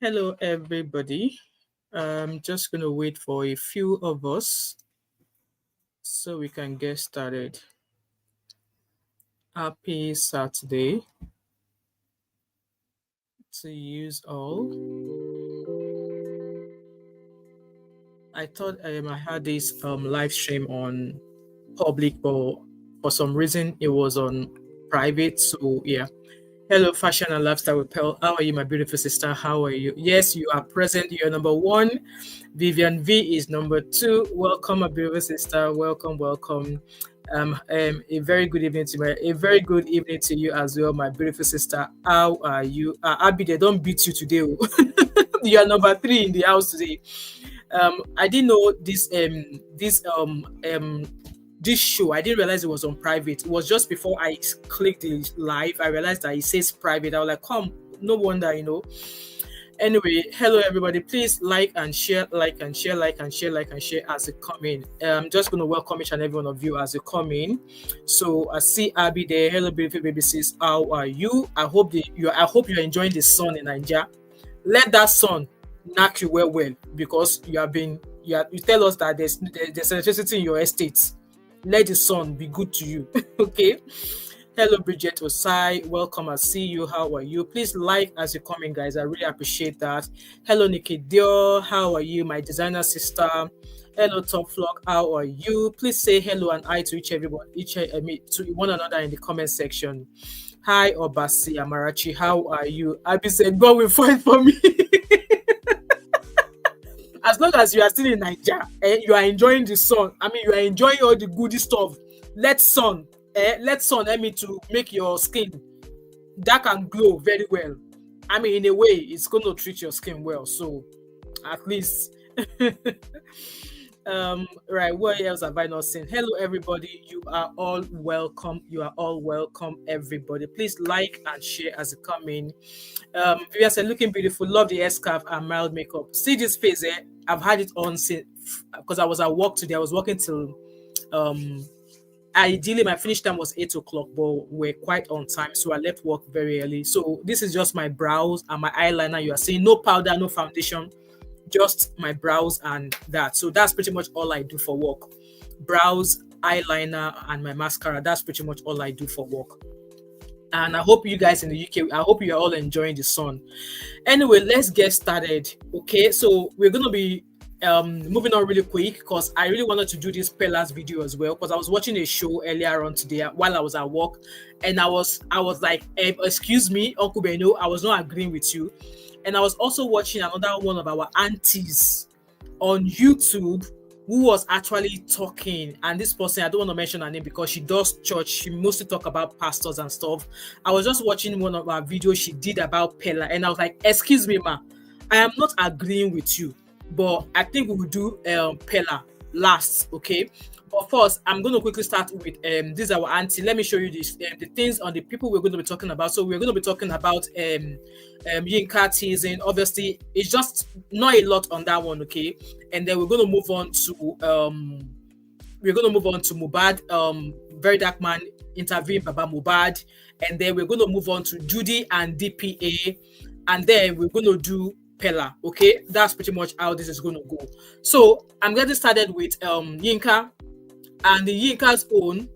Hello, everybody. I'm just going to wait for a few of us so we can get started. Happy Saturday to use all. I thought I had this live stream on public, but for some reason it was on private. So, yeah. Hello, fashion and lifestyle with Pearl. How are you, my beautiful sister? How are you? Yes, you are present. You're number one. Vivian V is number two. Welcome, my beautiful sister. Welcome, welcome. A very good evening to you as well, my beautiful sister. How are you? Abby, they don't beat you today. You are number three in the house today. I didn't know this show. I didn't realize it was on private. It was just before I clicked the live, I realized that it says private. I was like, come, no wonder. Anyway, hello everybody. Please like and share as you come in. I'm just going to welcome each and every one of you as you come in. So I see Abby there. Hello, beautiful baby sis. How are you? I hope you're enjoying the sun in Nigeria. Let that sun knock you well, because you tell us that there's electricity in your estate. Let the sun be good to you. Okay. Hello, Bridget Osai. Welcome. I see you. How are you? Please like as you come in, guys. I really appreciate that. Hello, Nikki Dio. How are you, my designer sister? Hello, Top Flock. How are you? Please say hello and hi to to one another in the comment section. Hi, Obasi Amarachi. How are you? Abby said, God will fight for me. As long as you are still in Nigeria, you are enjoying the sun. I mean, you are enjoying all the goody stuff. Let sun help me to make your skin dark and glow very well. I mean, in a way, it's going to treat your skin well. So, at least. Right, what else have I not seen? Hello, everybody. You are all welcome. Everybody. Please like and share as you come in. Vivian said, looking beautiful. Love the scarf and mild makeup. See this face, I've had it on since, because I was at work today. I was working till ideally my finish time was 8 o'clock, but we're quite on time, so I left work very early. So this is just my brows and my eyeliner. You are seeing no powder, no foundation, just my brows and that. So that's pretty much all I do for work. Brows, eyeliner, and my mascara. That's pretty much all I do for work. And I hope you guys in the UK, I hope you're all enjoying the sun. Anyway, let's get started. Okay, so we're going to be moving on really quick, because I really wanted to do this Pella's video as well, because I was watching a show earlier on today while I was at work, and I was like, excuse me, Uncle Beno, I was not agreeing with you. And I was also watching another one of our aunties on YouTube who was actually talking, and this person, I don't want to mention her name because she does church, she mostly talk about pastors and stuff. I was just watching one of our videos she did about Pella, and I was like, excuse me, ma, I am not agreeing with you, but I think we will do Pella last, okay? But first, I'm going to quickly start with this is our auntie. Let me show you this, the things on the people we're going to be talking about. So we're going to be talking about Yinka Thiesen. Obviously, it's just not a lot on that one, okay? And then we're going to move on to Mohbad, Very Dark Man interviewing Baba Mohbad, and then we're going to move on to Judy and DPA, and then we're going to do Pella. Okay, that's pretty much how this is going to go. So I'm getting started with Yinka and the Yinka's own.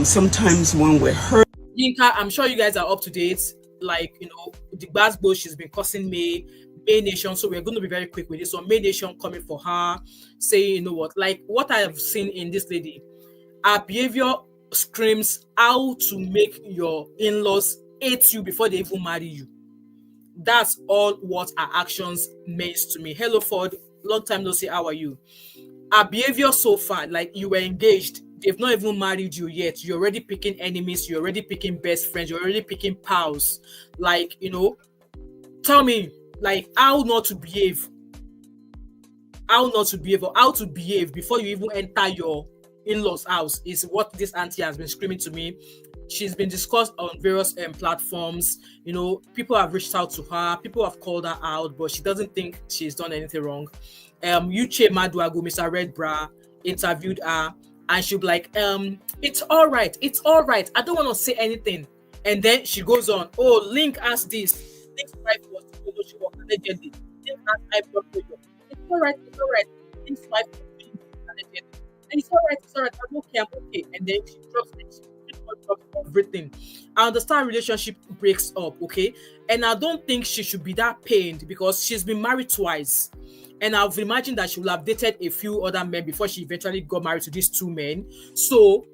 Sometimes when we're hurt, Yinka, I'm sure you guys are up to date. Like, the Gbasgbos she's been cussing May Nation. So we're going to be very quick with this. So May Nation coming for her, saying, what I have seen in this lady, her behavior screams how to make your in-laws hate you before they even marry you. That's all what her actions means to me. Hello, Ford. Long time no see. How are you? Her behavior so far, like, you were engaged, they've not even married you yet. You're already picking enemies. You're already picking best friends. You're already picking pals. Like, tell me, like, how not to behave or how to behave before you even enter your in-laws' house is what this auntie has been screaming to me. She's been discussed on various platforms. People have reached out to her. People have called her out, but she doesn't think she's done anything wrong. Uche Maduagu, Mr. Red Bra, interviewed her, and she'll be like, it's all right. I don't want to say anything. And then she goes on, Linc asked this. Linc's wife was allegedly. Link has high blood pressure. It's all right. It's all right. Link's wife is allegedly. And it's all right. It's all right. I'm okay. I'm okay. And then she drops it. She drops everything. I understand relationship breaks up, okay? And I don't think she should be that pained because she's been married twice. And I've imagined that she will have dated a few other men before she eventually got married to these two men. So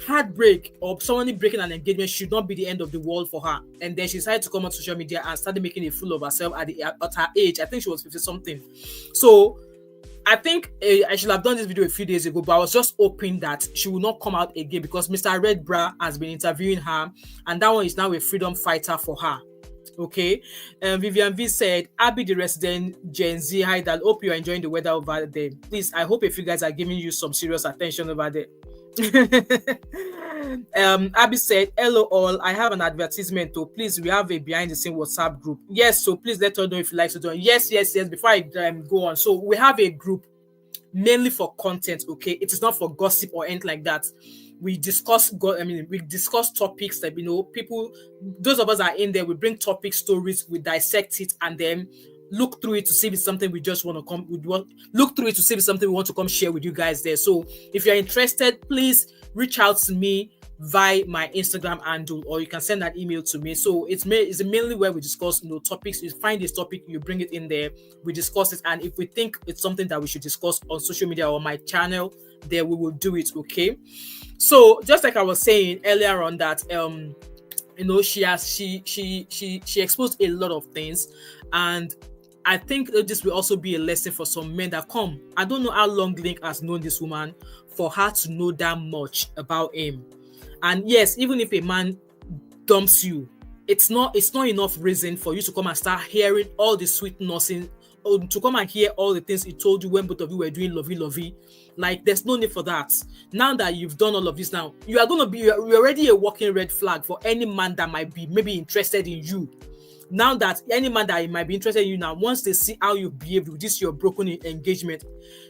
heartbreak or someone breaking an engagement should not be the end of the world for her. And then she decided to come on social media and started making a fool of herself at her age. I think she was 50 something. So I think I should have done this video a few days ago, but I was just hoping that she will not come out again because Mr. Red Bra has been interviewing her, and that one is now a freedom fighter for her. Okay. Vivian V said, Abby the resident Gen Z, hi dad, hope you are enjoying the weather over there. Please, I hope if you guys are giving you some serious attention over there. Abby said, hello all, I have an advertisement, so please, we have a behind the scene WhatsApp group. Yes, so please let us know if you like to join. Yes, before I go on. So we have a group mainly for content, okay? It is not for gossip or anything like that. We discuss topics that, people, those of us that are in there, we bring topic stories, we dissect it, and then look through it to see if it's something we just want to come. Look through it to see if it's something we want to come share with you guys there. So if you're interested, please reach out to me via my Instagram handle, or you can send that email to me. So it's mainly where we discuss topics. You find this topic, you bring it in there, we discuss it, and if we think it's something that we should discuss on social media or my channel, there we will do it. Okay. So just like I was saying earlier on that she exposed a lot of things, and I think this will also be a lesson for some men that come. I don't know how long Linc has known this woman for her to know that much about him. And yes, even if a man dumps you, it's not enough reason for you to come and start hearing all the sweet nursing, or to come and hear all the things he told you when both of you were doing lovey. Like, there's no need for that. Now that you've done all of this, now you're already a walking red flag for any man that might be maybe interested in you. Now that any man that might be interested in you now, once they see how you behave with this your broken engagement,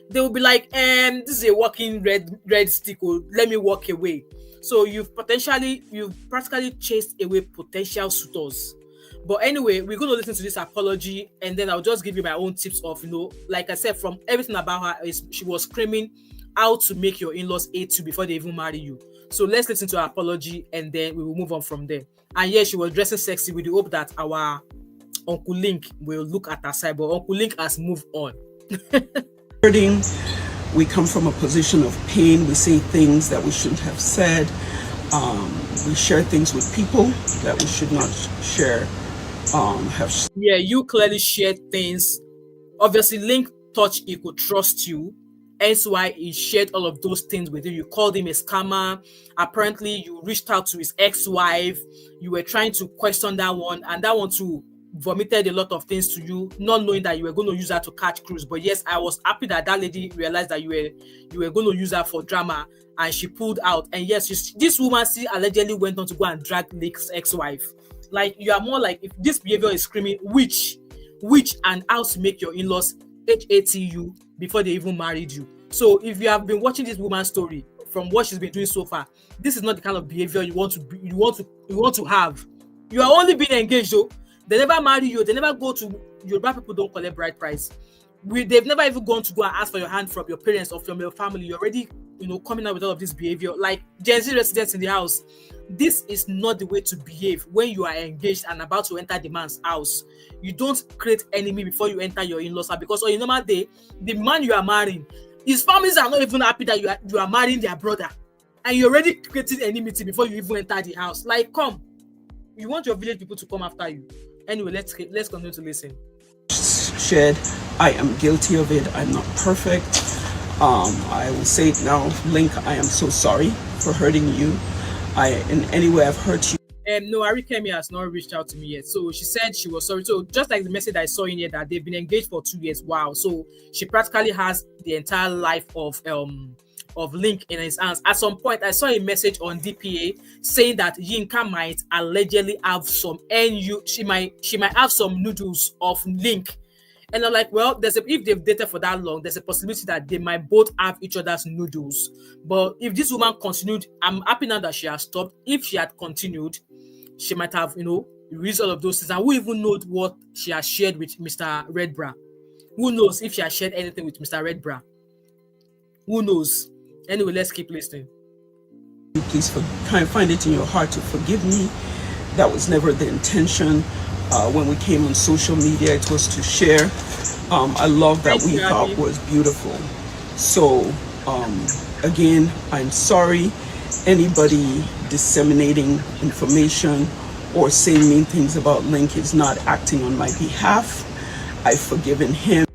they will be like, this is a walking red stick, or let me walk away. So you've practically chased away potential suitors. But anyway, we're going to listen to this apology, and then I'll just give you my own tips of, like I said, from everything about her, she was screaming how to make your in-laws hate you before they even marry you. So let's listen to her apology, and then we will move on from there. And yes, she was dressing sexy with the hope that our Uncle Linc will look at her side, but Uncle Linc has moved on. We come from a position of pain. We say things that we shouldn't have said. We share things with people that we should not share. Yeah, you clearly shared things. Obviously, Linc thought he could trust you. Hence why he shared all of those things with you. You called him a scammer. Apparently, you reached out to his ex-wife. You were trying to question that one, and that one too vomited a lot of things to you, not knowing that you were going to use her to catch cruise. But yes, I was happy that lady realized that you were going to use her for drama, and she pulled out. And yes, this woman still allegedly went on to go and drag Linc's ex-wife. Like, you are more like, if this behavior is screaming witch, and how to make your in-laws hate you before they even married you. So if you have been watching this woman's story from what she's been doing so far, this is not the kind of behavior you want to have. You are only being engaged though. They never marry you. They never go to Yoruba people don't collect bride price. They've never even gone to go and ask for your hand from your parents or from your family. You're already coming out with all of this behavior. Like, Gen Z residents in the house, this is not the way to behave when you are engaged and about to enter the man's house. You don't create enemy before you enter your in-laws house, because on a normal day, the man you are marrying, his families are not even happy that you are marrying their brother, and you're already creating enmity before you even enter the house. Like, come, you want your village people to come after you. Anyway, let's continue to listen. Shared, I am guilty of it. I'm not perfect. I will say it now, Linc, I am so sorry for hurting you. In any way I've hurt you. No, Arikemi has not reached out to me yet. So she said she was sorry. So just like the message I saw in here that they've been engaged for 2 years. Wow. So she practically has the entire life of Linc in his hands. At some point, I saw a message on DPA saying that Yinka might allegedly have some she might have some noodles of Linc. And I'm like, well, if they've dated for that long, there's a possibility that they might both have each other's noodles. But if this woman continued, I'm happy now that she has stopped. If she had continued, she might have, You release all of those things, and who even knows what she has shared with Mr. Redbra? Who knows if she has shared anything with Mr. Redbra? Who knows? Anyway, let's keep listening. Please find it in your heart to forgive me. That was never the intention. When we came on social media, it was to share. I love that we thought was beautiful. So, again, I'm sorry. Anybody disseminating information or saying mean things about Linc is not acting on my behalf. I've forgiven him.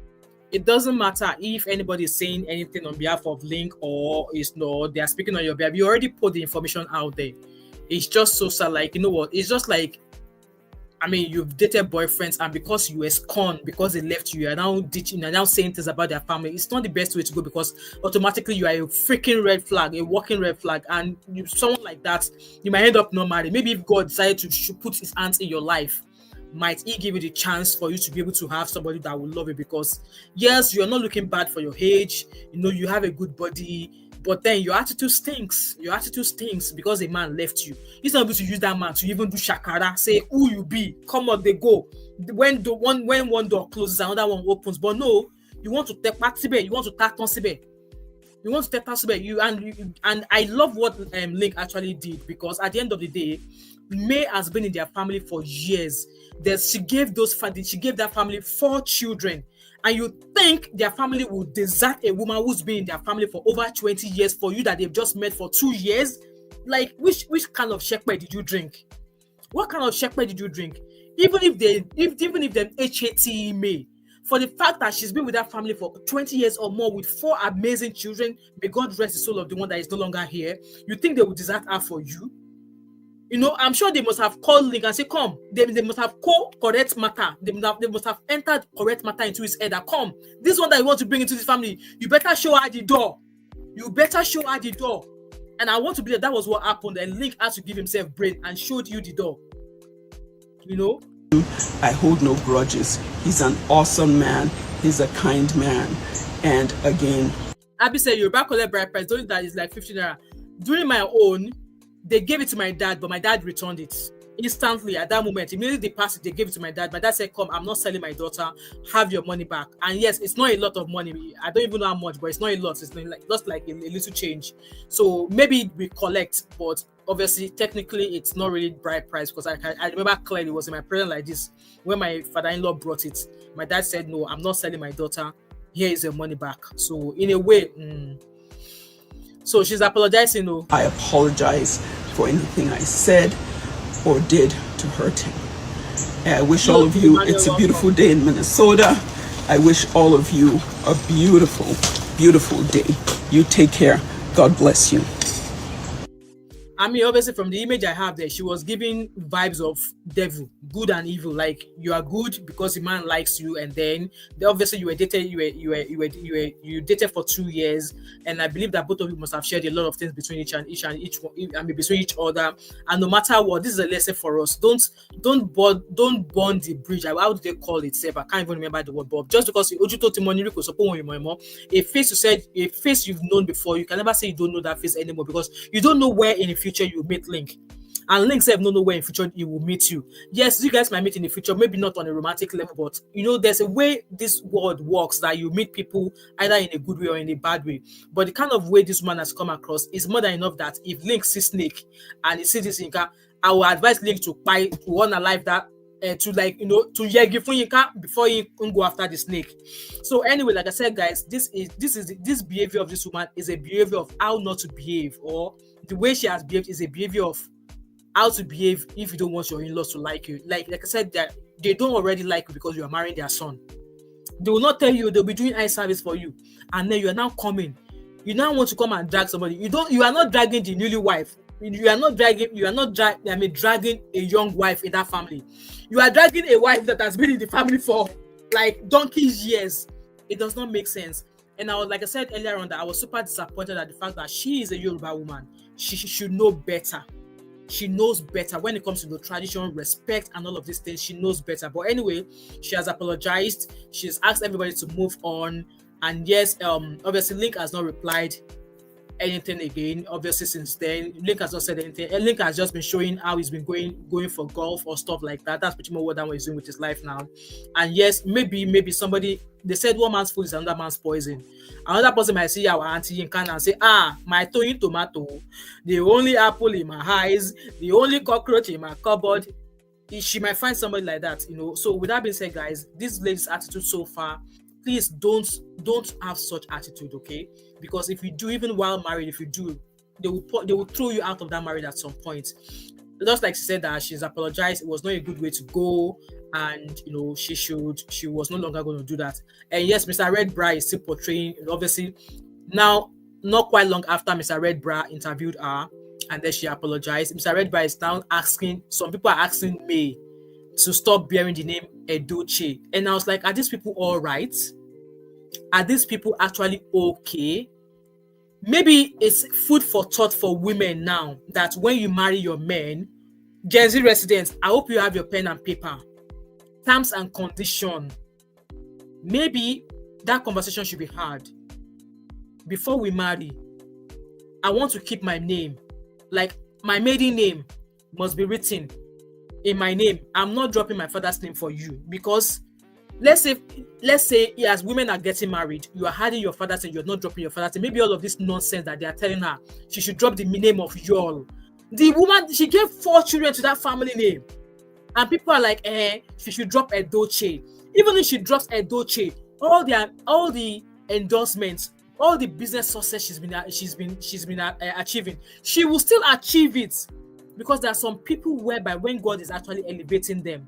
It doesn't matter if anybody is saying anything on behalf of Linc or is not, they are speaking on your behalf. You already put the information out there. It's just so sad. Like, you know what? It's just like, I mean, you've dated boyfriends, and because you were scorned, because they left you, you're now ditching and now saying things about their family. It's not the best way to go, because automatically you are a freaking red flag, a walking red flag. And someone like that, you might end up not married. Maybe if God decided to put his hands in your life, might he give you the chance for you to be able to have somebody that will love you? Because yes, you're not looking bad for your age, you know, you have a good body, but then your attitude stinks. Your attitude stinks because a man left you. He's not able to use that man to even do shakara, say who you be, come on, they go. When one door closes, another one opens. But no, you want to take back sibe, you want to tap on sibe. You want to take that sibe. And I love what Linc actually did, because at the end of the day, May has been in their family for years. She gave that family 4 children. And you think their family will desert a woman who's been in their family for over 20 years for you that they've just met for 2 years? Like, which kind of shepherd did you drink? What kind of shepherd did you drink? Even if they HAT May, for the fact that she's been with that family for 20 years or more with 4 amazing children, may God rest the soul of the one that is no longer here, you think they will desert her for you? You know, I'm sure they must have called Linc and say, come. They must have called correct matter. They must have entered correct matter into his head that, come, this one that you want to bring into this family, you better show her the door. You better show her the door. And I want to believe that was what happened. And Linc had to give himself brain and showed you the door. You know? I hold no grudges. He's an awesome man. He's a kind man. And again, Abby said, Yoruba collect bride price. Don't that is like 15 naira. During my own, they gave it to my dad, but my dad returned it instantly at that moment. Immediately they passed it, they gave it to my dad. My dad said, come, I'm not selling my daughter, have your money back. And yes, it's not a lot of money. I don't even know how much, but it's not a lot. It's like just like a little change. So maybe we collect, but obviously, technically, it's not really bride price, because I remember clearly it was in my presence like this when my father-in-law brought it. My dad said, no, I'm not selling my daughter. Here is your money back. So in a way, so she's apologizing. No, I apologize for anything I said or did to hurt him. And I wish all of you, it's a beautiful day in Minnesota. I wish all of you a beautiful, beautiful day. You take care. God bless you. I mean, obviously, from the image I have there, she was giving vibes of devil, good and evil. Like, you are good because the man likes you, and then obviously you dated for 2 years, and I believe that both of you must have shared a lot of things between each between each other. And no matter what, this is a lesson for us. Don't burn the bridge. How do they call it? I can't even remember the word. But just because a face you've known before, you can never say you don't know that face anymore, because you don't know where in the future you meet Linc. And Linc said, no way in future he will meet you. Yes, you guys might meet in the future, maybe not on a romantic level, but you know, there's a way this world works that you meet people either in a good way or in a bad way. But the kind of way this man has come across is more than enough that if Linc sees snake and he sees this Yinka, I will advise Linc to want a life that to yegi for Yinka before he can go after the snake. So anyway, like I said, guys, this behavior of this woman is a behavior of how not to behave, or the way she has behaved is a behavior of how to behave if you don't want your in-laws to like you. Like I said, that they don't already like you because you are marrying their son. They will not tell you, they'll be doing eye service for you, and then you are now coming. You now want to come and drag somebody. You are not dragging the newly wife. You are not dragging a young wife in that family. You are dragging a wife that has been in the family for like donkey's years. It does not make sense. And like I said earlier on, that I was super disappointed at the fact that she is a Yoruba woman. She should know better. She knows better when it comes to the tradition, respect, and all of these things. She knows better. But anyway, she has apologized. She's asked everybody to move on. And yes, obviously Linc has not replied. anything again. Obviously, since then, Linc has not said anything. And Linc has just been showing how he's been going for golf or stuff like that. That's pretty much what that one is doing with his life now. And yes, maybe somebody, they said one man's food is another man's poison. Another person might see our auntie Yinka and say, my towing tomato, the only apple in my eyes, the only cockroach in my cupboard. She might find somebody like that, you know. So with that being said, guys, this lady's attitude so far, please don't have such attitude, okay? Because if you do, even while married, if you do, they will throw you out of that marriage at some point. Just like she said that she's apologized, it was not a good way to go, and you know, she was no longer going to do that. And yes, Mr. Red Bra is still portraying, obviously, now not quite long after Mr. Red Bra interviewed her, and then she apologized. Mr. Red Bra is now asking, some people are asking me to stop bearing the name Edochie. And I was like, are these people all right? Are these people actually okay? Maybe it's food for thought for women now, that when you marry your men, Gen Z residents, I hope you have your pen and paper. Terms and condition. Maybe that conversation should be had. Before we marry, I want to keep my name. Like, my maiden name must be written in my name. I'm not dropping my father's name for you, because let's say as women are getting married, you are hiding your father's name, you're not dropping your father's name. Maybe all of this nonsense that they are telling her, she should drop the name of Yul. The woman, she gave 4 children to that family name, and people are like, she should drop Edochie. Even if she drops Edochie, all the endorsements, all the business success she's been achieving, she will still achieve it, because there are some people whereby when God is actually elevating them,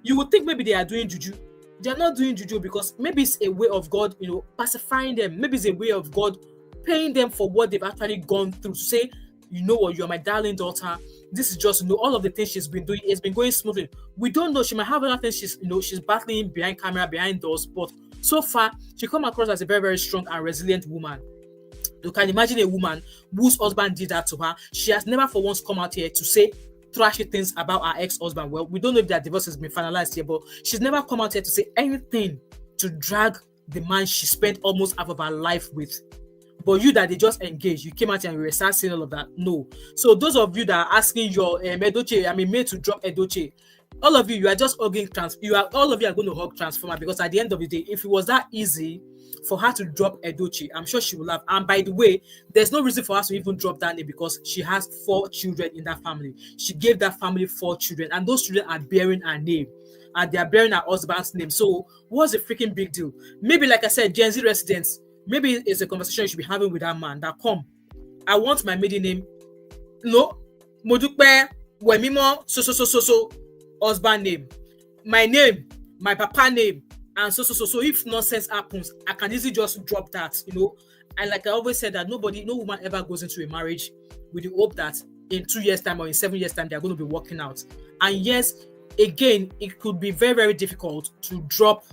you would think maybe they are doing juju. They are not doing juju, because maybe it's a way of God, you know, pacifying them. Maybe it's a way of God paying them for what they've actually gone through, to say, you know what, you're my darling daughter. This is just, you know, all of the things she's been doing, it's been going smoothly. We don't know, she might have other things she's battling behind camera, behind doors, but so far she come across as a very, very strong and resilient woman. You can imagine a woman whose husband did that to her. She has never for once come out here to say trashy things about her ex-husband. Well, we don't know if their divorce has been finalized here, but she's never come out here to say anything to drag the man she spent almost half of her life with. But you that they just engaged, you came out here and you start saying all of that. No. So those of you that are asking your Edochie, made to drop Edochie, all of you are just hugging all of you are going to hug Transformer, because at the end of the day, if it was that easy for her to drop Edochie, I'm sure she will have. And by the way, there's no reason for her to even drop that name, because she has 4 children in that family. She gave that family 4 children, and those children are bearing her name, and they are bearing her husband's name. So what's the freaking big deal? Maybe, like I said, Gen Z residents, maybe it's a conversation you should be having with that man, that come, I want my maiden name, no, Modukpe, Wemimo, so, husband name, my name, my papa name, and so. If nonsense happens, I can easily just drop that, you know. And like I always said, that no woman ever goes into a marriage with the hope that in 2 years' time or in 7 years' time they're going to be working out. And yes, again, it could be very, very difficult to drop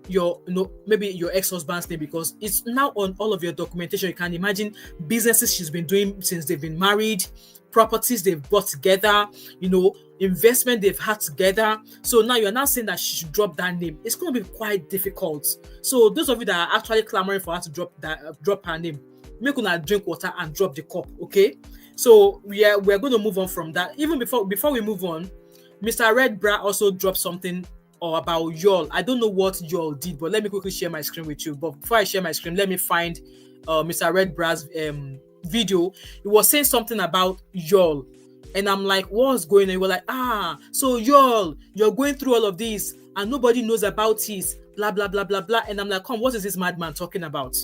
your, maybe your ex-husband's name, because it's now on all of your documentation. You can imagine businesses she's been doing since they've been married, properties they've bought together, investment they've had together. So now you're now saying that she should drop that name. It's going to be quite difficult. So those of you that are actually clamoring for her to drop her name, make her drink water and drop the cup, okay? So we're going to move on from that. Even before we move on, Mr. Red Bra also dropped something about Yul. I don't know what Yul did, but let me quickly share my screen with you. But before I share my screen, let me find Mr. Red Bra's video. He was saying something about Yul, and I'm like, what's going on? He was like, so Yul, you're going through all of this and nobody knows about it, blah blah blah blah blah. And I'm like, come, what is this madman talking about?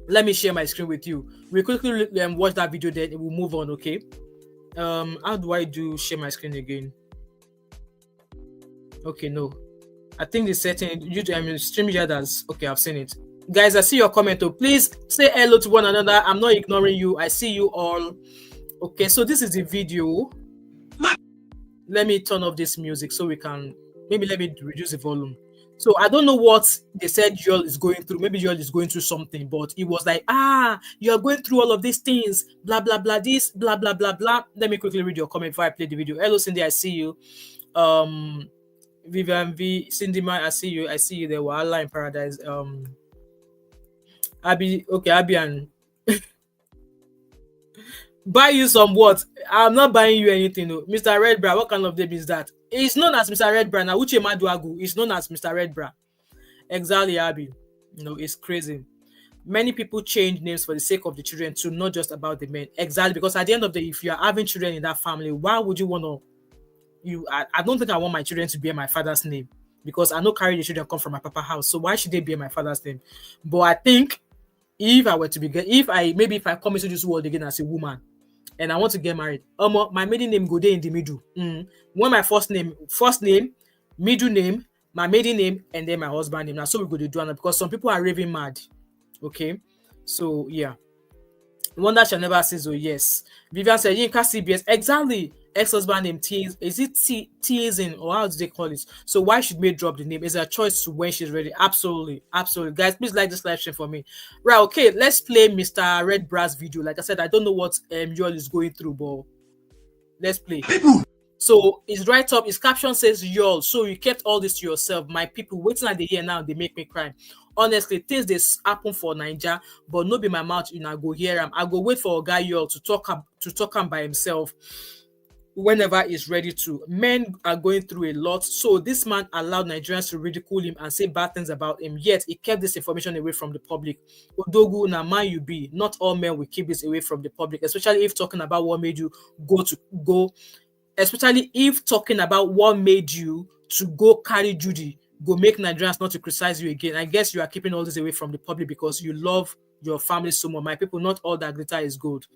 Let me share my screen with you. We quickly watch that video, then we'll move on, okay? How do I do share my screen again? Okay, no, I think the setting StreamYard as okay. I've seen it, guys. I see your comment. Oh, please say hello to one another. I'm not ignoring you. I see you all. Okay, so this is the video. Let me turn off this music so we can maybe let me reduce the volume. So I don't know what they said Yul is going through. Maybe Yul is going through something, but it was like, you're going through all of these things, blah blah blah, this blah blah blah blah. Let me quickly read your comment before I play the video. Hello, Cindy. I see you. Vivian V, Cindy Man, I see you there. Wahala in Paradise. Abby, okay, Abby and Buy you some what? I'm not buying you anything. No. Mr. Red Bra, what kind of name is that? It's known as Mr. Red Bra. Now, Uche Maduagu is known as Mr. Red Bra. Exactly, Abby. It's crazy. Many people change names for the sake of the children to not just about the men. Exactly, because at the end of the day, if you are having children in that family, why would you want to? I don't think I want my children to bear my father's name, because I know carry the children come from my papa house. So why should they bear my father's name? But I think if I were to if I come into this world again as a woman and I want to get married, my maiden name go there in the middle. When my first name, middle name, my maiden name, and then my husband name. Now, so we go to do it, because some people are raving mad. Okay, so yeah. Wonder shall never cease. Oh yes. Vivian said Yinka CBS. Exactly. Ex-husband name is it Thiesen, or how do they call it? So why should May drop the name? Is a choice to when she's ready. Absolutely. Guys, please like this live stream for me. Right, okay, let's play Mr. Red Brass video. Like I said, I don't know what Yul is going through, but let's play. So his right up, his caption says, Yul, so you kept all this to yourself. My people waiting at the ear now, they make me cry. Honestly, things they happen for Niger, but no be my mouth, I go hear him. I go wait for a guy Yul to talk him by himself whenever he's ready to. Men are going through a lot, so this man allowed Nigerians to ridicule him and say bad things about him, yet he kept this information away from the public. Odogu, na man you be, not all men will keep this away from the public, especially if talking about what made you especially if talking about what made you to go carry Judy, go make Nigerians not to criticize you again. I guess you are keeping all this away from the public because you love your family so much. My people, not all that glitter is gold.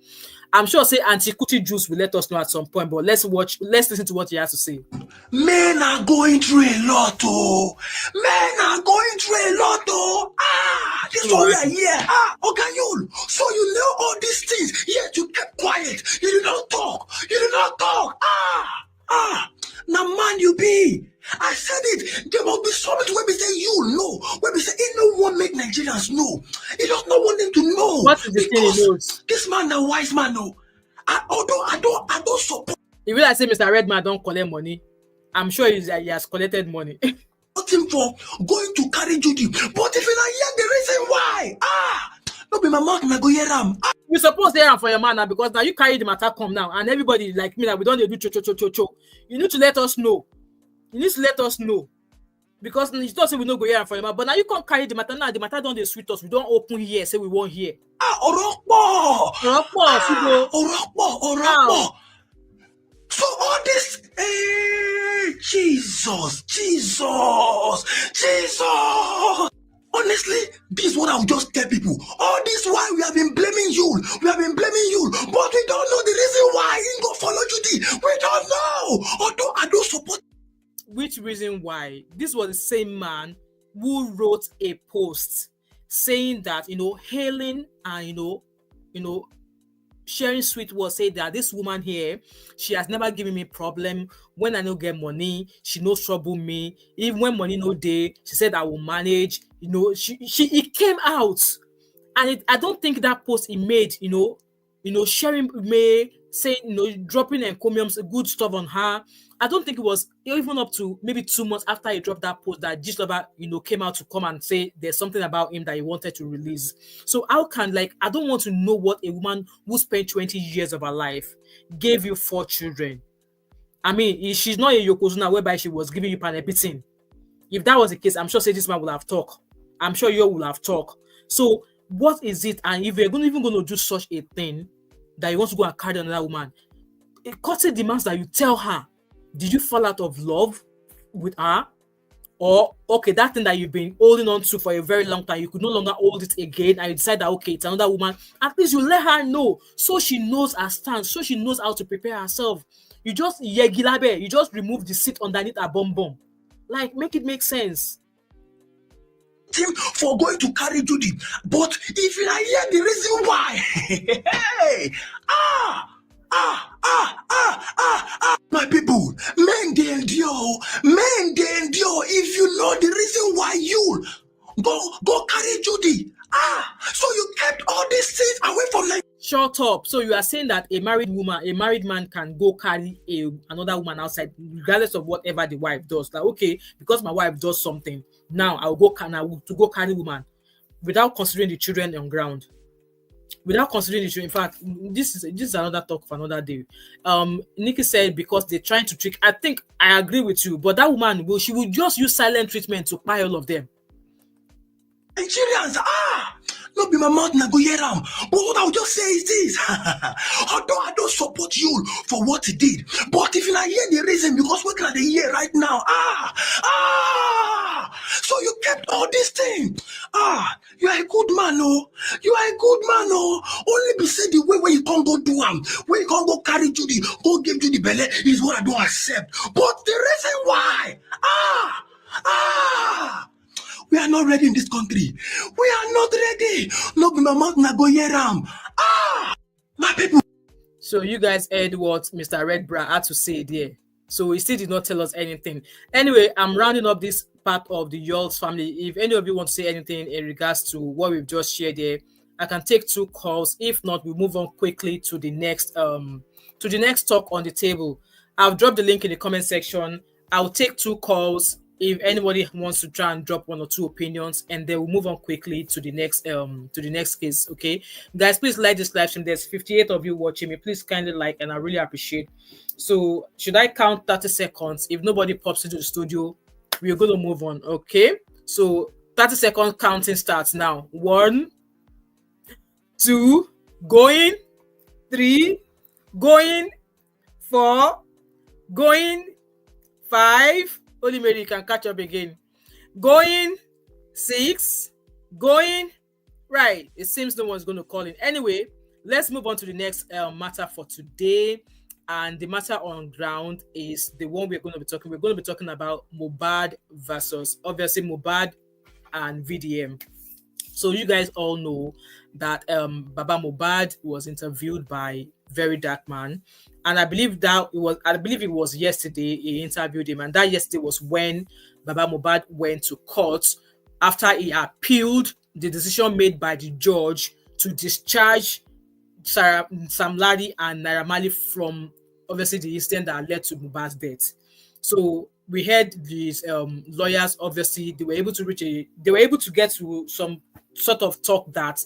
I'm sure say Auntie Kuti Juice will let us know at some point, but let's listen to what he has to say. Men are going through a lot, oh. Men are going through a lot, oh. This is what we are here. Okay, Yul. So you know all these things, yet you kept quiet. You did not talk. Now man you be. I said it. There must be something where we say you know. Where we say it no one make Nigerians know. He does not want them to know. What is the thing he knows? This man a wise man, no. Although I don't support. If you like say Mr. Redman don't collect money, I'm sure he has collected money. Him for going to carry Judy, but if you not hear the reason why, no be my mouth, I go hear him. We supposed to hear him for your man now, because now you carry the matter come now, and everybody like me that we don't do cho. You need to let us know. Because you don't say we no go hear him for your man, but now you can't carry the matter now. The matter don't sweet us. We don't open here, say we won't hear. Orokpo. So all this, Jesus. Honestly, this is what I'll just tell people. All this while we have been blaming Yul, but we don't know the reason why he go follow Judy. We don't know. Although I don't support. Which reason why? This was the same man who wrote a post saying that, hailing and, sharing sweet words, say that this woman here, she has never given me problem. When I no get money, she no trouble me. Even when money no day, she said I will manage. It came out, and I don't think that post he made, sharing me, saying, dropping encomiums, good stuff on her. I don't think it was even up to maybe 2 months after he dropped that post that Gislover, came out to come and say there's something about him that he wanted to release. So how can, I don't want to know what a woman who spent 20 years of her life gave you 4 children. I mean, she's not a Yokozuna whereby she was giving you pan-epitin. If that was the case, I'm sure say this man will have talked. I'm sure you will have talked. So what is it? And if you're even going to do such a thing that you want to go and carry another woman, it courtesy demands that you tell her, did you fall out of love with her? Or, okay, that thing that you've been holding on to for a very long time, you could no longer hold it again, and you decide that, okay, it's another woman. At least you let her know, so she knows her stance, so she knows how to prepare herself. You just, you just remove the seat underneath her bum. Make it make sense. Him for going to carry Judy, but if you hear the reason why, hey, my people, men they endure. If you know the reason why you go carry Judy, so you kept all these things away from like. Shut up. So you are saying that a married man can go carry another woman outside, regardless of whatever the wife does. Like, okay, because my wife does something, now I'll go carry woman without considering the children on ground. without considering the issue. In fact, this is another talk for another day. Nikki said because they're trying to trick. I think I agree with you, but that woman she will just use silent treatment to buy all of them. Nigerians, not be my mouth na go hear am. But what I would just say is this: although I don't support you for what he did, but if you not hear the reason, because what can they hear right now? So you kept all this thing. You are a good man, oh. You are a good man, oh. Only be said the way where you can't go do am, where you can't go carry Judy, go give Judy belly is what I don't accept. But the reason why, we are not ready in this country. We are not ready. No be my mouth na go hear am. My people. So you guys heard what Mr. Redbra had to say there. So he still did not tell us anything. Anyway, I'm rounding up this part of the Yul's family. If any of you want to say anything in regards to what we've just shared there, I can take 2 calls. If not, we move on quickly to the next talk on the table. I've dropped the link in the comment section. I'll take 2 calls if anybody wants to try and drop 1 or 2 opinions, and then we'll move on quickly to the next case. Okay, guys, please like this live stream. There's 58 of you watching me. Please kindly like, and I really appreciate. So should I count 30 seconds? If nobody pops into the studio, we're going to move on. Okay, so 30-second counting starts now. 1, 2, going, 3, going, 4, going, 5. Holy Mary, you can catch up again. Going, 6, going, right. It seems no one's going to call in. Anyway, let's move on to the next matter for today. And the matter on ground is the one we're going to be talking. We're going to be talking about Mohbad versus, obviously, Mohbad and VDM. So you guys all know that Baba Mohbad was interviewed by Very Dark Man. And I believe it was yesterday he interviewed him. And that yesterday was when Baba Mohbad went to court after he appealed the decision made by the judge to discharge Sam Larry and Naira Marley from obviously the incident that led to Mohbad's death. So we heard these lawyers, obviously, they were able to get to some sort of talk that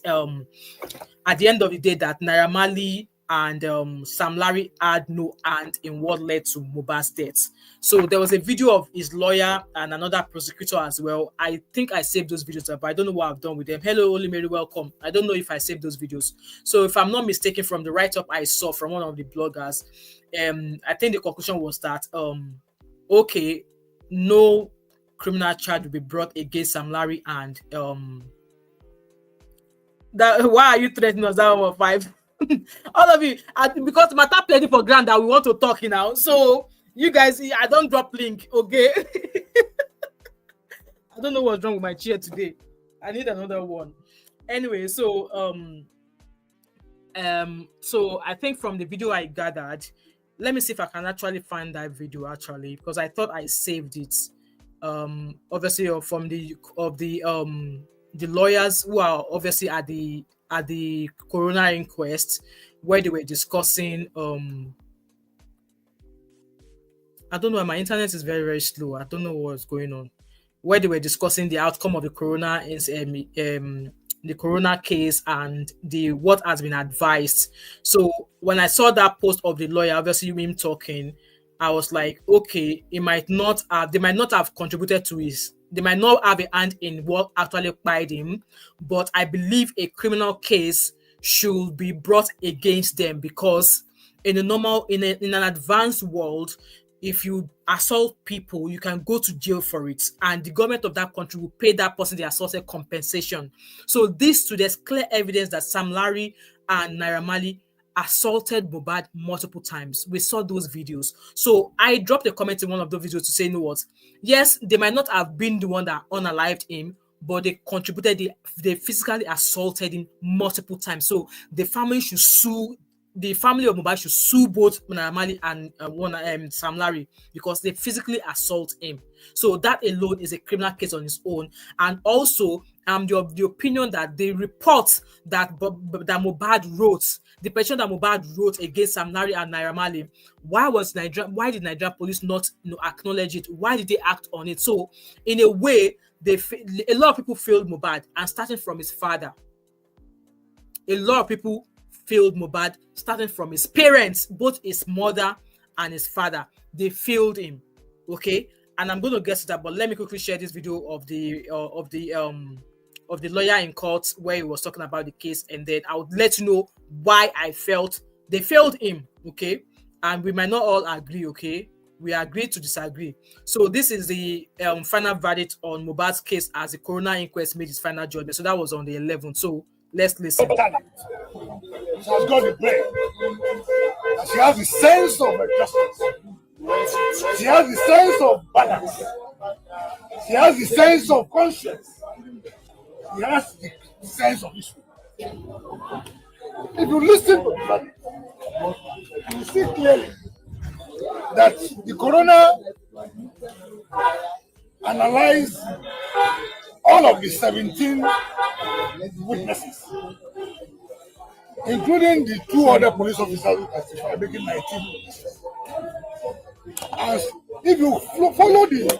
at the end of the day that Naira Marley and Sam Larry had no hand in what led to Mohbad's death. So there was a video of his lawyer and another prosecutor as well. I think I saved those videos, but I don't know what I've done with them. Hello, Holy Mary, welcome. I don't know if I saved those videos. So if I'm not mistaken, from the write-up I saw from one of the bloggers, I think the conclusion was that, okay, no criminal charge will be brought against Sam Larry and why are you threatening us? That 115? All of you, because matter plenty for grand that we want to talk now. So you guys, I don't drop link, okay? I don't know what's wrong with my chair today. I need another one. Anyway, so I think from the video I gathered, let me see if I can actually find that video actually, because I thought I saved it. Obviously from the lawyers who are obviously at the coroner inquest, where they were discussing I don't know, my internet is very, very slow. I don't know what's going on. Where they were discussing the outcome of the coroner the coroner case and what has been advised. So when I saw that post of the lawyer, obviously him talking, I was like, okay, they might not have contributed to they might not have a hand in what actually fired him, but I believe a criminal case should be brought against them, because in an advanced world, if you assault people, you can go to jail for it, and the government of that country will pay that person the assaulted compensation. So there's clear evidence that Sam Larry and Naira Marley assaulted Mohbad multiple times. We saw those videos. So I dropped a comment in one of those videos to say, you know what? Yes, they might not have been the one that unalived him, but they contributed. They physically assaulted him multiple times. So the family should sue. The family of Mohbad should sue both Naira Marley and Sam Larry, because they physically assault him. So that alone is a criminal case on its own. And also, the opinion that the report that Mohbad wrote, the petition that Mohbad wrote against Sam Larry and Naira Marley, why did Nigerian police not acknowledge it? Why did they act on it? So in a way, a lot of people failed Mohbad, and starting from his father. A lot of people failed Mohbad, starting from his parents, both his mother and his father. They failed him. Okay, and I'm going to get to that, but let me quickly share this video of the lawyer in court where he was talking about the case, and then I would let you know why I felt they failed him. Okay, and we might not all agree. Okay, we agree to disagree. So this is the final verdict on Mohbad's case as the coroner inquest made its final judgment. So that was on the 11th. So let's listen. She has got the brain. She has the sense of justice. She has the sense of balance. She has the sense of conscience. She has the sense of history. If you listen to the verdict, you see clearly that the coroner analyzed all of the 17 witnesses, including the 2 other police officers who testified, making 19 witnesses. And if you follow the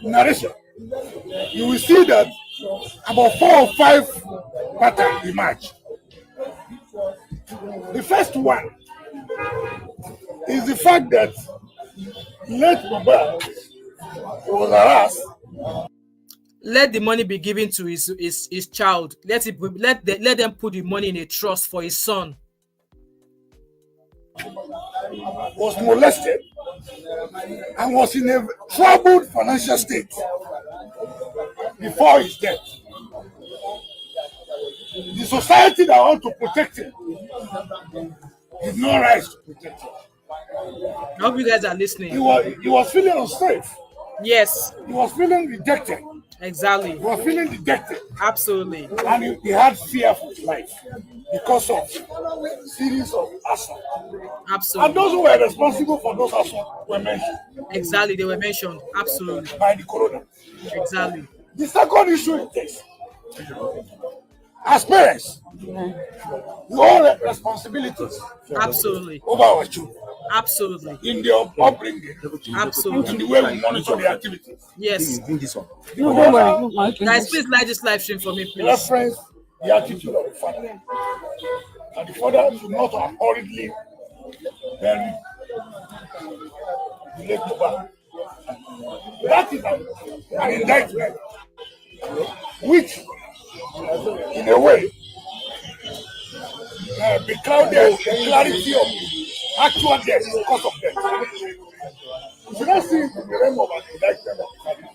narration, you will see that about 4 or 5 patterns emerge. The first one is the fact that late Mohbad was harassed. Let the money be given to his child. Let them put the money in a trust for his son. Was molested and was in a troubled financial state before his death. The society that ought to protect him did not rise to protect him. I hope you guys are listening. He was feeling unsafe. Yes. He was feeling rejected. Exactly. He was feeling dejected. Absolutely. And he had fear for his life because of series of assaults. Absolutely. And those who were responsible for those assaults were mentioned. Exactly, they were mentioned. Absolutely. By the coroner. Exactly. The second issue is this. As parents, we all have responsibilities. Absolutely. Over our children. Absolutely. In their upbringing. Absolutely. In the way we monitor their activities. Yes. Guys, please like this live stream for me, please. Reference the attitude of the father. And the father should not have hurriedly buried the late Mohbad. That is an indictment which, in a way, beclouded the clarity of actual death, cause of death. You should not see it in the realm of an indictment of the family.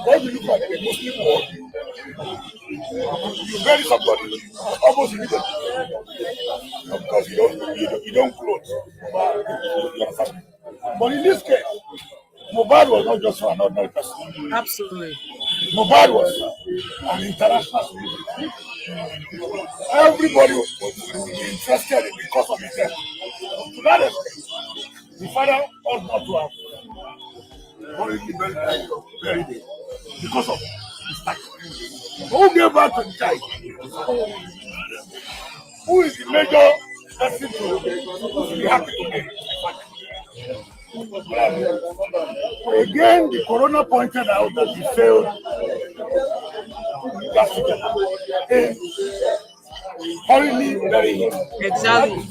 When you look at the Muslim world, you bury somebody almost immediately because you don't close. But in this case, Mohbad was not just for an ordinary person. Absolutely. Mohbad was an international celebrity. Everybody was interested in the cause of his death. To that extent, the father ought not to have hurriedly buried him because of his tax. Who gave back to the child? Who is the major person to be happy today? Again, the coroner pointed out that he failed hurriedly bury him. Exactly.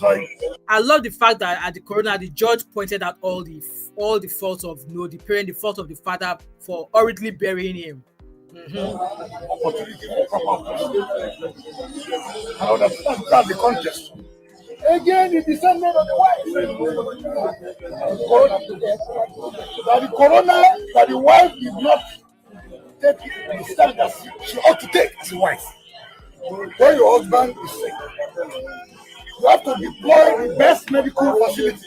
I love the fact that at the coroner, the judge pointed out all the faults of the parent, the fault of the father for hurriedly burying him. Opportunity for proper that's the contest. Again, the descendant of the wife. That the wife did not take the step that she ought to take as a wife. When your husband is sick, you have to deploy the best medical facility.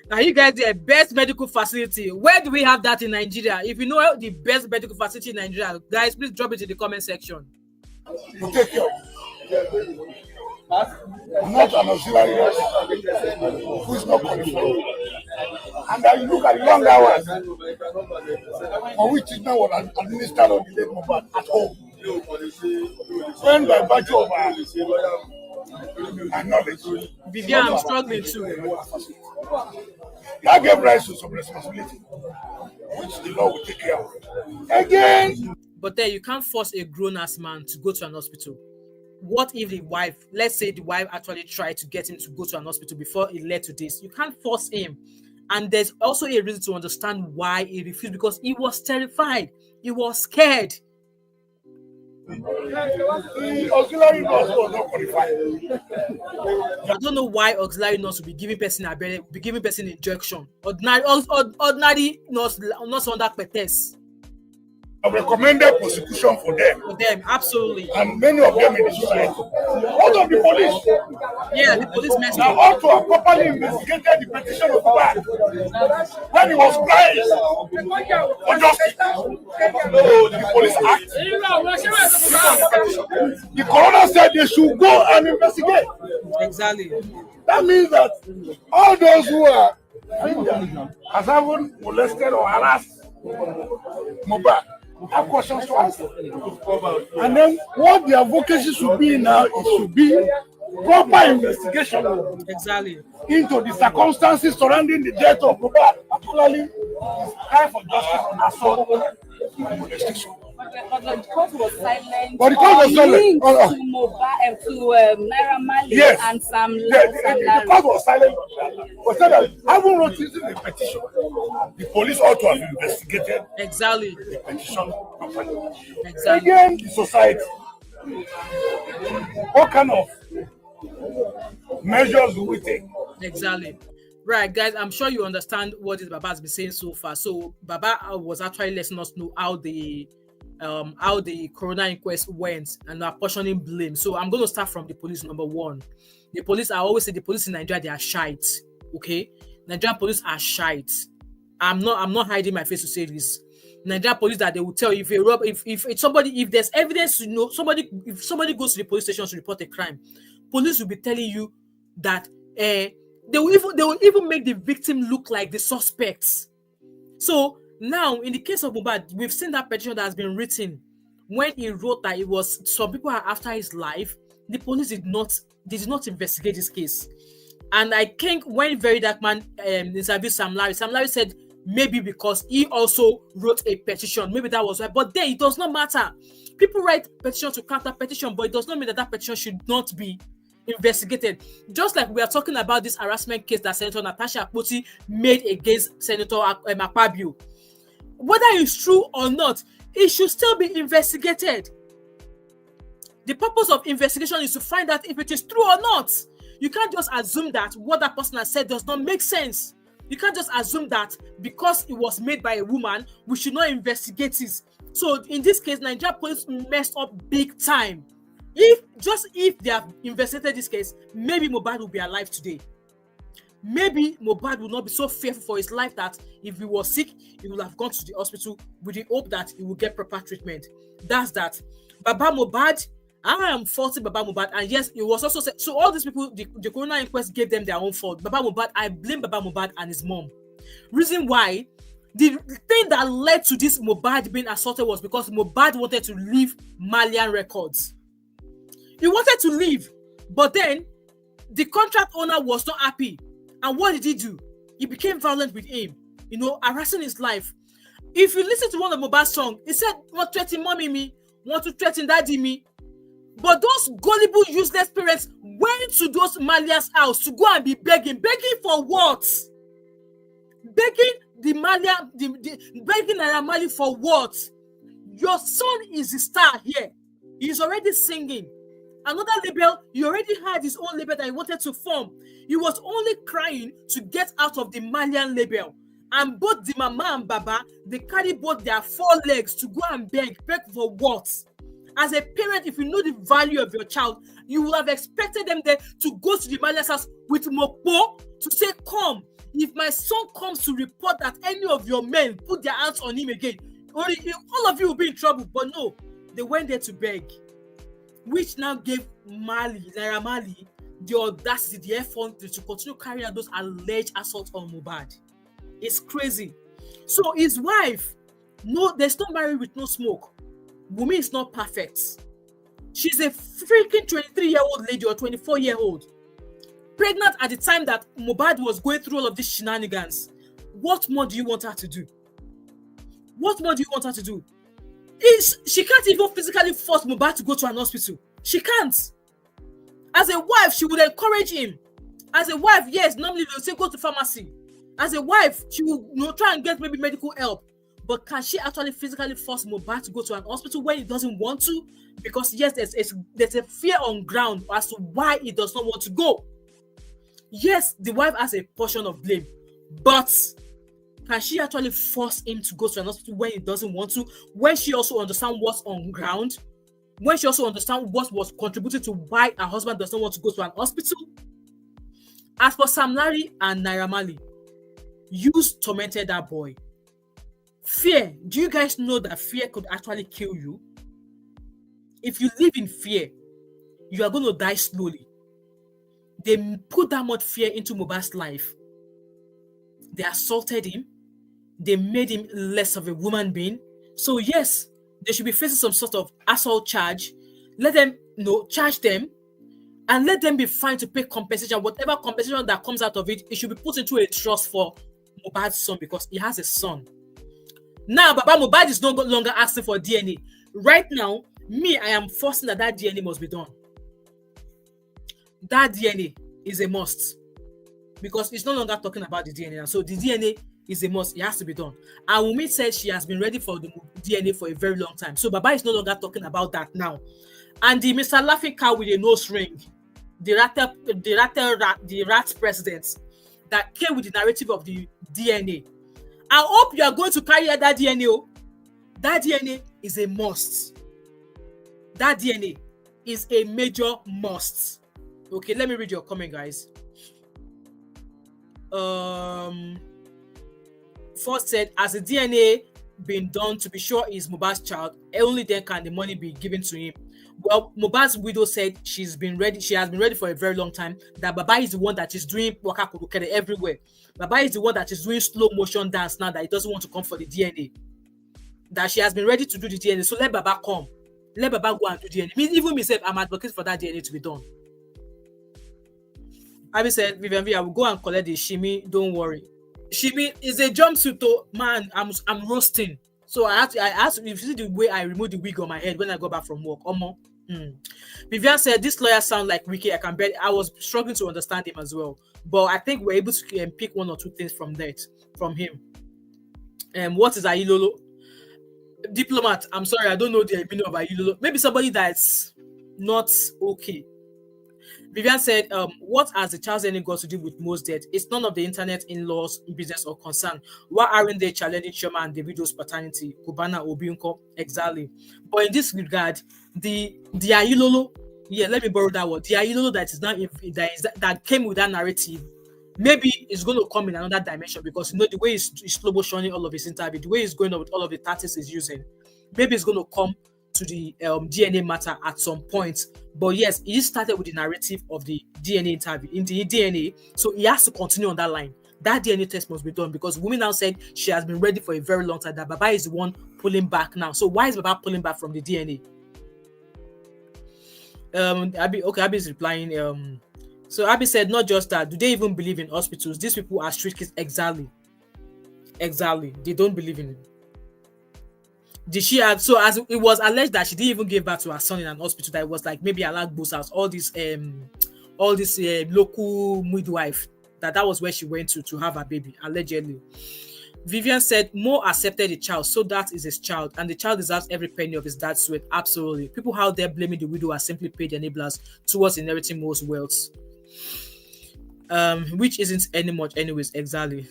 Now you guys, the best medical facility. Where do we have that in Nigeria? If you know the best medical facility in Nigeria, guys, please drop it in the comment section. To take care of. Not an auxiliary nurse who is not qualified. And then you look at the long hours for which treatment was administered on the late Mohbad at home. When by virtue of our knowledge, VDM, I'm struggling too. That gave rise to some responsibility, which the law will take care of. Again, But then you can't force a grown-ass man to go to an hospital. What if the wife, let's say the wife actually tried to get him to go to an hospital before it led to this? You can't force him. And there's also a reason to understand why he refused, because he was terrified. He was scared. The auxiliary nurse was not qualified. I don't know why auxiliary nurse will be giving person injection. Ordinary nurse under PETES. I recommended prosecution for them. For them, absolutely. And many of them in the society. Out of the police. Yeah, the police messed Now, up. ought to have properly investigated the petition of Mohbad when he was crying for justice. So the police act. The coroner said they should go and investigate. Exactly. That means that all those who are has haven't molested or harassed Mohbad have questions to ask. And then what the advocacy should be now, it should be proper investigation Exactly. into the circumstances surrounding the death of Mohbad, particularly his cry for justice on assault and molestation. But the court was silent. But the court was silent. To Mohbad, to Naira Marley, Yes. and Sam The Larry. court was silent. But said that having noticed the petition, the police ought to have investigated Exactly. the petition properly. Exactly. Again, the society. What kind of measures do we take? Exactly. Right, guys, I'm sure you understand what this Baba has been saying so far. So Baba was actually letting us know how the coroner inquest went and apportioning blame. So I'm going to start from the police. Number one, the police, I always say the police in Nigeria, they are shite. Okay, Nigerian police are shite. I'm not hiding my face to say this. Nigerian police, that they will tell you if there's evidence to know if somebody goes to the police station to report a crime, police will be telling you that they will even make the victim look like the suspects. So now, in the case of Mohbad, we've seen that petition that has been written. When he wrote that it was some people are after his life, the police did not investigate this case. And I think when Very Dark Man interviewed Sam Larry said maybe because he also wrote a petition, maybe that was right. But then it does not matter. People write petition to counter petition, but it does not mean that petition should not be investigated. Just like we are talking about this harassment case that Senator Natasha Akpoti made against Senator Akpabio. Whether it's true or not, it should still be investigated. The purpose of investigation is to find out if it is true or not. You can't just assume that what that person has said does not make sense. You can't just assume that because it was made by a woman, we should not investigate it. So in this case, Nigeria police messed up big time. If they have investigated this case, maybe Mohbad will be alive today. Maybe Mohbad will not be so fearful for his life that if he was sick, he will have gone to the hospital with the hope that he will get proper treatment. That's that. Baba Mohbad, I am faulting Baba Mohbad, and yes, it was also said. So all these people, the coroner inquest gave them their own fault. Baba Mohbad, I blame Baba Mohbad and his mom. Reason why, the thing that led to this Mohbad being assaulted was because Mohbad wanted to leave Malian Records. He wanted to leave, but then the contract owner was not happy. And what did he do? He became violent with him, harassing his life. If you listen to one of Mohbad's songs, he said, "Want to threaten mommy me, want to threaten daddy me." But those gullible, useless parents went to those Malians' house to go and be begging. Begging for what? Begging begging Naira Marley for what? Your son is the star here. He's already singing. Another label, he already had his own label that he wanted to form. He was only crying to get out of the Malian label. And both the mama and Baba, they carry both their 4 legs to go and beg. Beg for what? As a parent, if you know the value of your child, you would have expected them there to go to the Malian's house with Mopo to say, "Come, if my son comes to report that any of your men put their hands on him again, all of you will be in trouble." But no, they went there to beg, which now gave Naira Marley the audacity, the effrontery to continue carrying out those alleged assaults on Mohbad. It's crazy. So his wife, no, there's no marriage with no smoke. Wunmi is not perfect. She's a freaking 23-year-old lady or 24-year-old. Pregnant at the time that Mohbad was going through all of these shenanigans. What more do you want her to do? What more do you want her to do? She can't even physically force Mohbad to go to an hospital. She can't. As a wife, she would encourage him. As a wife, yes, normally they'll say go to pharmacy. As a wife, she will try and get maybe medical help. But can she actually physically force Mohbad to go to an hospital when he doesn't want to? Because yes, there's a fear on ground as to why he does not want to go. Yes, the wife has a portion of blame, but can she actually force him to go to an hospital when he doesn't want to? When she also understands what's on ground? When she also understands what was contributing to why her husband does not want to go to an hospital? As for Sam Larry and Naira Marley, you tormented that boy. Fear. Do you guys know that fear could actually kill you? If you live in fear, you are going to die slowly. They put that much fear into Mohbad's life. They assaulted him. They made him less of a human being. So yes, they should be facing some sort of assault charge. Let them charge them, and let them be fine to pay compensation. Whatever compensation that comes out of it, it should be put into a trust for Mohbad's son because he has a son. Now, Baba Mohbad is no longer asking for DNA. Right now, I am forcing that DNA must be done. That DNA is a must because it's no longer talking about the DNA. So the DNA is a must. It has to be done. And Wunmi said she has been ready for the DNA for a very long time. So Baba is no longer talking about that now. And the Mr. Laughing Cow with a nose ring, the rat president that came with the narrative of the DNA. I hope you are going to carry out that DNA. That DNA is a must. That DNA is a major must. Okay, let me read your comment, guys. First said, as the DNA been done to be sure is Mohbad's child, only then can the money be given to him. Well, Mohbad's widow said she has been ready for a very long time. That Baba is the one that is doing waka kurukere everywhere. Baba is the one that is doing slow motion dance now that he doesn't want to come for the DNA. That she has been ready to do the DNA. So let Baba come. Let Baba go and do DNA. Even myself, I'm advocating for that DNA to be done. Abby said, Vivian V, I will go and collect the shimi. Don't worry. Shimi is a jumpsuit, though. Man, I'm roasting. So I have to, if you see the way I remove the wig on my head when I go back from work. Vivian said, this lawyer sounds like Ricky. I was struggling to understand him as well. But I think we're able to pick one or two things from him. What is Ayilolo? Diplomat. I'm sorry, I don't know the meaning of Ayilolo. Maybe somebody that's not okay. Vivian said, what has the child's DNA got to do with Mo's death? It's none of the internet in-laws business or concern. Why aren't they challenging Shoma and Davido's paternity? Kubana Obiunko, exactly. But in this regard, the Ayilolo, let me borrow that word. The Ayilolo that came with that narrative, maybe it's going to come in another dimension because the way he's slow motioning all of his interview, the way he's going on with all of the tactics he's using, maybe it's going to come to the DNA matter at some point. But yes, he started with the narrative of the DNA interview in the DNA, so he has to continue on that line. That DNA test must be done because women now said she has been ready for a very long time. That Baba is the one pulling back now. So why is Baba pulling back from the DNA? Abby is replying. So Abby said, not just that. Do they even believe in hospitals? These people are street kids. Exactly. They don't believe in it. Did she have, so as it was alleged that she didn't even give birth to her son in an hospital, that it was like maybe Alagbo's house, all this local midwife, that was where she went to have her baby, allegedly. Vivian said, Mo accepted the child, so that is his child, and the child deserves every penny of his dad's sweat. Absolutely. People out there blaming the widow as simply paid enablers towards inheriting Mo's wealth. Which isn't any much anyways, exactly.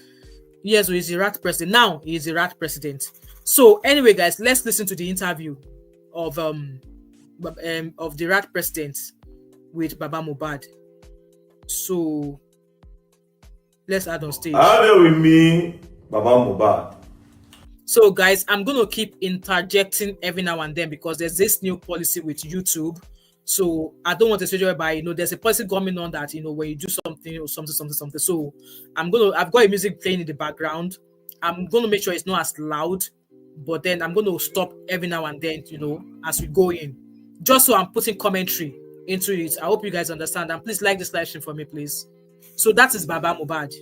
Yes, so he's a rat president. Now he is a rat president. So anyway, guys, let's listen to the interview of the rat president with Baba Mohbad. So let's add on stage. Hello with me, Baba Mohbad. So guys, I'm gonna keep interjecting every now and then because there's this new policy with YouTube. So I don't want to say whereby there's a policy going on that when you do something or something. So I've got a music playing in the background. I'm gonna make sure it's not as loud, but then I'm gonna stop every now and then, as we go in, just so I'm putting commentary into it. I hope you guys understand, and please like this live stream for me, please. So that is Baba Mohbad.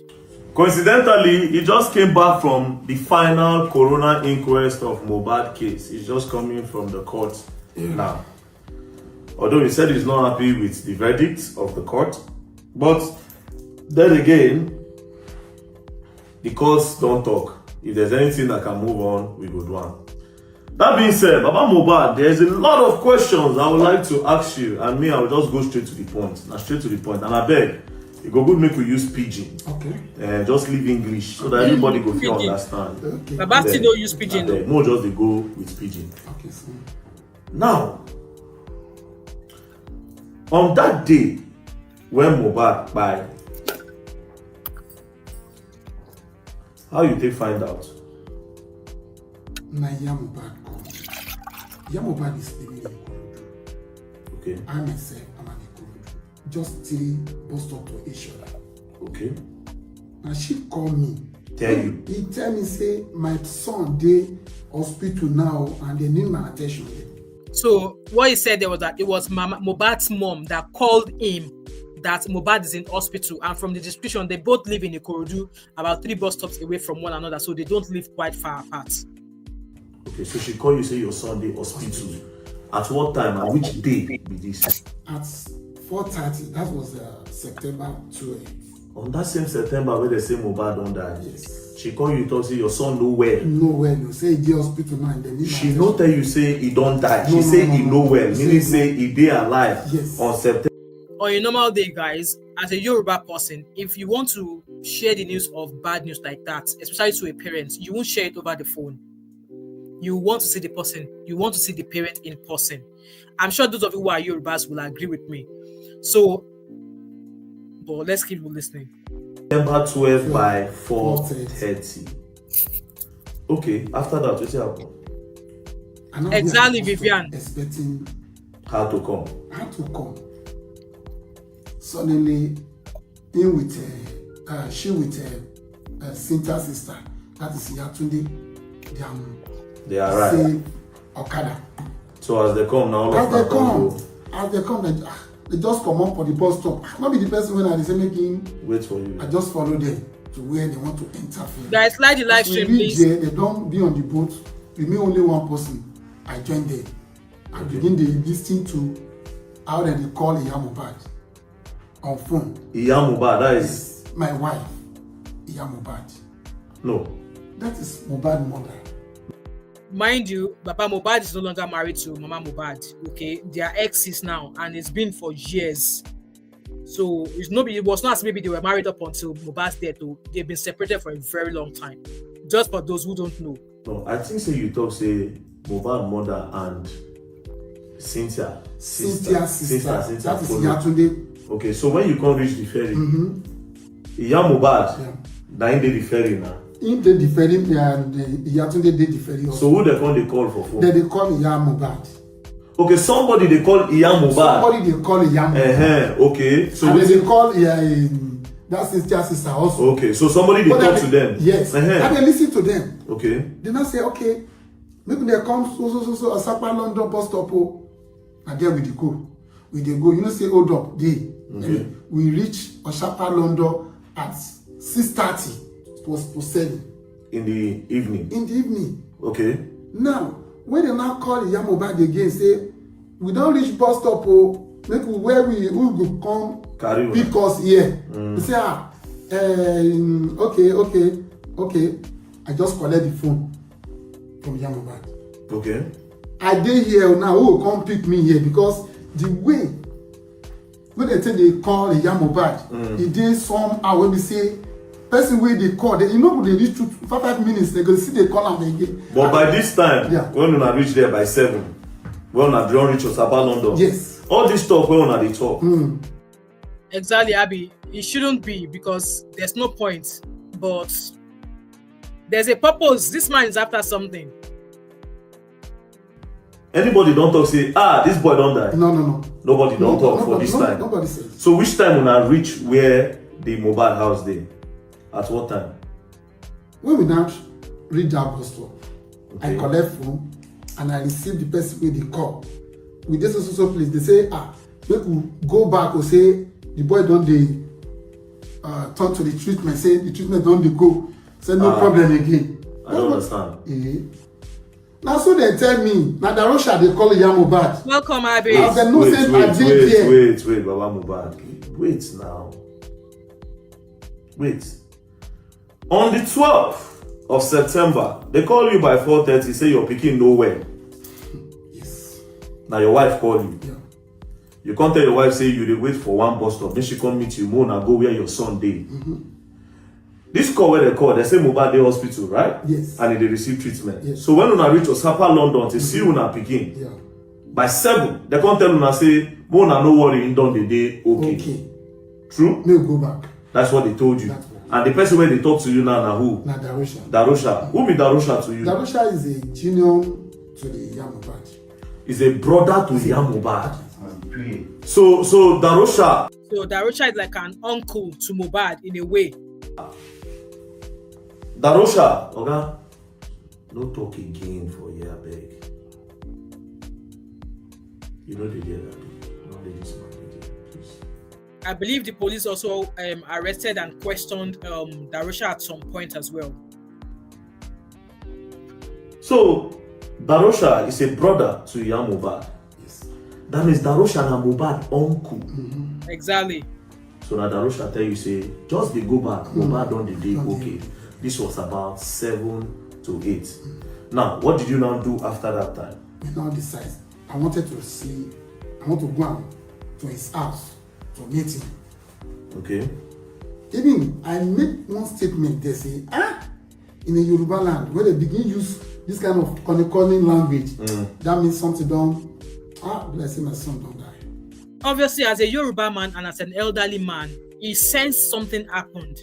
Coincidentally, he just came back from the final coroner inquest of Mohbad case. He's just coming from the court now. Although he said he's not happy with the verdict of the court, but then again, the courts don't talk. If there's anything that can move on, we go do one. That being said, Baba Mohbad, there's a lot of questions I would like to ask you, and me, I will just go straight to the point. Now, straight to the point. And I beg, it go good make we use pidgin. Okay. And just leave English so that everybody go feel understand. Okay. Baba still don't use pidgin though. No, just they go with pidgin. Okay, so. Now, on that day when Mohbad died, how you take find out? My Mohbad come. Mohbad is living in Ikorodu. Okay. I myself am an Ikorodu. Just 3 bus stop to each other. Okay. And she called me. Tell you. He tell me say my son dey hospital now and they need my attention. So what he said there was that it was Mohbad's mom that called him that Mohbad is in hospital, and from the description they both live in Ikorodu, about 3 bus stops away from one another, so they don't live quite far apart. Okay, so she called you say your son dey hospital. At what time and which day be this? At 4:30, that was September 12th. On that same September where they say Mohbad don die. Yes. She call you talk say your son no well. No well, no. Say he dey hospital now and they need She no tell you say he don die. She say he no well, meaning say he dey alive. Yes. On September. On a normal day, guys, as a Yoruba person, if you want to share the news of bad news like that, especially to a parent, you won't share it over the phone. You want to see the person. You want to see the parent in person. I'm sure those of you who are Yorubas will agree with me. So, but let's keep listening. September 12 by 4:30. Okay, after that, what's happened? Exactly, Vivian. Expecting How to come? Suddenly, in with she with Cynthia's sister, that is Yatunde. They arrive. Say Okada. So as they come now, As they come, they just come up for the bus stop. Not be the person when I say making. Wait for you. I just follow them to where they want to enter. Guys, slide the live stream, please. There, they don't be on the boat. With me, only one person. I joined them. I begin to listen to how they call Mohbad on phone. Mohbad, that is my wife. Mohbad. No. That is Mohbad's mother. Mind you, Papa Mohbad is no longer married to Mama Mohbad. Okay, they are exes now, and it's been for years. So it was not as maybe they were married up until Mohbad's death. They've been separated for a very long time. Just for those who don't know. No, I think say you talk say Mohbad mother and Cynthia's sister. That is Yatunde. Okay, so when you come reach the ferry, Mohbad, now in the ferry now. In the ferry, and Yatunde did the ferry also. So who they call for phone? They call Mohbad. Okay, somebody they call Mohbad. Somebody they call Mohbad. Okay, so and they call that's Cynthia's sister also. Okay, so somebody they talk to them. Yes. And they listen to them. Okay. They now say, okay, maybe they come so Asapa London bus stop. And there we go. We they go. You know, say hold up day. Okay. We reach Asapa London at 6:30. It was for 7. In the evening. Okay. Now, when they now call Mohbad again, say we don't reach bus stop. Make where we go come pick us here. They say okay. I just collect the phone from Mohbad. Okay. I dey here now. Who will come pick me here? Because the way when they say they call Mohbad, it dey somehow when we say person wey they call, they reach 5 minutes. They go see they call them again. But by this time, when we reach there by 7, when we don't reach Osaba London. Yes. All this stuff when they talk. Exactly, Abby. It shouldn't be because there's no point. But there's a purpose. This man is after something. Anybody don't talk say, this boy don't die. No. Nobody don't talk for this time. Nobody says. So which time when I reach where the Mohbad house dey? At what time? When we now reach that bus stop, okay. I collect phone and I receive the person wey they call. With this also place, they say, make we go back or say the boy don't dey turn to the treatment, say the treatment don't dey go, say no problem again. I don't understand. Now so they tell me, now the Russia they call Mohbad. Welcome, Abby. Wait, Baba Mohbad. Wait now. Wait. On the 12th of September, they call you by 4:30, say your pikin nowhere. Yes. Now your wife call you. Yeah. You can't tell your wife, say you dey wait for one bus stop, then she come meet you, Mo, now go where your son dey. This call where they call, they say Mohbad dey hospital, right? Yes. And they receive treatment. Yes. So when una reach Osapa, London, to see una pikin, Yeah. by 7, they can't tell una say, Mo, now no worry, in done the day, okay. True? May go back. That's what they told you. That's what. And the person where they talk to you now who? Now Darusha. Darusha. Who be Darusha to you? Darusha is a junior to the Mohbad. Is a brother to Mohbad. So Darusha. So Darusha is like an uncle to Mohbad in a way. Darusha, okay? No talk again for here, beg. You know they get that. No ladies, please. I believe the police also arrested and questioned Darusha at some point as well. So Darusha is a brother to Mohbad. Yes. That means Darusha and Mohbad uncle. Exactly. So now Darusha tell you say, just they go back, Mohbad on the day, okay. This was about 7 to 8. Now, what did you now do after that time? We now decide. I want to go to his house to meet him. Okay. Even I made one statement. They say, in a Yoruba land where they begin use this kind of calling language, that means something don't. Let's say my son don't die. Obviously, as a Yoruba man and as an elderly man, he sensed something happened.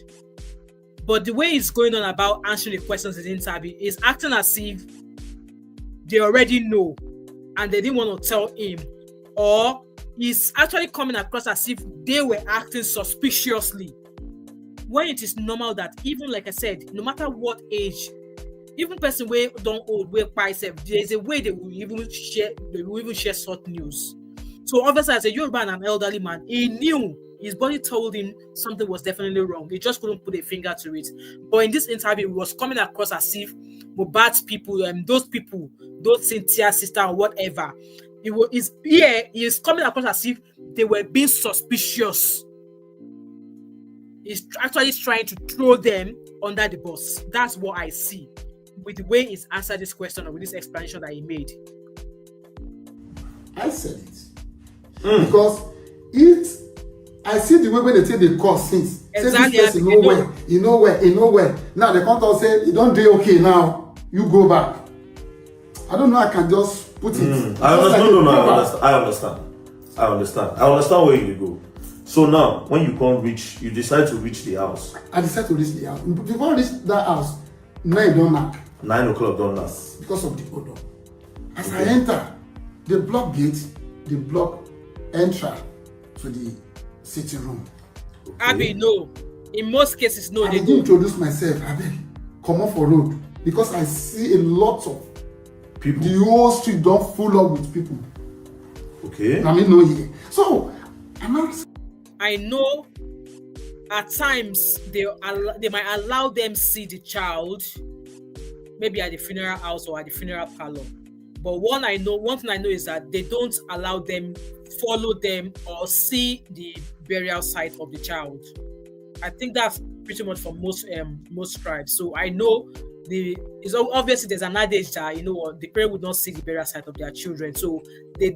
But the way he's going on about answering the questions in the interview is acting as if they already know and they didn't want to tell him, or he's actually coming across as if they were acting suspiciously. When it is normal that even, like I said, no matter what age, even person where don't old, where quite safe, there's a way they will even share short news. So obviously, as a Yoruba and an elderly man, he knew. His body told him something was definitely wrong. He just couldn't put a finger to it. But in this interview, it was coming across as if Mohbad's people, those Cynthia's sister or whatever, he is coming across as if they were being suspicious. He's actually trying to throw them under the bus. That's what I see with the way he's answered this question or with this explanation that he made. I said it. Because I see the way when they take the course since. Exactly. Say this person nowhere. Now they come and say, you don't do okay now. You go back. I don't know, I can just put it. I understand where you go. So now, when you you decide to reach the house. I decide to reach the house. Before I reach that house, 9 don't knock. 9 o'clock don't knock. Because of the odor. As I enter, the block gate, the block enter to the sitting room. Okay. Abby, no. In most cases, no. I didn't introduce myself. I beg, come off for road. Because I see a lot of people. The whole street don't full up with people. Okay. I mean, no here. So, I know at times they might allow them see the child, maybe at the funeral house or at the funeral parlor. But one thing I know is that they don't allow them follow them or see the burial site of the child. I think that's pretty much for most tribes. So I know it's obviously there's an adage that the parent would not see the burial site of their children. So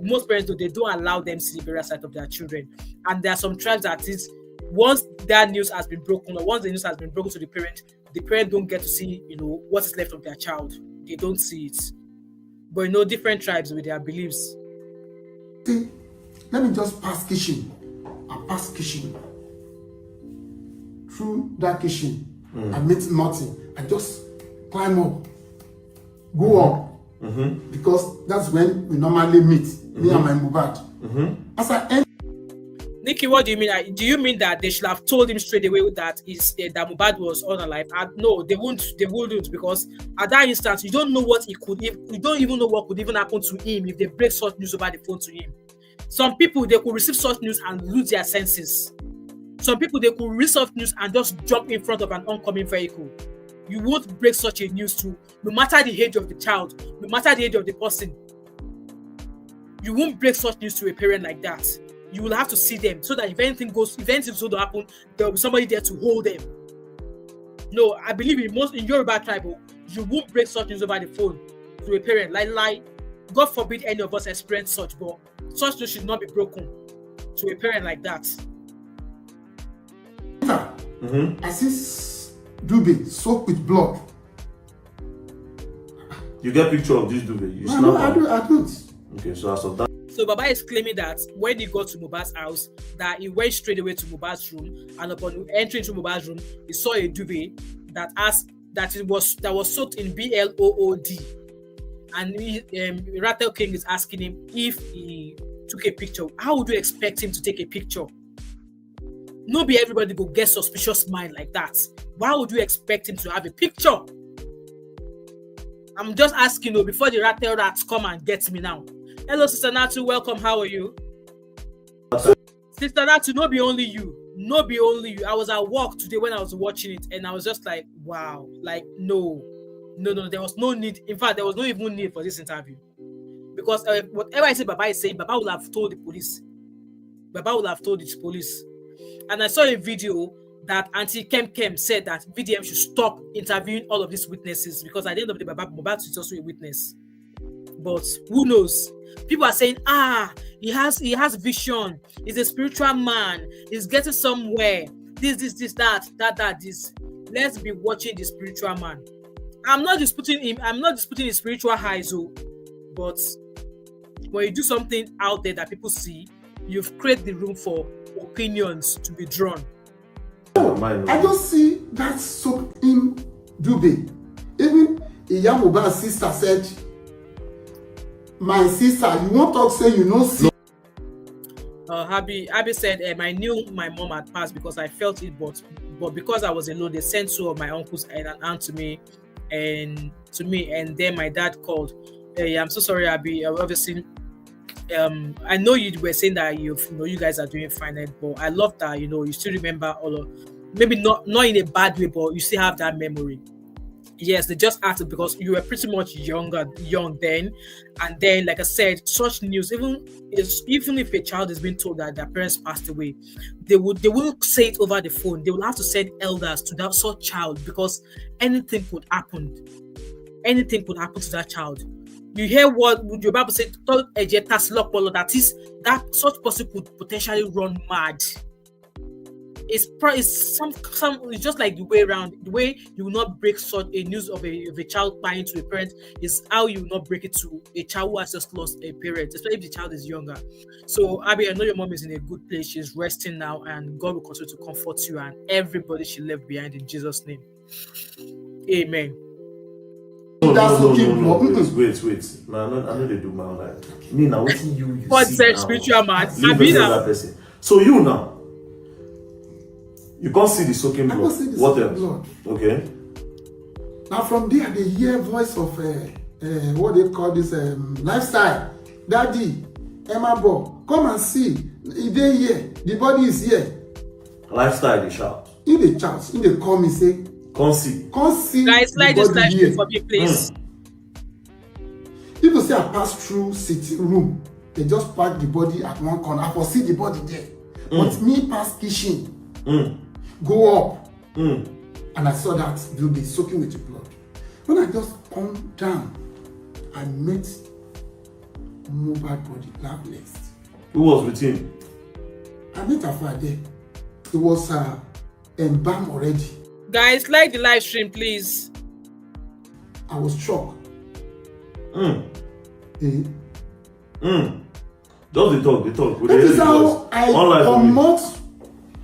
most parents they don't allow them see the burial site of their children. And there are some tribes that is once that news has been broken or once the news has been broken to the parent don't get to see what is left of their child. They don't see it. But different tribes with their beliefs. See, let me just pass kitchen. Through that kitchen, I meet nothing. I just climb up, go up, because that's when we normally meet, me and my Mohbad. As I enter, Nikki, what do you mean? Do you mean that they should have told him straight away that that Mohbad was unalive? No, they wouldn't, because at that instance, you don't know what you don't even know what could even happen to him if they break such news over the phone to him. Some people, they could receive such news and lose their senses. Some people, they could read such news and just jump in front of an oncoming vehicle. You won't break such a news to, no matter the age of the child, no matter the age of the person. You won't break such news to a parent like that. You will have to see them so that if anything so to happen, there will be somebody there to hold them. No, I believe in Yoruba tribe, you won't break such news over the phone to a parent. Like, God forbid any of us experience such, but such news should not be broken to a parent like that. I see Dube soaked with blood. You get picture of this Dube? You No, I don't. Okay, so as of that. So Baba is claiming that when he got to Mohbad's house, that he went straight away to Mohbad's room, and upon entering into Mohbad's room, he saw a Dube that was soaked in blood, and Rattle King is asking him if he took a picture. How would you expect him to take a picture? No, be everybody go get suspicious mind like that. Why would you expect him to have a picture? I'm just asking you before the rattle rats come and get me now. Hello, Sister Natu, welcome. How are you? Sister Natu, no be only you. No be only you. I was at work today when I was watching it, and I was just like, wow, like no, there was no need. In fact, there was no even need for this interview. Because whatever I say Baba is saying, Baba would have told the police. Baba would have told the police. And I saw a video that Auntie Kem said that VDM should stop interviewing all of these witnesses because at the end of the day, Mohbad is also a witness. But who knows? People are saying, he has vision. He's a spiritual man. He's getting somewhere. This, that. Let's be watching the spiritual man. I'm not disputing him. I'm not disputing his spiritual highs, but when you do something out there that people see, you've created the room for opinions to be drawn. I just see that soaked in Dube. Even Iyamuba's sister said, my sister, you won't talk say you know see. Abby said, I knew my mom had passed because I felt it, but because I was alone, they sent two of my uncles and an aunt to me, and then my dad called. I'm so sorry, Abby. Obviously, I know you were saying that you guys are doing fine, but I love that you still remember all of, maybe not in a bad way, but you still have that memory. Yes, they just asked it because you were pretty much young then, and then, like I said, such news, even if a child is being told that their parents passed away, they won't say it over the phone. They will have to send elders to that such child because anything could happen. Anything could happen to that child. You hear what your Bible said, that is, that such person could potentially run mad. It's just like the way around. The way you will not break such a news of a child dying to a parent is how you will not break it to a child who has just lost a parent, especially if the child is younger. So Abby, I know your mom is in a good place. She's resting now, and God will continue to comfort you and everybody she left behind in Jesus' name. Amen. No. Wait. Man, I know they do my own life. Me now, what you God see said now? spiritual man. That person. So you now, you can't see the soaking blood. I can't see the what soaking else? blood. Okay. Now from there, they hear voice of what they call this lifestyle. Daddy, Emma Bo, come and see. They here, the body is here. Lifestyle, they shout. In the chat, in the call me say, Can't see. Guys, slide this live stream for me, please. People say I pass through sitting room. They just park the body at one corner. I see the body there. But me pass kitchen, go up, and I saw that dude be soaking with the blood. When I just come down, I met Mohbad body, lab next. Who was with him? I met her father there. It was embalmed already. Guys, like the live stream, please. I was shocked. Just they talk. That is how I come out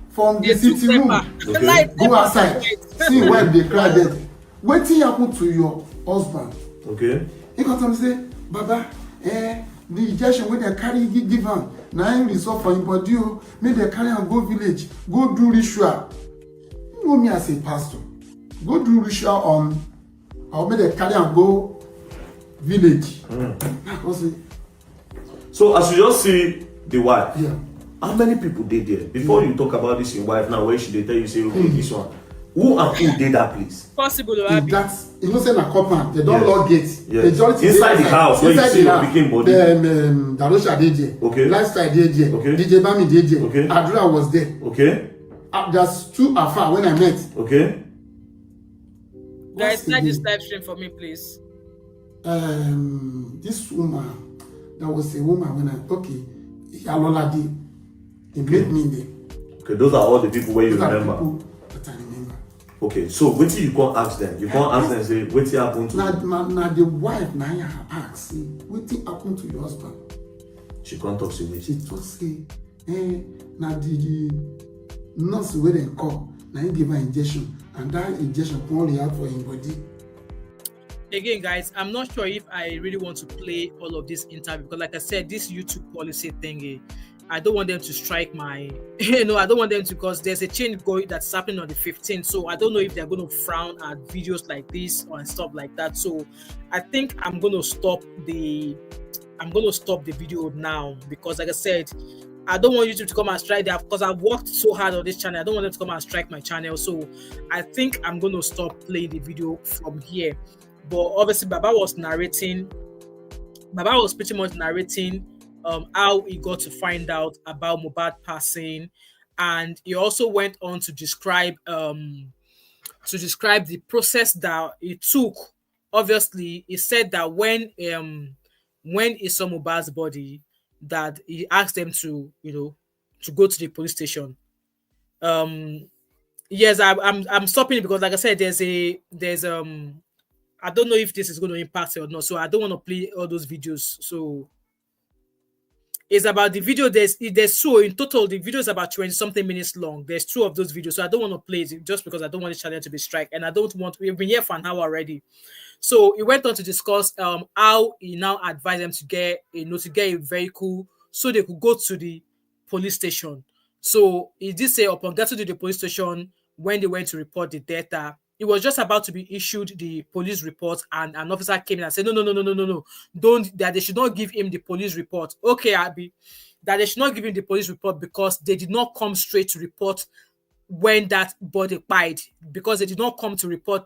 from the sitting room. Okay. Go outside. See where they cry dead. Wetin happen to your husband? Okay. He come to me say, Baba, the injection wey dem carry give am, na him result for him body o. Make dem carry am go village, go do ritual. You know me as a pastor. Go do ritual or make dem carry am go village. So as you just see the wife, How many people did there? Before you talk about this, your wife now, where should they tell you, say, okay, this one. Who and who did that place? Possible, If that's, you know, say na compound, they don't Yes. lock gate. Yes. Majority Inside dey the house, where you inside see the your house. pikin body. Darosha dey there. Okay. Lifestyle dey there. Okay. DJ Bami dey there. Okay. Adura was there. Okay? There's two afar when I met. Okay? Guys, What's slide this again? live stream for me, please. This woman, that was a woman when Alola did. He made me there. Okay, those are all the people where you Those are the remember. people that I remember. Okay, so wait till you can't ask them. You can't ask them and say, wait till happen to Now the wife now ask, what thing happened to your husband? She can't talk to me. She just say, now the nurse where they call, now he give her injection, and that injection only out for him body. Again, guys, I'm not sure if I really want to play all of this interview because, like I said, this YouTube policy thingy, I don't want them to strike my, I don't want them to, because there's a change going that's happening on the 15th. So I don't know if they're going to frown at videos like this or stuff like that. So I think I'm going to stop the video now because, like I said, I don't want YouTube to come and strike that because I've worked so hard on this channel. I don't want them to come and strike my channel. So I think I'm going to stop playing the video from here. But obviously, Baba was pretty much narrating how he got to find out about Mohbad passing, and he also went on to describe the process that it took. Obviously, he said that when he saw Mohbad's body, that he asked them to go to the police station. Yes, I'm stopping it because, like I said, there's I don't know if this is going to impact it or not, so I don't want to play all those videos. So it's about the video. There's two in total. The video is about 20 something minutes long. There's two of those videos, so I don't want to play it just because I don't want the channel to be strike, and I don't want. We've been here for an hour already. So he went on to discuss how he now advised them to get a vehicle so they could go to the police station. So he did say upon getting to the police station, when they went to report the data, it was just about to be issued the police report, and an officer came in and said, no, that they should not give him the police report. Okay, Abby, that they should not give him the police report because they did not come straight to report when that body died, because they did not come to report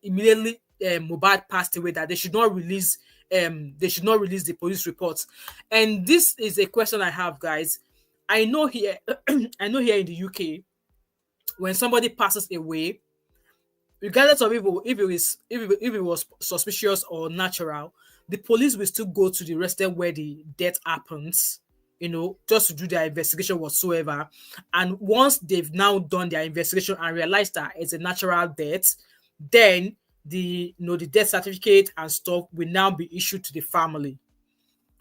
immediately Mohbad passed away, that they should not release the police reports. And this is a question I have, guys. I know here in the UK, when somebody passes away, regardless of if it was suspicious or natural, the police will still go to the residence where the death happens, just to do their investigation whatsoever. And once they've now done their investigation and realized that it's a natural death, then the death certificate and stuff will now be issued to the family.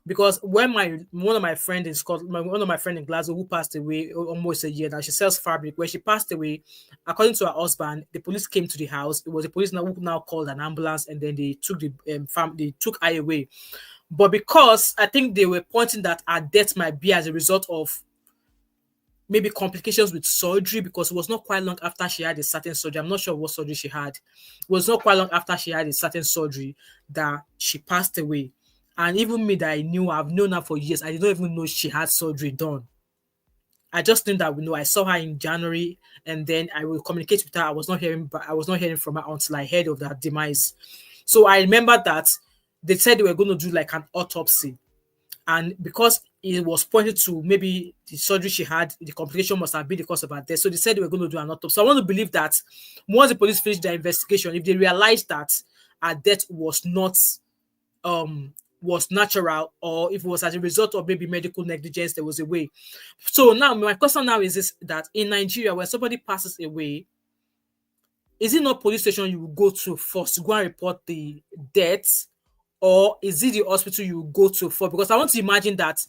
Because when one of my friends in Scotland, one of my friends in Glasgow, who passed away almost a year now, she sells fabric. When she passed away, according to her husband, the police came to the house. It was the police who now called an ambulance, and then they took they took her away. But because I think they were pointing that her death might be as a result of maybe complications with surgery, because it was not quite long after she had a certain surgery. I'm not sure what surgery she had. It was not quite long after she had a certain surgery that she passed away. And even me, that I've known her for years, I didn't even know she had surgery done. I just knew that I saw her in January, and then I will communicate with her. I was not hearing from her until I heard of that demise. So I remember that they said they were going to do like an autopsy. And because it was pointed to maybe the surgery she had, the complication must have been the cause of her death. So they said they were going to do an autopsy. So I want to believe that once the police finished their investigation, if they realized that her death was not was natural, or if it was as a result of maybe medical negligence, there was a way. So now my question now is this, that in Nigeria, when somebody passes away, is it not police station you will go to first to go and report the death, or is it the hospital you will go to first? Because I want to imagine that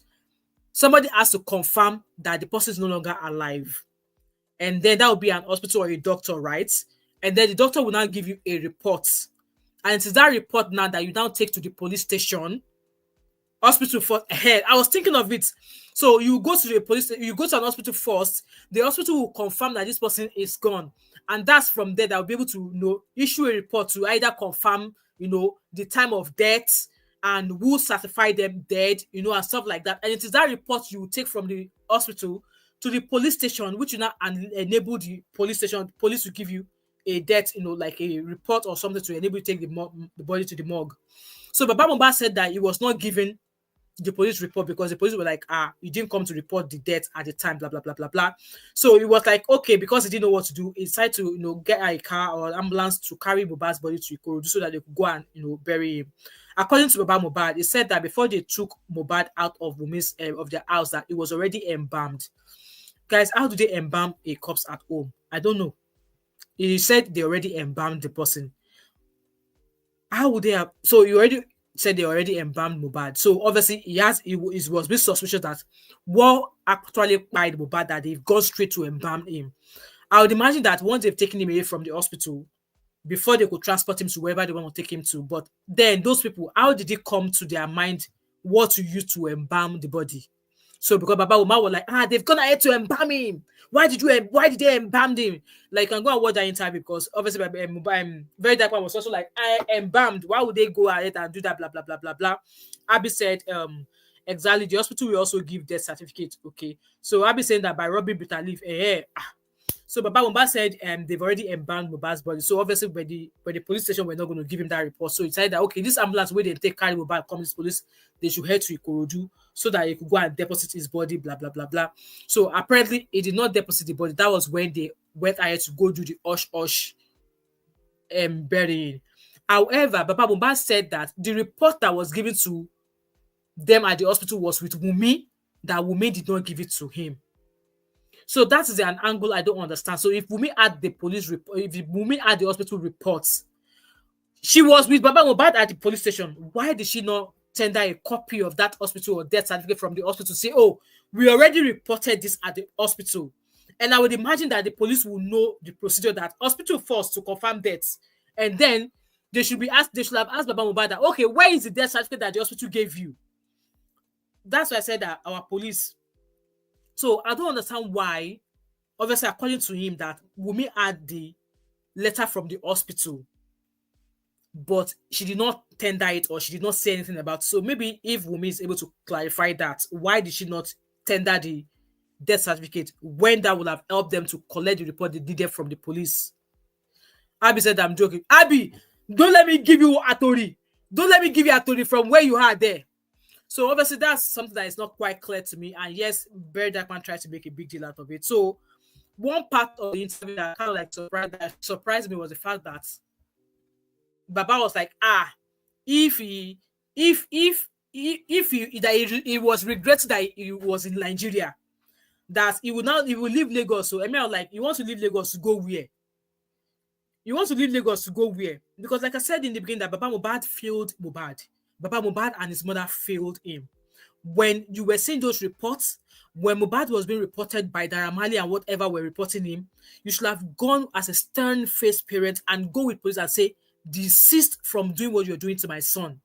somebody has to confirm that the person is no longer alive, and then that would be an hospital or a doctor, right? And then the doctor will now give you a report. And it is that report now that you now take to the police station, hospital first. I was thinking of it. So you go to the police, you go to an hospital first. The hospital will confirm that this person is gone, and that's from there that will be able to issue a report to either confirm the time of death, and who certified them dead, you know, and stuff like that. And it is that report you take from the hospital to the police station, which you now enable the police to give you a death, you know, like a report or something to enable you to take the body to the morgue. So Baba Mohbad said that he was not given the police report because the police were like, you didn't come to report the death at the time, blah, blah, blah, blah, blah. So it was like, okay, because he didn't know what to do, he decided to, you know, get a car or ambulance to carry Mohbad's body to Ikorodu so that they could go and, you know, bury him. According to Baba Mohbad, he said that before they took Mohbad out of Wumi's, of their house, that it was already embalmed. Guys, how do they embalm a corpse at home? I don't know. He said they already embalmed the person. How would they have? So you already said they already embalmed Mohbad. So obviously it was a bit suspicious that what actually died Mohbad, that they've gone straight to embalm him. I would imagine that once they've taken him away from the hospital, before they could transport him to wherever they want to take him to, but then those people, how did it come to their mind what to use to embalm the body? So because Baba Umar was like, they've gone ahead to embalm him. Why did they embalm him? Like, I'm going to watch that interview because obviously Very Dark One was also like, I embalmed. Why would they go ahead and do that? Blah, blah, blah, blah, blah. Abby said, exactly, the hospital will also give death certificate. Okay. So Abby saying that by robbing bitter leaf, So Baba Mohbad said they've already embalmed Mohbad's body. So obviously by the police station, we're not going to give him that report. So he said that, okay, this ambulance where they take carry Mohbad, comes police, they should head to Ikorodu so that he could go and deposit his body, blah, blah, blah, blah. So apparently he did not deposit the body. That was when they went ahead to go do the Osh burying. However, Baba Mohbad said that the report that was given to them at the hospital was with Wunmi, that Wunmi did not give it to him. So that is an angle I don't understand. So if Wunmi had the police report, if Wunmi had the hospital reports, she was with Baba Mohbad at the police station. Why did she not tender a copy of that hospital or death certificate from the hospital? Say, oh, we already reported this at the hospital. And I would imagine that the police will know the procedure, that hospital first to confirm deaths. And then they should have asked Baba Mohbad that, okay, where is the death certificate that the hospital gave you? That's why I said that our police. So I don't understand why, obviously according to him, that Wunmi had the letter from the hospital, but she did not tender it or she did not say anything about it. So maybe if Wunmi is able to clarify that, why did she not tender the death certificate when that would have helped them to collect the report they did from the police? Abby said, I'm joking. Abby, don't let me give you Atori. Don't let me give you Atori from where you are there. So obviously that's something that is not quite clear to me. And yes, Very Dark Man tried to make a big deal out of it. So one part of the interview that kind of like surprised me was the fact that Baba was like, he was regretting that he was in Nigeria, that he will leave Lagos. So I mean, like, you want to leave Lagos to go where? You want to leave Lagos to go where? Because like I said in the beginning, that Baba Mohbad failed Mohbad. Baba Mohbad and his mother failed him. When you were seeing those reports, when Mohbad was being reported by Naira Marley and whatever were reporting him, you should have gone as a stern-faced parent and go with police and say, desist from doing what you're doing to my son.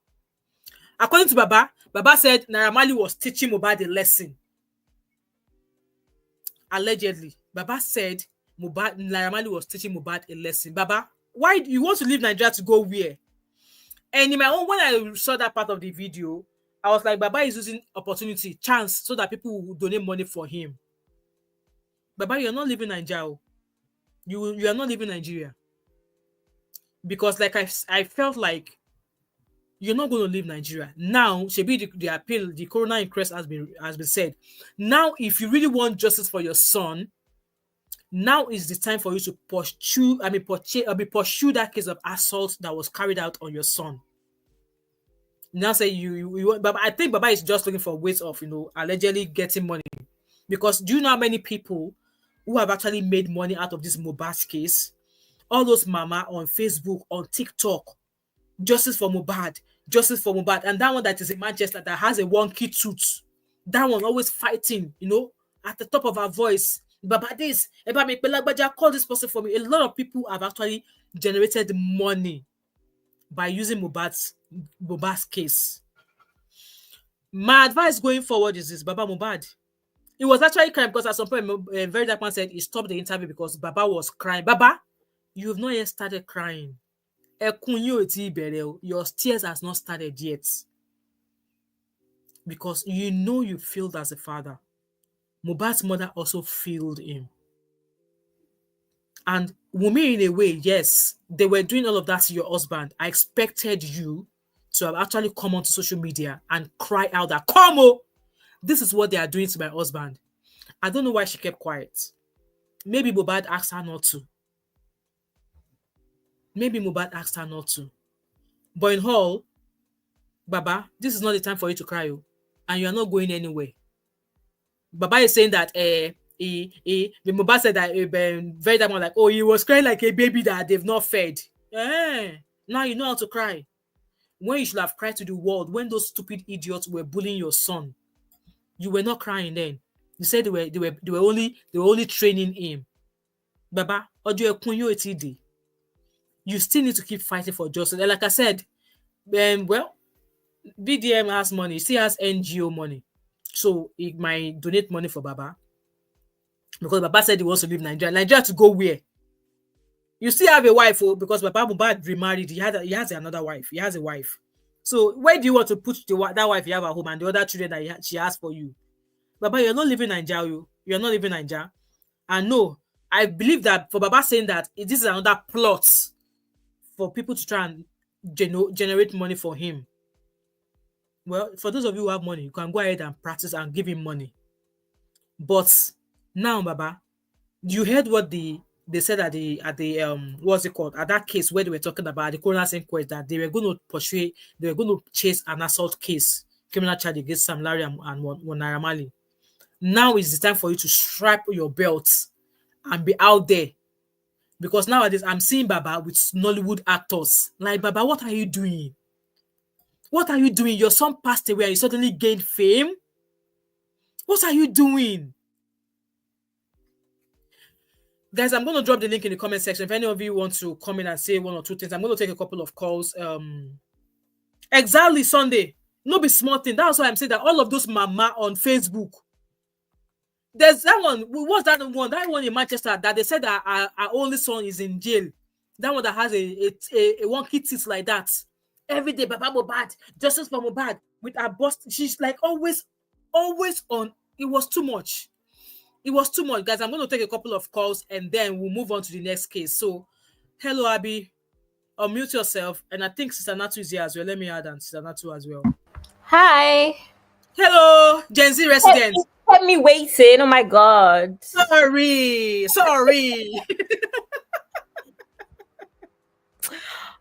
According to Baba, Baba said Naira Marley was teaching Mohbad a lesson. Allegedly, Baba said Naira Marley was teaching Mohbad a lesson. Baba, why do you want to leave Nigeria to go where? And in my own, when I saw that part of the video, I was like, Baba is using opportunity, chance, so that people will donate money for him. Baba, you're not leaving Nigeria. You are not leaving Nigeria. Because like I felt like you're not going to leave Nigeria. Now, the appeal, the coroner inquest has been said. Now, if you really want justice for your son, now is the time for you to pursue that case of assault that was carried out on your son. Now say you but I think Baba is just looking for ways of, allegedly getting money. Because do you know how many people who have actually made money out of this Mohbad case? All those mama on Facebook, on TikTok, justice for Mohbad. And that one that is in Manchester that has a wonky tooth, that one always fighting, at the top of her voice. Baba this, Embalming, Pella, call this person for me. A lot of people have actually generated money by using Mohbad's case. My advice going forward is this, Baba Mohbad. It was actually crying because at some point, Very Dark Man said he stopped the interview because Baba was crying. Baba, you have not yet started crying. Your tears has not started yet. because you failed as a father. Mohbad's mother also failed him. And Wunmi, in a way, yes, they were doing all of that to your husband. I expected you to have actually come onto social media and cry out that, come on, this is what they are doing to my husband. I don't know why she kept quiet. Maybe Mohbad asked her not to. But in all, Baba, this is not the time for you to cry, and you are not going anywhere. Baba is saying that the Mohbad said that very time like, oh, he was crying like a baby that they've not fed. Now you know how to cry. When you should have cried to the world, when those stupid idiots were bullying your son, you were not crying then. You said they were only training him. Baba, you still need to keep fighting for justice. And like I said, well, VDM has money, he still has NGO money. So he might donate money for Baba. Because Baba said he wants to leave Nigeria. Nigeria to go where? You still have a wife, because Baba Mohbad remarried. He has another wife. He has a wife. So where do you want to put that wife you have at home and the other children that she has for you? Baba, you're not living Nigeria. You're not living Nigeria. And no, I believe that for Baba saying that this is another plot for people to try and generate money for him. Well, for those of you who have money, you can go ahead and practice and give him money. But now, Baba, you heard what they said at the what's it called, at that case where they were talking about the coroner's inquest, that they were going to chase an assault case, criminal charge against Sam Larry and Naira Marley. Now is the time for you to strap your belts and be out there. Because nowadays I'm seeing Baba with Nollywood actors. Like, Baba, what are you doing? What are you doing? Your son passed away and you suddenly gained fame? What are you doing? Guys, I'm going to drop the link in the comment section. If any of you want to come in and say one or two things, I'm going to take a couple of calls. Exactly, Sunday. No be small thing. That's why I'm saying that all of those mama on Facebook. There's that one. What's that one? That one in Manchester that they said that our only son is in jail. That one that has a wonky teeth like that. Every day, Baba Mohbad, justice for Mohbad, with her boss. She's like always on. It was too much. Guys. I'm going to take a couple of calls and then we'll move on to the next case. So, hello, Abby. Unmute yourself. And I think Sister Natu is here as well. Let me add Sister Natu as well. Hi. Hello, Gen Z resident. Kept me waiting. Oh my God. Sorry.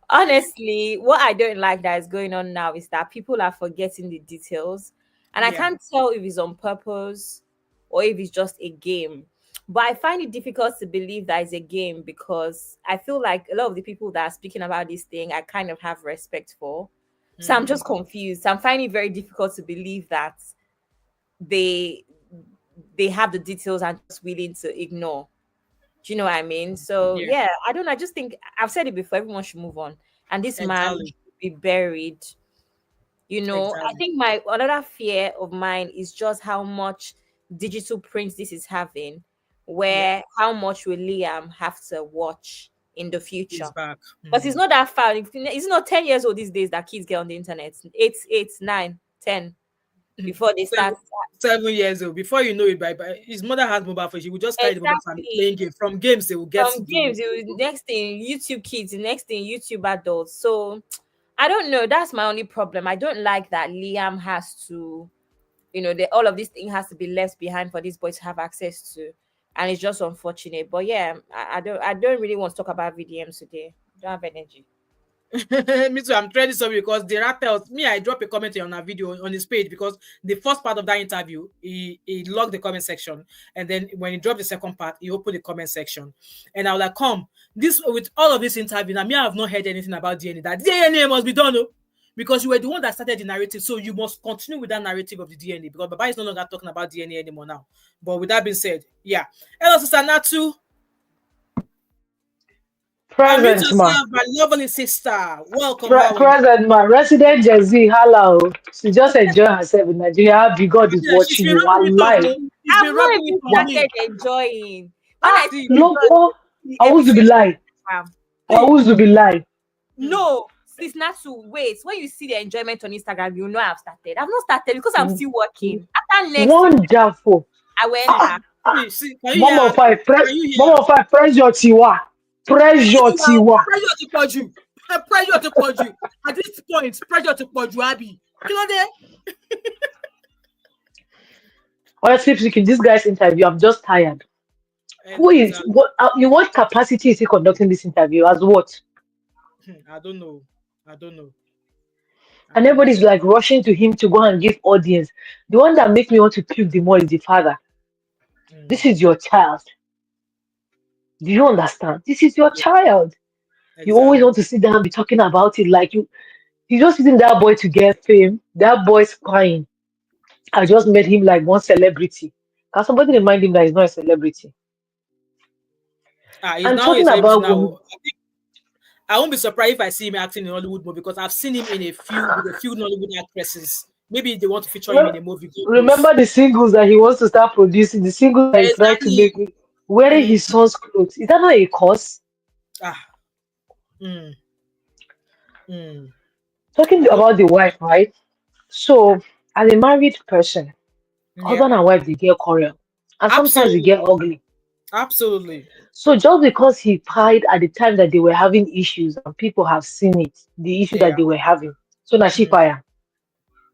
Honestly, what I don't like that is going on now is that people are forgetting the details. And I can't tell if it's on purpose or if it's just a game. But I find it difficult to believe that it's a game because I feel like a lot of the people that are speaking about this thing, I kind of have respect for. So I'm just confused. I'm finding it very difficult to believe that they have the details and just willing to ignore. Do you know what I mean? So yeah, I just think I've said it before, everyone should move on. And this man should be buried. You know, I think another fear of mine is just how much digital print this is having, where how much will Liam have to watch in the future? But it's not that far. It's not 10 years old these days that kids get on the internet. 8, 9, 10 before they start. 7 years old. Before you know it, by his mother has mobile phone. She will just carry the mobile phone and playing games. From games, they will get next thing YouTube kids, the next thing YouTube adults. So I don't know. That's my only problem. I don't like that Liam has to, all of this thing has to be left behind for these boys to have access to, and it's just unfortunate. But yeah, I don't really want to talk about VDM today. I don't have energy. Me too. I'm really sorry because the rat tells me I drop a comment on our video on his page because the first part of that interview he logged the comment section, and then when he dropped the second part he opened the comment section, and I was like, come, this with all of this interview now, me I have not heard anything about DNA. That DNA must be done, because you were the one that started the narrative, so you must continue with that narrative of the DNA because Baba is no longer talking about DNA anymore now. But with that being said, yeah, hello Sister Natu. Present, ma. My lovely sister. Welcome. Present, ma. Resident Gen Z, hello. She just enjoy herself in Nigeria. Big God is watching you. I'm not even started enjoying. I want to be lying. No, please not to wait. When you see the enjoyment on Instagram, you know I've started. I've not started because I'm still working. After next week, Wonderful. I will enter. See, can you Mom hear? of five, Can you hear? Mom of five, press your tiwa. Press your tiwa. Pressure to pọ̀jù. Pressure to pọ̀jù. At this point, pressure to pọ̀jù, Abi. You know there? Honestly speaking, this guy's interview, I'm just tired. Who is what? In what capacity is he conducting this interview? As what? I don't know. And everybody's like rushing to him to go and give audience. The one that makes me want to puke the more is the father. This is your child. Do you understand? This is your child. You always want to sit down and be talking about it like you just using that boy to get fame. That boy's crying. I just made him like one celebrity. Can somebody remind him that he's not a celebrity? He's And now talking a celebrity about now. I won't be surprised if I see him acting in Hollywood movie because I've seen him in a few Nollywood actresses. Maybe they want to feature him in a movie. remember the singles that he wants to start producing, the singles that he tried to make wearing his son's clothes. Is that not a cause? Talking about the wife, right? So, as a married person, husband and wife, they get quarrel. And sometimes they get ugly. Absolutely. So just because he cried at the time that they were having issues and people have seen it, the issue that they were having. So now she fire.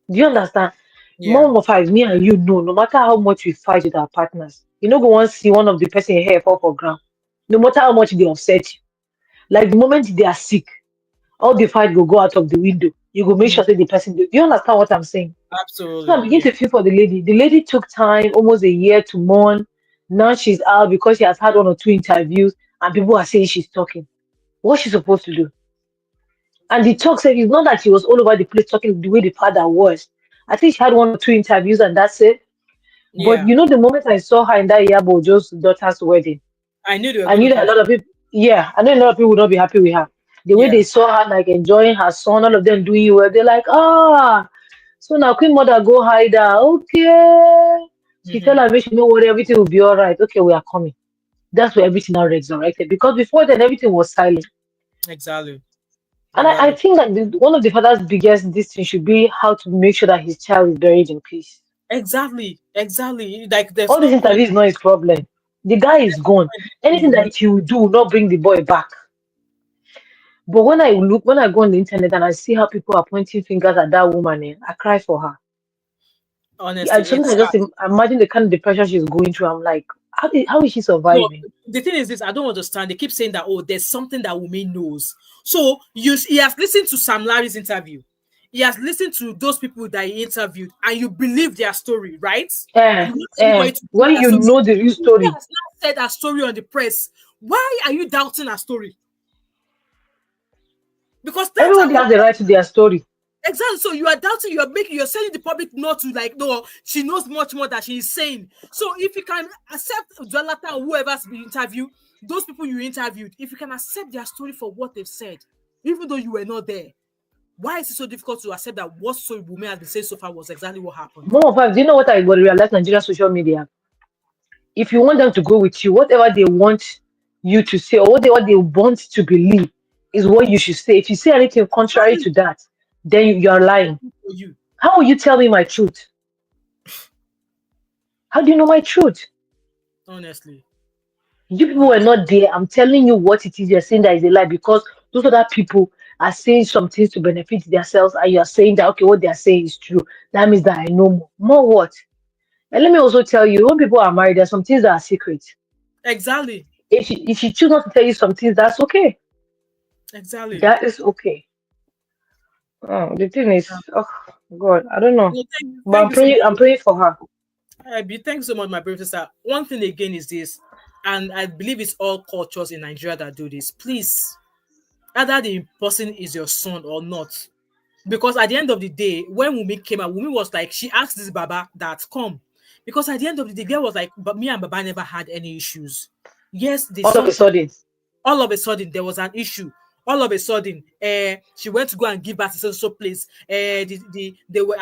Do you understand? Mom of five, me and you know, no matter how much we fight with our partners, you know, go once see one of the person here fall for ground. No matter how much they upset you. Like the moment they are sick, all the fight will go out of the window. You go make sure that the person do you understand what I'm saying? Absolutely. So I begin to feel for the lady. The lady took time, almost a year to mourn. Now she's out because she has had 1 or 2 interviews and people are saying she's talking. What's she supposed to do? And the talk said it's not that she was all over the place talking the way the father was. I think she had 1 or 2 interviews and that's it. But you know, the moment I saw her in that Iyabo Ojo's daughter's wedding, I knew that a lot of people, I know a lot of people would not be happy with her. The way they saw her like enjoying her son, all of them doing well, they're like, so now Queen Mother go hide her. Okay. She tell her, make you know what, everything will be all right. Okay, we are coming. That's where everything now resurrected. Because before then, everything was silent. Exactly. And I think that one of the father's biggest thing should be how to make sure that his child is buried in peace. Exactly. Like there's all this interview is not his problem. The guy is gone. Anything that he will do will not bring the boy back. But when I go on the internet and I see how people are pointing fingers at that woman, I cry for her. Honestly, sometimes I just imagine the kind of depression she's going through. I'm like, how is she surviving? No, the thing is this, I don't understand. They keep saying that, there's something that Wunmi knows. So he has listened to Sam Larry's interview. He has listened to those people that he interviewed, and you believe their story, right? When you know the real story. He has not said her story on the press. Why are you doubting her story? Because everybody has the right to their story. Exactly. So you are doubting, you're telling the public not to, like, no, she knows much more than she is saying. So if you can accept Jonathan or whoever's been interviewed, those people you interviewed, if you can accept their story for what they've said, even though you were not there, why is it so difficult to accept that what story Wunmi has been saying so far was exactly what happened? More of us, do you know what I realized Nigerian social media? If you want them to go with you, whatever they want you to say or whatever they want to believe is what you should say. If you say anything contrary to that, then you're lying. How will you tell me my truth? How do you know my truth? Honestly. You people were not there. I'm telling you what it is you're saying that is a lie because those other people are saying some things to benefit themselves and you're saying that, okay, what they're saying is true. That means that I know more. More what? And let me also tell you, when people are married, there's some things that are secret. Exactly. If she choose not to tell you some things, that's okay. Exactly. That is okay. Oh, the thing is, oh God, I don't know. But I'm praying for her. Thanks so much, my brother sister. One thing again is this, and I believe it's all cultures in Nigeria that do this. Please, either the person is your son or not. Because at the end of the day, when Wunmi came out, Wunmi was like, she asked this Baba that come. Because at the end of the day, girl was like, but me and Baba never had any issues. Yes, all of a sudden, there was an issue. All of a sudden, she went to go and give birth to some place. I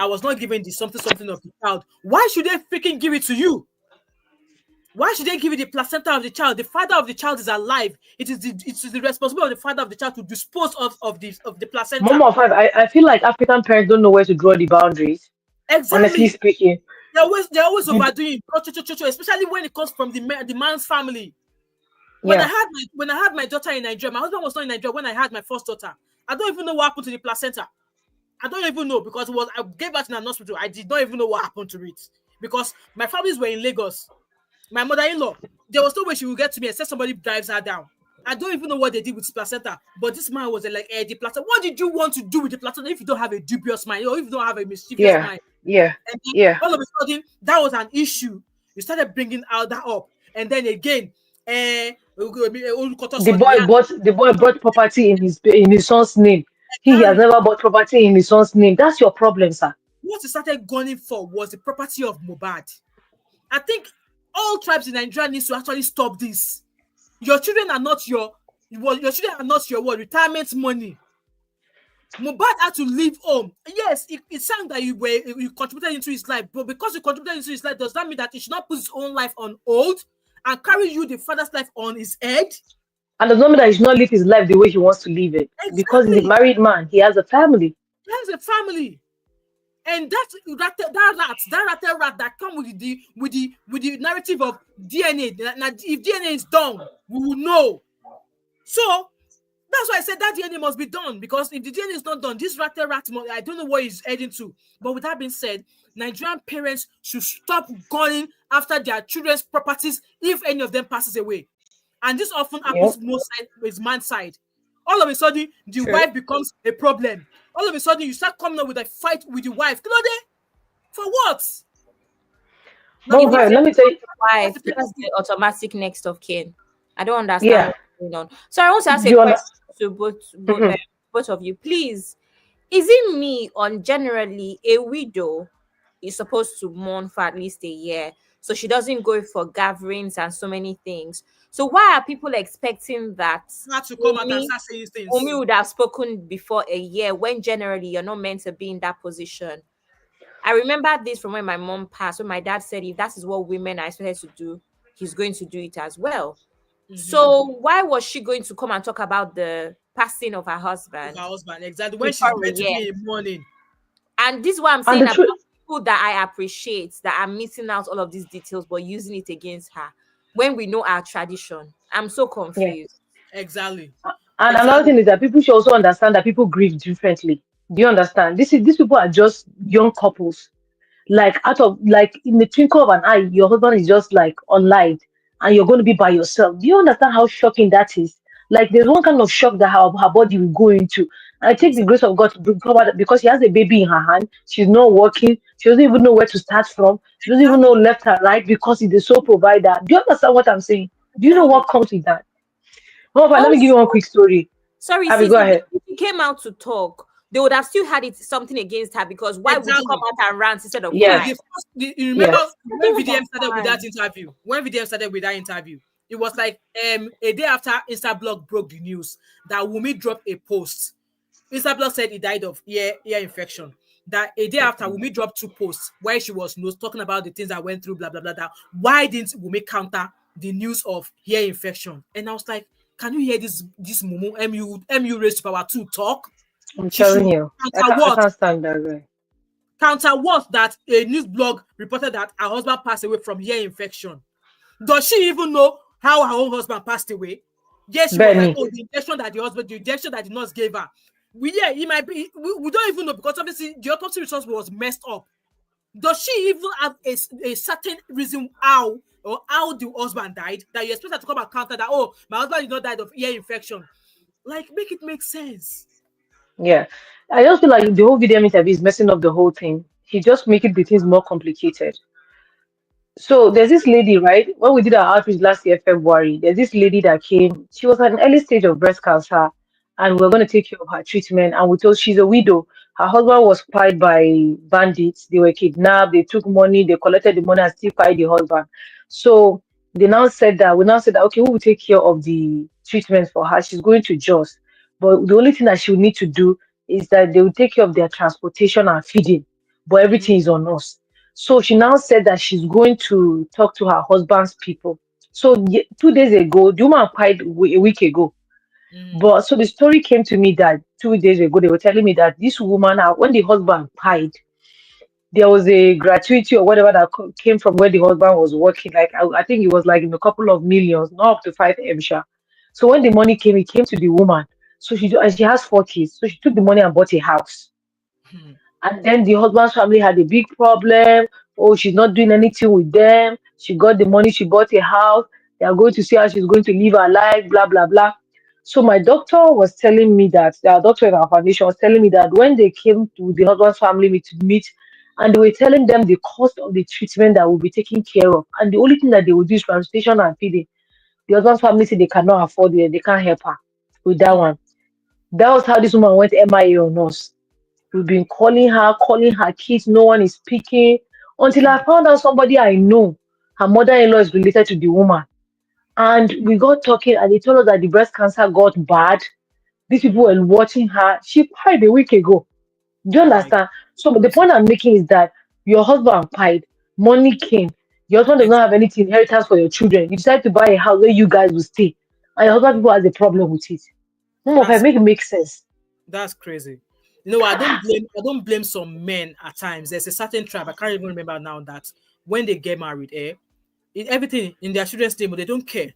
was not given the something of the child. Why should they freaking give it to you? Why should they give you the placenta of the child? The father of the child is alive. It is the responsibility of the father of the child to dispose of the placenta. Mom of five, I feel like African parents don't know where to draw the boundaries. Honestly Exactly. speaking, They're always the, overdoing, especially when it comes from the man's family. When yeah. I had my daughter in Nigeria, my husband was not in Nigeria when I had my first daughter. I don't even know what happened to the placenta. I don't even know, because I gave birth in an hospital. I did not even know what happened to it, because my families were in Lagos. My mother-in-law, there was no way she would get to me except somebody drives her down. I don't even know what they did with the placenta, but this man was like, the placenta. What did you want to do with the placenta if you don't have a dubious mind, or if you don't have a mischievous Yeah, mind? yeah, And then yeah. all of a sudden, that was an issue. You started bringing out that up, and then again, The boy bought property in his son's name. He has never bought property in his son's name. That's your problem, sir. what he started gunning for was the property of Mohbad. I think all tribes in Nigeria needs to actually stop this. Your children are not your retirement money. Mohbad had to leave home. Yes, it sounds that you contributed into his life, but because you contributed into his life, does that mean that he should not put his own life on hold and carry you, the father's life, on his head? And does not mean that he should not live his life the way he wants to live it. Because he's a Exactly. married man, he has a family. He has a family. And that rat that come with the narrative of DNA. Now, if DNA is done, we will know. So that's why I said that DNA must be done, because if the DNA is not done, this rat, I don't know what he's heading to. But with that being said, Nigerian parents should stop going after their children's properties if any of them passes away. And this often happens most with man's side. All of a sudden, the wife becomes a problem. All of a sudden, you start coming up with a fight with the wife. For what? No, right, let me tell you. Wife, that's the automatic next of kin. I don't understand Yeah. what's going on. So I want to ask a You question to both of you. Please, is it me, or generally a widow is supposed to mourn for at least a year, so she doesn't go for gatherings and so many things? So why are people expecting that Not to come out and start saying things? Umi would have spoken before a year, when generally you're not meant to be in that position? I remember this from when my mom passed, when my dad said, if that is what women are expected to do, he's going to do it as well. Mm-hmm. So why was she going to come and talk about the passing of her husband? Exactly. When she's meant to be in mourning. And this is what I'm saying about people that I appreciate, that are missing out all of these details, but using it against her when we know our tradition. I'm so confused. Yeah. Exactly. And another thing is that people should also understand that people grieve differently. Do you understand? These people are just young couples. Like in the twinkle of an eye, your husband is just like unlived, and you're going to be by yourself. Do you understand how shocking that is? Like, there's one kind of shock that her body will go into. And I take the grace of God to cover that, because she has a baby in her hand. She's not working. She doesn't even know where to start from. She doesn't even know left and right, because he's the sole provider. Do you understand what I'm saying? Do you know what comes with that? Let me give you one quick story. Sorry, Abby, go ahead. If she came out to talk, they would have still had something against her, because why would you come out and rant instead of crying? You remember when VDM started with that interview? When VDM started with that interview, it was like a day after Instablog broke the news that Wunmi dropped a post. Instablog said he died of ear infection. That a day after, Wunmi dropped 2 posts where she was talking about the things that went through, blah blah blah. Blah. Why didn't Wunmi counter the news of ear infection? And I was like, can you hear this mumu MU raised to power 2 talk? I'm telling you, I can't stand that way. Counter what? That a news blog reported that her husband passed away from ear infection. Does she even know how her own husband passed away? Yes, she was like, the injection that the nurse gave her. It might be. We don't even know, because obviously the autopsy results was messed up. Does she even have a certain reason how the husband died, that you expect her to come and counter that? Oh, my husband did not die of ear infection. Like, make it make sense. Yeah, I just feel like the whole VDM interview is messing up the whole thing. He just making the things more complicated. So there's this lady, right? When we did our outreach last year, February, there's this lady that came. She was at an early stage of breast cancer, and we're going to take care of her treatment. And we told she's a widow. Her husband was spied by bandits. They were kidnapped. They took money. They collected the money and still spied the husband. So we now said that, okay, we will take care of the treatment for her. She's going to Jos. But the only thing that she will need to do is that they will take care of their transportation and feeding. But everything is on us. So she now said that she's going to talk to her husband's people. So 2 days ago, the woman cried a week ago. But so the story came to me that 2 days ago they were telling me that this woman, when the husband died, there was a gratuity or whatever that came from where the husband was working. Like I think it was like in a couple of millions, not up to 5 M. Sha. So when the money came, it came to the woman. So and she has 4 kids. So she took the money and bought a house. And then the husband's family had a big problem. Oh, she's not doing anything with them. She got the money, she bought a house. They are going to see how she's going to live her life, blah, blah, blah. So my doctor was telling me that, the doctor in our foundation was telling me that when they came to the husband's family to meet, and they were telling them the cost of the treatment that will be taken care of. And the only thing that they would do is transportation and feeding. The husband's family said they cannot afford it, they can't help her with that one. That was how this woman went MIA on us. We've been calling her kids, no one is speaking. Until I found out somebody I know, her mother-in-law is related to the woman. And we got talking and they told us that the breast cancer got bad. These people were watching her. She died a week ago. Do you understand? So the point I'm making is that your husband died, money came, your husband does not have any inheritance for your children. You decide to buy a house where you guys will stay. And your husband people has a problem with it. No, if I make it make sense. That's crazy. You know, I don't blame some men at times. There's a certain tribe, I can't even remember now, that when they get married, everything in their children's name, but they don't care.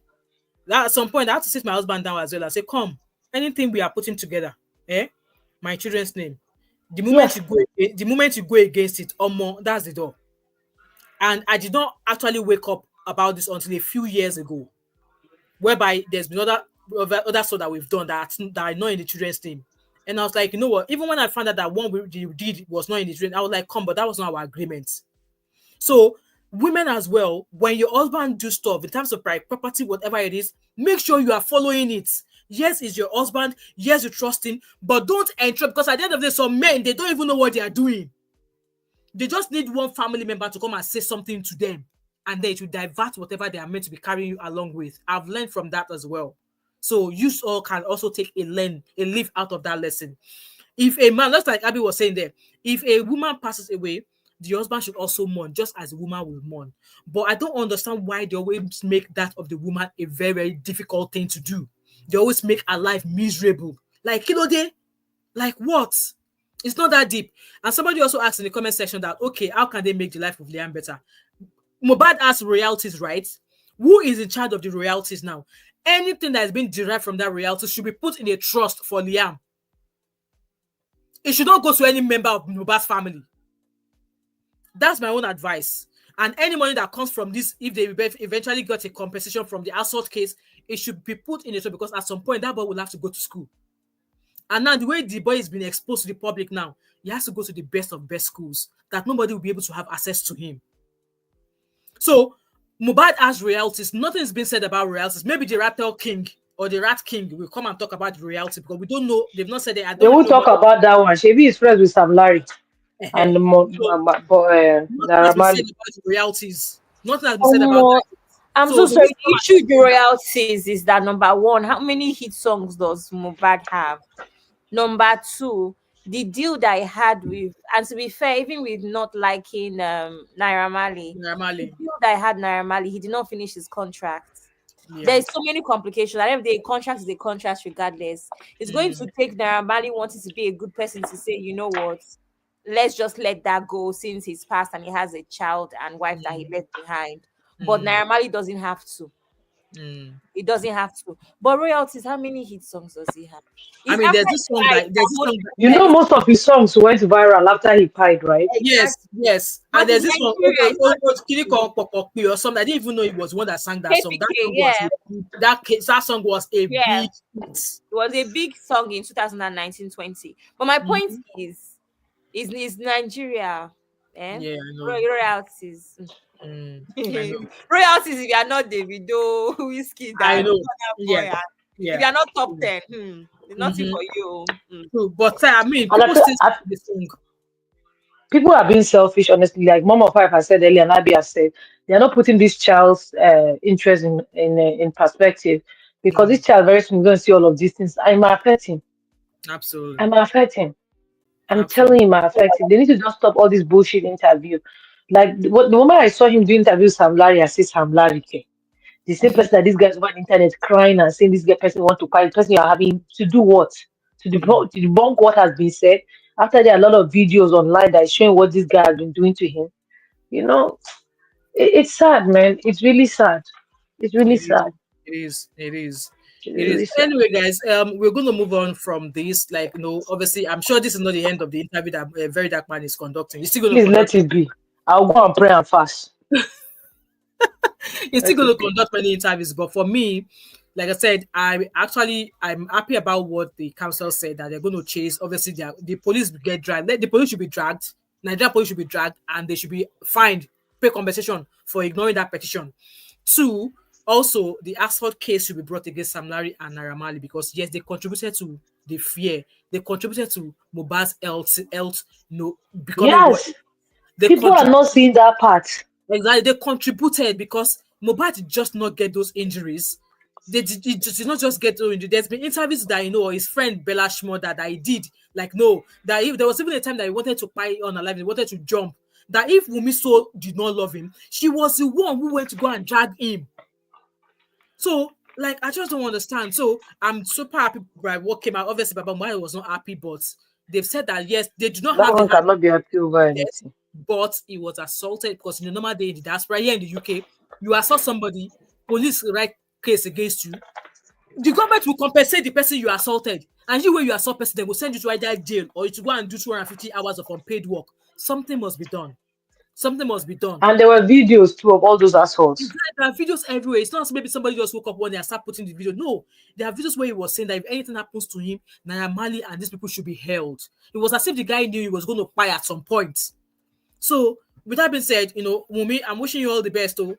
That at some point I have to sit my husband down as well and say, come, anything we are putting together, my children's name. The moment you go against it, that's the door. And I did not actually wake up about this until a few years ago, whereby there's been other stuff that we've done that are not in the children's name. And I was like, you know what? Even when I found out that one we did was not in the children, I was like, come, but that was not our agreement. So women as well, when your husband do stuff in terms of property, whatever it is, make sure you are following it. Yes, it's your husband. Yes, you trust him, but don't enter, because at the end of the day, some men, they don't even know what they are doing. They just need one family member to come and say something to them, and then it will divert whatever they are meant to be carrying you along with. I've learned from that as well. So you all can also take a leave out of that lesson. If a man, just like Abby was saying there, if a woman passes away, the husband should also mourn, just as the woman will mourn. But I don't understand why they always make that of the woman a very, very difficult thing to do. They always make her life miserable. Like, like what? It's not that deep. And somebody also asked in the comment section that, okay, how can they make the life of Liam better? Mohbad has royalties, right? Who is in charge of the royalties now? Anything that has been derived from that royalty should be put in a trust for Liam. It should not go to any member of Mohbad's family. That's my own advice. And any money that comes from this, if they eventually got a compensation from the assault case, it should be put in a trust, because at some point that boy will have to go to school. And now the way the boy is being exposed to the public now, he has to go to the best of best schools that nobody will be able to have access to him. So Mohbad has royalties. Nothing's been said about royalties. Maybe the Rattle King or the Rat King will come and talk about the royalty, because we don't know. They've not said it. They won't talk about that one. Shebi is friends with Sam Larry and Naramali. Royalties. Nothing has been said about that. I'm so sorry. The issue with the royalties is that, number one, how many hit songs does Mohbad have? Number two, the deal that I had with, and to be fair, even with not liking Naira Marley, the deal that I had Naira Marley, he did not finish his contract. Yeah. There's so many complications. At the end of the day, contract is a contract regardless. It's going to take Naira Marley wanting to be a good person to say, you know what, let's just let that go since he's passed and he has a child and wife that he left behind. But Naira Marley doesn't have to. It doesn't have to. But royalties, how many hit songs does he have? I mean, there's this song you know, most of his songs went viral after he died, right? Yes. And there's this one, or something. I didn't even know it was one that sang that song. That song was a big hit. It was a big song in 2019-20. But my point is Nigeria. Yeah, I know. Royalties. Royalties, if you are not Davido, Whiskey, I know. If you are not top 10, it's nothing for you. But I mean, people are being selfish, honestly. Like Mom of Five has said earlier, and Abby has said, they are not putting this child's interest in perspective, because this child very soon is going to see all of these things. I'm affecting. Absolutely. I'm affecting. I'm telling you, my affecting. They need to just stop all this bullshit interview. Like the moment I saw him doing interviews with Sam Larry, I say Sam Larry. The same person that this guy's over the internet crying and saying this guy person want to fight, the person you're having to do what? To debunk what has been said. After there are a lot of videos online that is showing what this guy has been doing to him. You know, it's sad, man. It's really sad. It's really sad. It is. It's It is. really sad. Anyway, guys, we're going to move on from this. Like, obviously, I'm sure this is not the end of the interview that Very Dark Man is conducting. He's still going to Please conduct. let it be. I'll go and pray and fast. He's still going to conduct many interviews, but for me, like I said, I'm happy about what the council said, that they're going to chase. Obviously, the police will get dragged. The police should be dragged. Nigerian police should be dragged, and they should be fined, pay compensation for ignoring that petition. 2, also, the Asphalt case should be brought against Sam Larry and Naira Marley, because yes, they contributed to the fear. They contributed to Mohbad's health. Becoming Yes. People are not seeing that part. Exactly, they contributed, because Mohbad did just not get those injuries. They did not just get those injuries. There's been interviews that his friend Bella Shmurda that he did. Like, no, that if there was even a time that he wanted to buy on alive, he wanted to jump. That if Wunmi So did not love him, she was the one who went to go and drag him. So, like, I just don't understand. So, I'm super happy by what came out. Obviously, Baba Mohbad was not happy, but they've said that yes, they do not That have one the cannot be happy over anything. but he was assaulted, because in the normal day in the diaspora here in the UK, you assault somebody, police write case against you, the government will compensate the person you assaulted, and when you assault person, they will send you to either jail or you to go and do 250 hours of unpaid work. Something must be done. And there were videos too of all those assaults. There are videos everywhere. It's not maybe somebody just woke up one day and start putting the video. No, there are videos where he was saying that if anything happens to him, Naira Marley and these people should be held. It was as if the guy knew he was going to buy at some point. So, with that being said, Wunmi, I'm wishing you all the best. You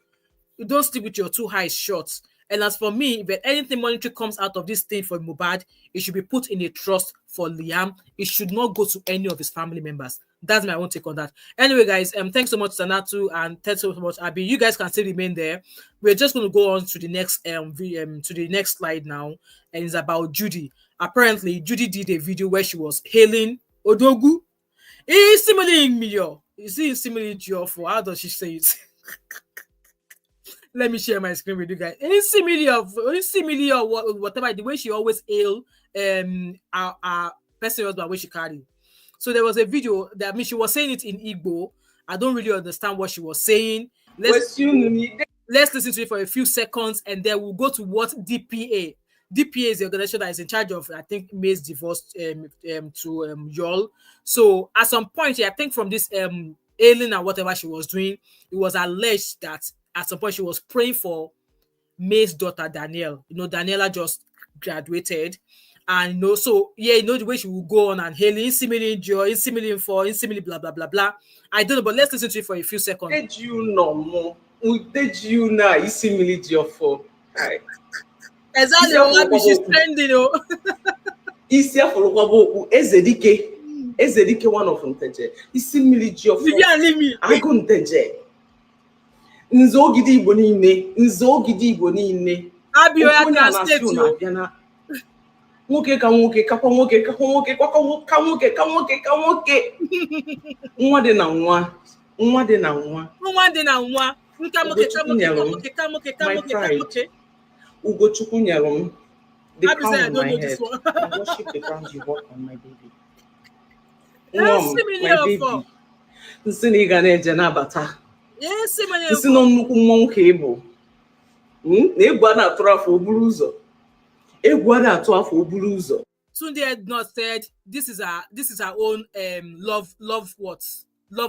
don't stick with your 2 eyes shut. And as for me, if anything monetary comes out of this thing for Mohbad, it should be put in a trust for Liam. It should not go to any of his family members. That's my own take on that. Anyway, guys, thanks so much, Sanatu, and thanks so much, Abby. You guys can still remain there. We're just going to go on to the next to the next slide now, and it's about Judy. Apparently, Judy did a video where she was hailing Odogu. He's similing me, yo. Is he similing to your for? How does she say it? Let me share my screen with you guys. It's similar of whatever, the way she always hail our person husband when she carried. So there was a video that she was saying it in Igbo. I don't really understand what she was saying. Let's listen to it for a few seconds, and then we'll go to what DPA. DPA is the organization that is in charge of, I think, May's divorce to Yul. So at some point, I think from this ailing and whatever she was doing, it was alleged that at some point she was praying for May's daughter Danielle. Daniela just graduated. And so the way she will go on and hailing, insimili joy, insimili for, insimili blah blah blah blah. I don't know, but let's listen to it for a few seconds. Did you know more? Did you know insimili joy for? Exactly what she's trending. Isia for Wabo Ezedike one of them teje. Isimili joy for. You leave me. I couldn't teje. Nzogidi Igbo niile. Abi oya state you. Nwoke ka nwoke kakwa nwoke kakwa nwoke ka nwoke nwa dị na nwa nka nwoke Ugochukwu nyere m the crown on my head. I worship the ground you walk on, my baby. My baby. Nsi na ị ga na-eje nabata. Nsi nọ nnukwu mmọnwụ ka ị bụ. Na egwu a na-atụrụ afọ oburu ụzọ. Tunde had not said this is our own love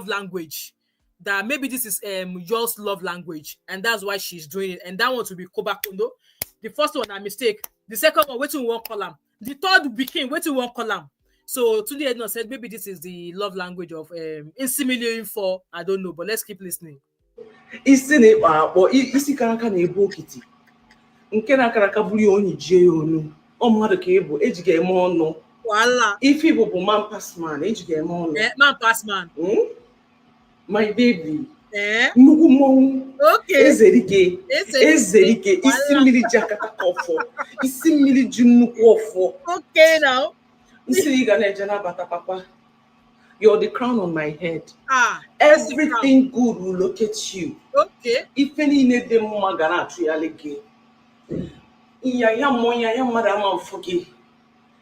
language. That maybe this is Yul's love language, and that's why she's doing it. And that one to be Kobakundo. The first one, a mistake. The second one, waiting one column. The third became waiting one column. So Tunde had not said maybe this is the love language of insimilioing for, I don't know, but let's keep listening. Isi karaka na ebo okiti. Nke na karaka buri onyi je onu. O mmadụ ka ebo ejiga eme ọnụ. Wala. If Igbo bụ man pass man, ejiga eme ọnụ. Man pass man. My baby. Nnukwu mmọnwụ. Okay. Ezerike. Isi mmiri ji akata ka ọfọ. Isi mmiri ji nnukwu ọfọ. Okay now. Isi ị ga na-eje nabata papa. You're the crown on my head. Everything good will locate you. Okay. If any need them magana to yaleke. Ya moya ya madam forgive.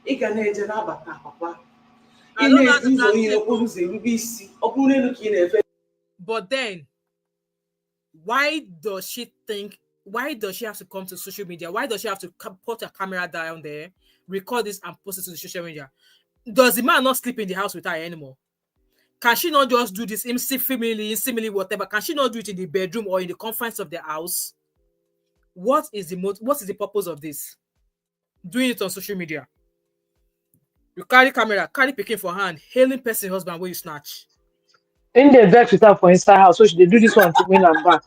Iganete na bata papa. But then, why does she have to come to social media? Why does she have to put a camera down there, record this and post it to the social media? Does the man not sleep in the house with her anymore? Can she not just do this inseminally, whatever? Can she not do it in the bedroom or in the confines of the house? What is the purpose of this? Doing it on social media. You carry camera, carry picking for hand, hailing person husband where you snatch. In the vex with her for inside house, so she they do this one to win and back.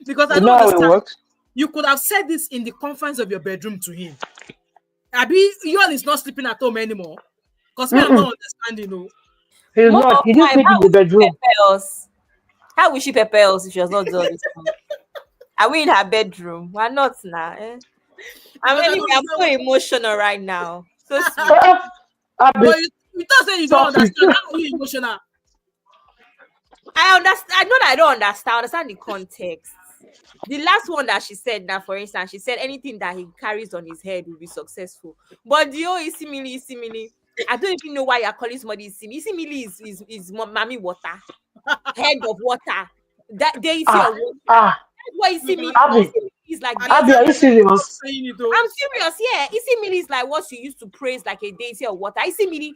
Because I You don't know how it understand. works? You could have said this in the confines of your bedroom to him. Abi, Yul is not sleeping at home anymore. Because I'm not understanding, you know. He's not. He didn't sleep in the bedroom. How will she prepare us if she was not doing this? Are we in her bedroom? We're not now. Eh? I'm so emotional right now. So sweet. But you thought that you don't understand. How are you emotional? I understand. I know that I don't understand. I understand the context. The last one that she said now, for instance, she said anything that he carries on his head will be successful. But the Isimili, I don't even know why you're calling somebody Isimili. Isimili is mommy water, head of water. That they see a water. That's why Isimili is like. Abby, are you serious? I'm serious. Yeah, Isimili is like what you used to praise like a deity of water. Isimili,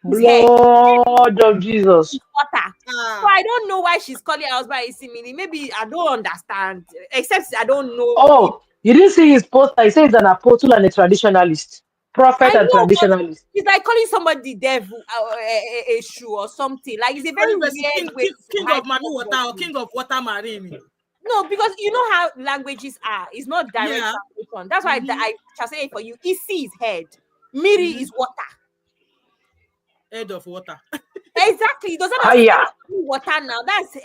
blood of Jesus. Water. So I don't know why she's calling her husband Isimili. Maybe I don't understand. Except I don't know. Oh, you didn't see his poster. He says he's an apostle and a traditionalist. Prophet and traditionalist. It's like calling somebody devil, a shoe or something. Like it's a very weird way. King of Mami Water or King of Water Marine. No, because you know how languages are. It's not direct translation. That's why I shall say it for you. Isi is head. Miri is water. Head of water. Exactly. It doesn't have water now. That's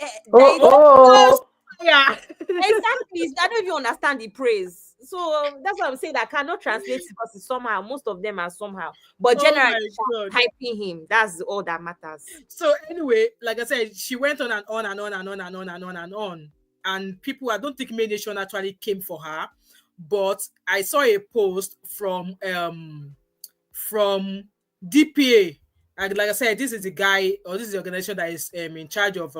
yeah. Exactly. I don't even understand the praise. So that's why I'm saying that I cannot translate it because it's somehow. Most of them are somehow. But generally, hyping him. That's all that matters. So anyway, like I said, she went on and on and on and on and on and on and on. And people, I don't think Main Nation actually came for her, but I saw a post from DPA. And like I said, this is the guy, or this is the organization that is in charge of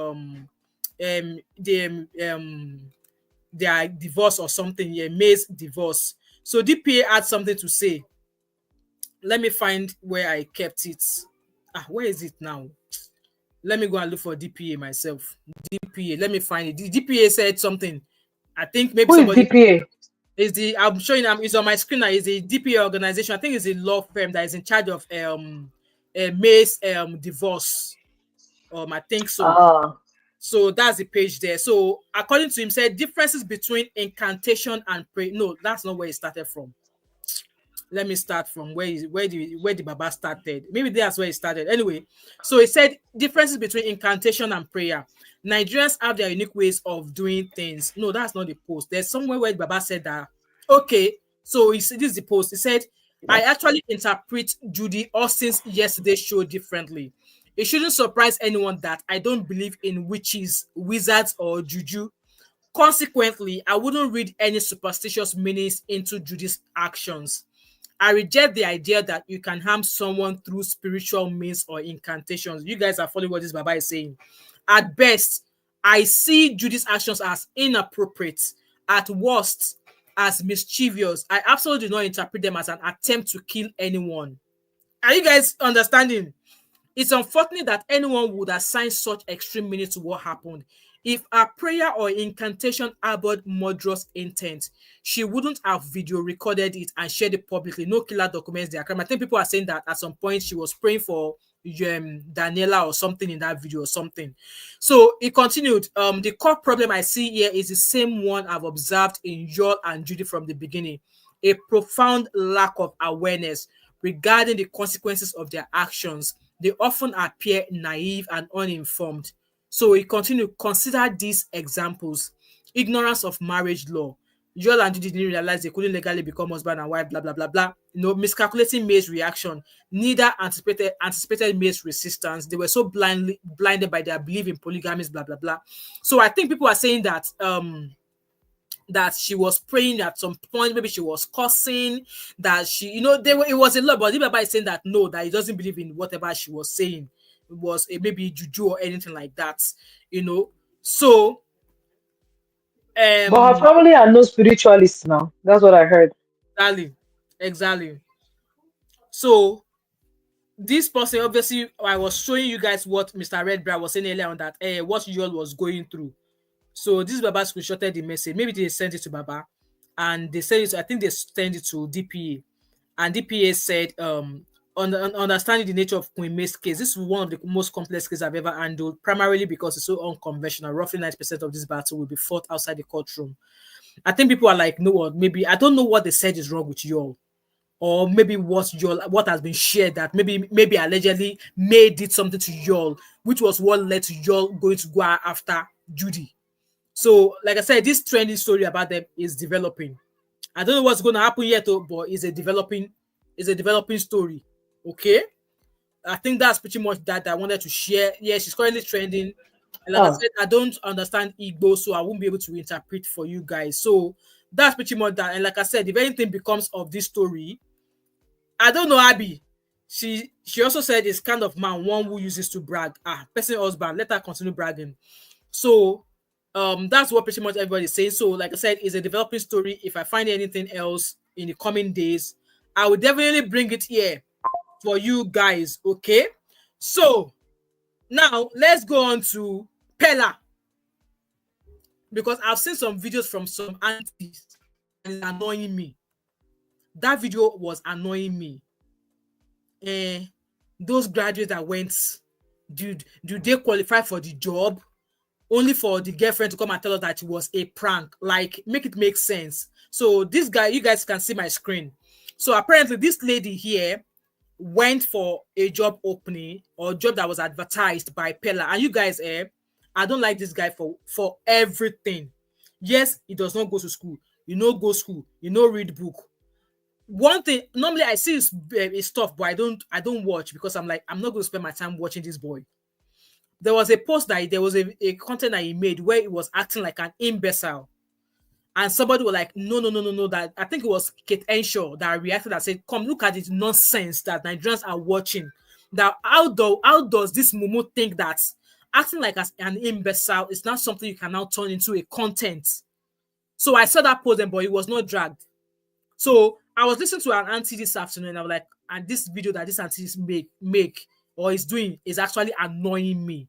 their divorce or something. Yeah, May's divorce. So DPA had something to say. Let me find where I kept it. Where is it now? Let me go and look for DPA myself. DPA, let me find it. The DPA said something. I think maybe somebody. DPA? I'm showing them. It's on my screen now. It's a DPA organization. I think it's a law firm that is in charge of May's divorce. I think so. So that's the page there. So according to him, said differences between incantation and prayer. No, that's not where it started from. Let me start from where the Baba started. Maybe that's where it started. Anyway, so he said differences between incantation and prayer. Nigerians have their unique ways of doing things. No, that's not the post. There's somewhere where the Baba said that. Okay, so this is the post. He said, I actually interpret Judy Austin's yesterday's show differently. It shouldn't surprise anyone that I don't believe in witches, wizards, or juju. Consequently, I wouldn't read any superstitious meanings into Judy's actions. I reject the idea that you can harm someone through spiritual means or incantations. You guys are following what this Baba is saying. At best, I see Judy's actions as inappropriate. At worst, as mischievous. I absolutely do not interpret them as an attempt to kill anyone. Are you guys understanding? It's unfortunate that anyone would assign such extreme meaning to what happened. If a prayer or incantation harbored murderous intent, she wouldn't have video recorded it and shared it publicly. No killer documents their crime. I think people are saying that at some point she was praying for Daniela or something in that video or something. So it continued. The core problem I see here is the same one I've observed in Yul and Judy from the beginning. A profound lack of awareness regarding the consequences of their actions. They often appear naive and uninformed. So we continue. Consider these examples: ignorance of marriage law, Yul and Judy didn't realize they couldn't legally become husband and wife, blah, blah, blah, blah. Miscalculating May's reaction. Neither anticipated May's resistance. They were so blinded by their belief in polygamy, blah, blah, blah. So I think people are saying that that she was praying at some point, maybe she was cursing, that she, it was a lot, but the Baba is saying that no, that he doesn't believe in whatever she was saying. It was maybe juju or anything like that, So, but her family are no spiritualists now. That's what I heard. Exactly. So, this person, obviously, I was showing you guys what Mr. Redbra was saying earlier on that what Yul was going through. So this Baba screenshotted the message. Maybe they sent it to Baba, and they sent it. I think they sent it to DPA, and DPA said, understanding the nature of Queen May's case, this is one of the most complex cases I've ever handled, primarily because it's so unconventional. Roughly 90% of this battle will be fought outside the courtroom. I think people are like, no, what? Maybe I don't know what they said is wrong with Yul, or maybe what has been shared that maybe allegedly May did something to Yul, which was what led to Yul going to go after Judy. So, like I said, this trending story about them is developing. I don't know what's going to happen yet, but it's a developing story. Okay, I think that's pretty much that I wanted to share. Yeah, she's currently trending. Like I said, I don't understand Igbo, so I won't be able to interpret for you guys. So that's pretty much that. And like I said, if anything becomes of this story, I don't know, Abby. She also said it's kind of man, one who uses to brag. Person husband, let her continue bragging. So that's what pretty much everybody's saying. So like I said, it's a developing story. If I find anything else in the coming days, I will definitely bring it here for you guys. Okay, so now let's go on to Pella, because I've seen some videos from some aunties and it's annoying me. That video was annoying me. Those graduates that went, do they qualify for the job? Only for the girlfriend to come and tell us that it was a prank. Like, make it make sense. So this guy, you guys can see my screen. So apparently this lady here went for a job opening or job that was advertised by Pella. And you guys, I don't like this guy for everything. Yes, he does not go to school. Go school. Read book. One thing, normally I see his stuff, but I don't watch, because I'm like, I'm not going to spend my time watching this boy. There was a post that there was a content that he made where he was acting like an imbecile. And somebody was like, no, that I think it was Kate Henshaw that reacted and said, come look at this nonsense that Nigerians are watching. That how does this Mumu think that acting like an imbecile is not something you can now turn into a content? So I saw that post, but it was not dragged. So I was listening to an auntie this afternoon, and I was like, and this video that this auntie make or is doing is actually annoying me.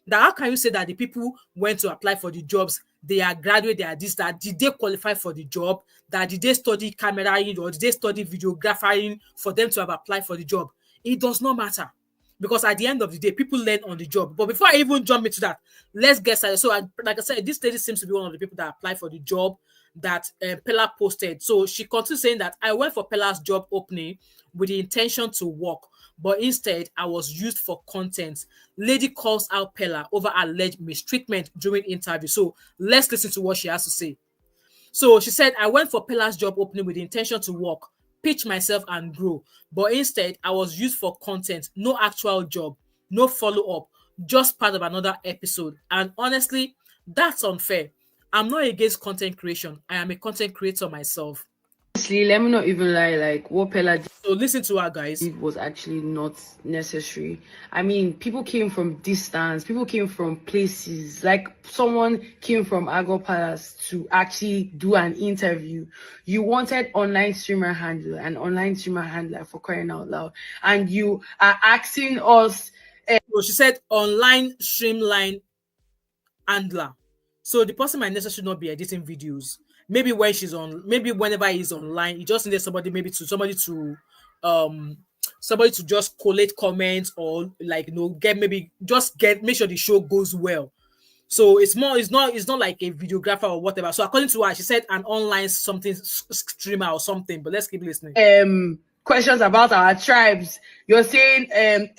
That how can you say that the people went to apply for the jobs, they are graduate, they are this, that did they qualify for the job? That did they study cameraing or did they study videographing for them to have applied for the job? It does not matter, because at the end of the day, people learn on the job. But before I even jump into that, let's get started. So, like I said, this lady seems to be one of the people that applied for the job that Pella posted. So she continues saying that I went for Pella's job opening with the intention to work, but instead I was used for content. Lady calls out Pella over alleged mistreatment during interview. So let's listen to what she has to say. So she said, I went for Pella's job opening with the intention to work, pitch myself and grow, but instead I was used for content, no actual job, no follow-up, just part of another episode. And honestly, that's unfair. I'm not against content creation. I am a content creator myself. Honestly, let me not even lie, like what Pella did. So listen to her, guys. It was actually not necessary. I mean, people came from distance, people came from places, like someone came from Agro Palace to actually do an interview. You wanted online streamer handler, an online streamer handler, for crying out loud, and you are asking us. So she said online streamline handler. So the person might necessarily not be editing videos. Maybe when she's on, maybe whenever he's online, he just needed somebody to just collate comments or like make sure the show goes well. So it's not like a videographer or whatever. So according to her, she said an online something streamer or something. But let's keep listening. Questions about our tribes. You're saying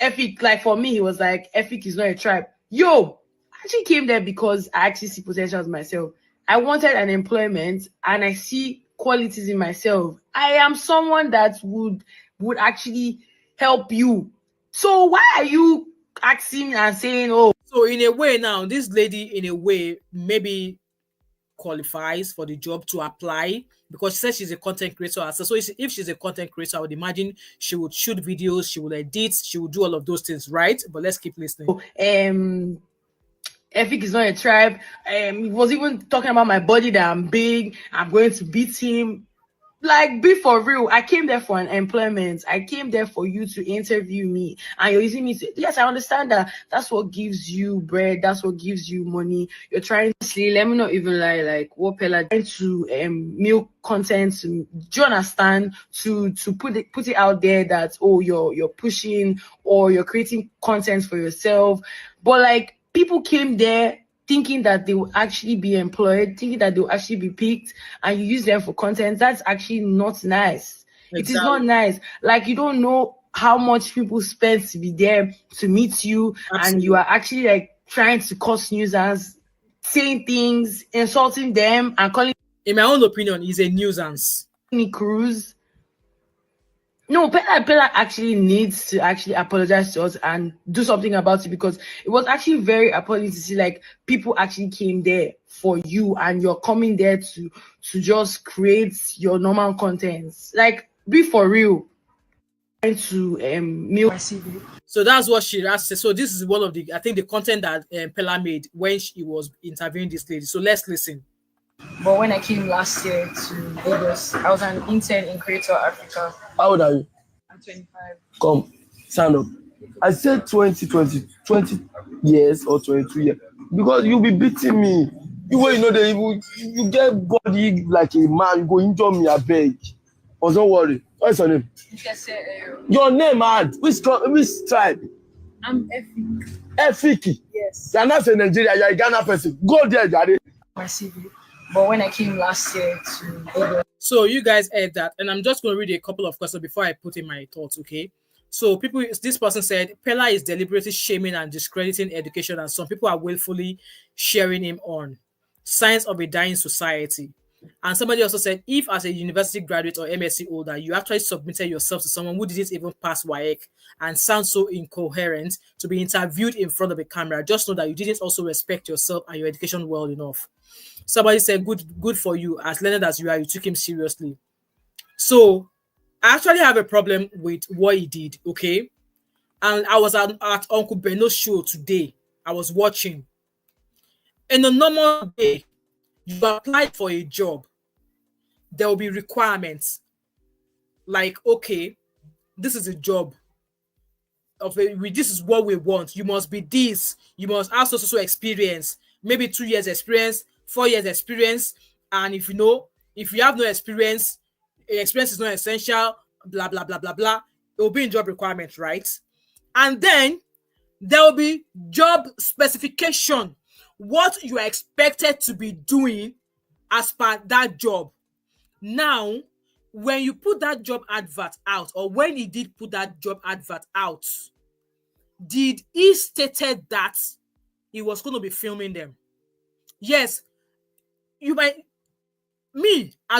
Efik, like for me, he was like Efik is not a tribe. Yo, I actually came there because I actually see potential as myself. I wanted an employment and I see qualities in myself. I am someone that would actually help you. So why are you asking and saying, oh? So in a way now, this lady, in a way, maybe qualifies for the job to apply because she says she's a content creator herself. So if she's a content creator, I would imagine she would shoot videos, she would edit, she would do all of those things, right? But let's keep listening. Efik is not a tribe. He was even talking about my body, that I'm big, I'm going to beat him. Like, be for real. I came there for an employment. I came there for you to interview me. And you're using me to... Yes, I understand that. That's what gives you bread. That's what gives you money. You're trying to... Let me not even lie. Like, what Pella trying to milk content. Do you understand? To put it out there that, oh, you're pushing or you're creating content for yourself. But, like, people came there thinking that they will actually be employed, thinking that they will actually be picked, and you use them for content. That's actually not nice. Exactly. It is not nice. Like, you don't know how much people spend to be there to meet you. Absolutely. And you are actually like trying to cause nuisance, saying things, insulting them, and calling. In my own opinion, is a nuisance. Cruz. No, Pella actually needs to actually apologize to us and do something about it, because it was actually very appalling to see like people actually came there for you and you're coming there to just create your normal contents. Like, be for real. To milk my CV. So that's what she has said. So this is one of the, I think, the content that Pella made when she was interviewing this lady. So let's listen. But when I came last year to Lagos, I was an intern in Creator Africa. How old are you? I'm 25. Come, stand up. I said 20 years or 22 years. Because you'll be beating me. You know, you get body like a man, you go injure me, I beg. But don't worry. What's your name? Your name, man. Which tribe? I'm Efik. Efiki? Yes. You're not in Nigeria, you're a Ghana person. Go there, Daddy. My CV. But when I came last year to Lagos. So you guys heard that, and I'm just going to read a couple of questions before I put in my thoughts, okay? So this person said, Pella is deliberately shaming and discrediting education, and some people are willfully sharing him on. Signs of a dying society. And somebody also said, if as a university graduate or MSc holder, you actually submitted yourself to someone who didn't even pass WAEC and sounds so incoherent to be interviewed in front of a camera, just know that you didn't also respect yourself and your education well enough. Somebody said, good for you. As learned as you are, you took him seriously. So I actually have a problem with what he did, okay? And I was at Uncle Beno's show today. I was watching. In a normal day, you applied for a job. There will be requirements. Like, okay, this is a job. This is what we want. You must be this. You must have so experience. Maybe 2 years experience, 4 years experience. And if you have no experience is not essential, blah, blah, blah, blah, blah. It will be in job requirements, right? And then there will be job specification. What you are expected to be doing as per that job. Now, when you put that job advert out, or when he did put that job advert out, did he stated that he was going to be filming them? Yes. I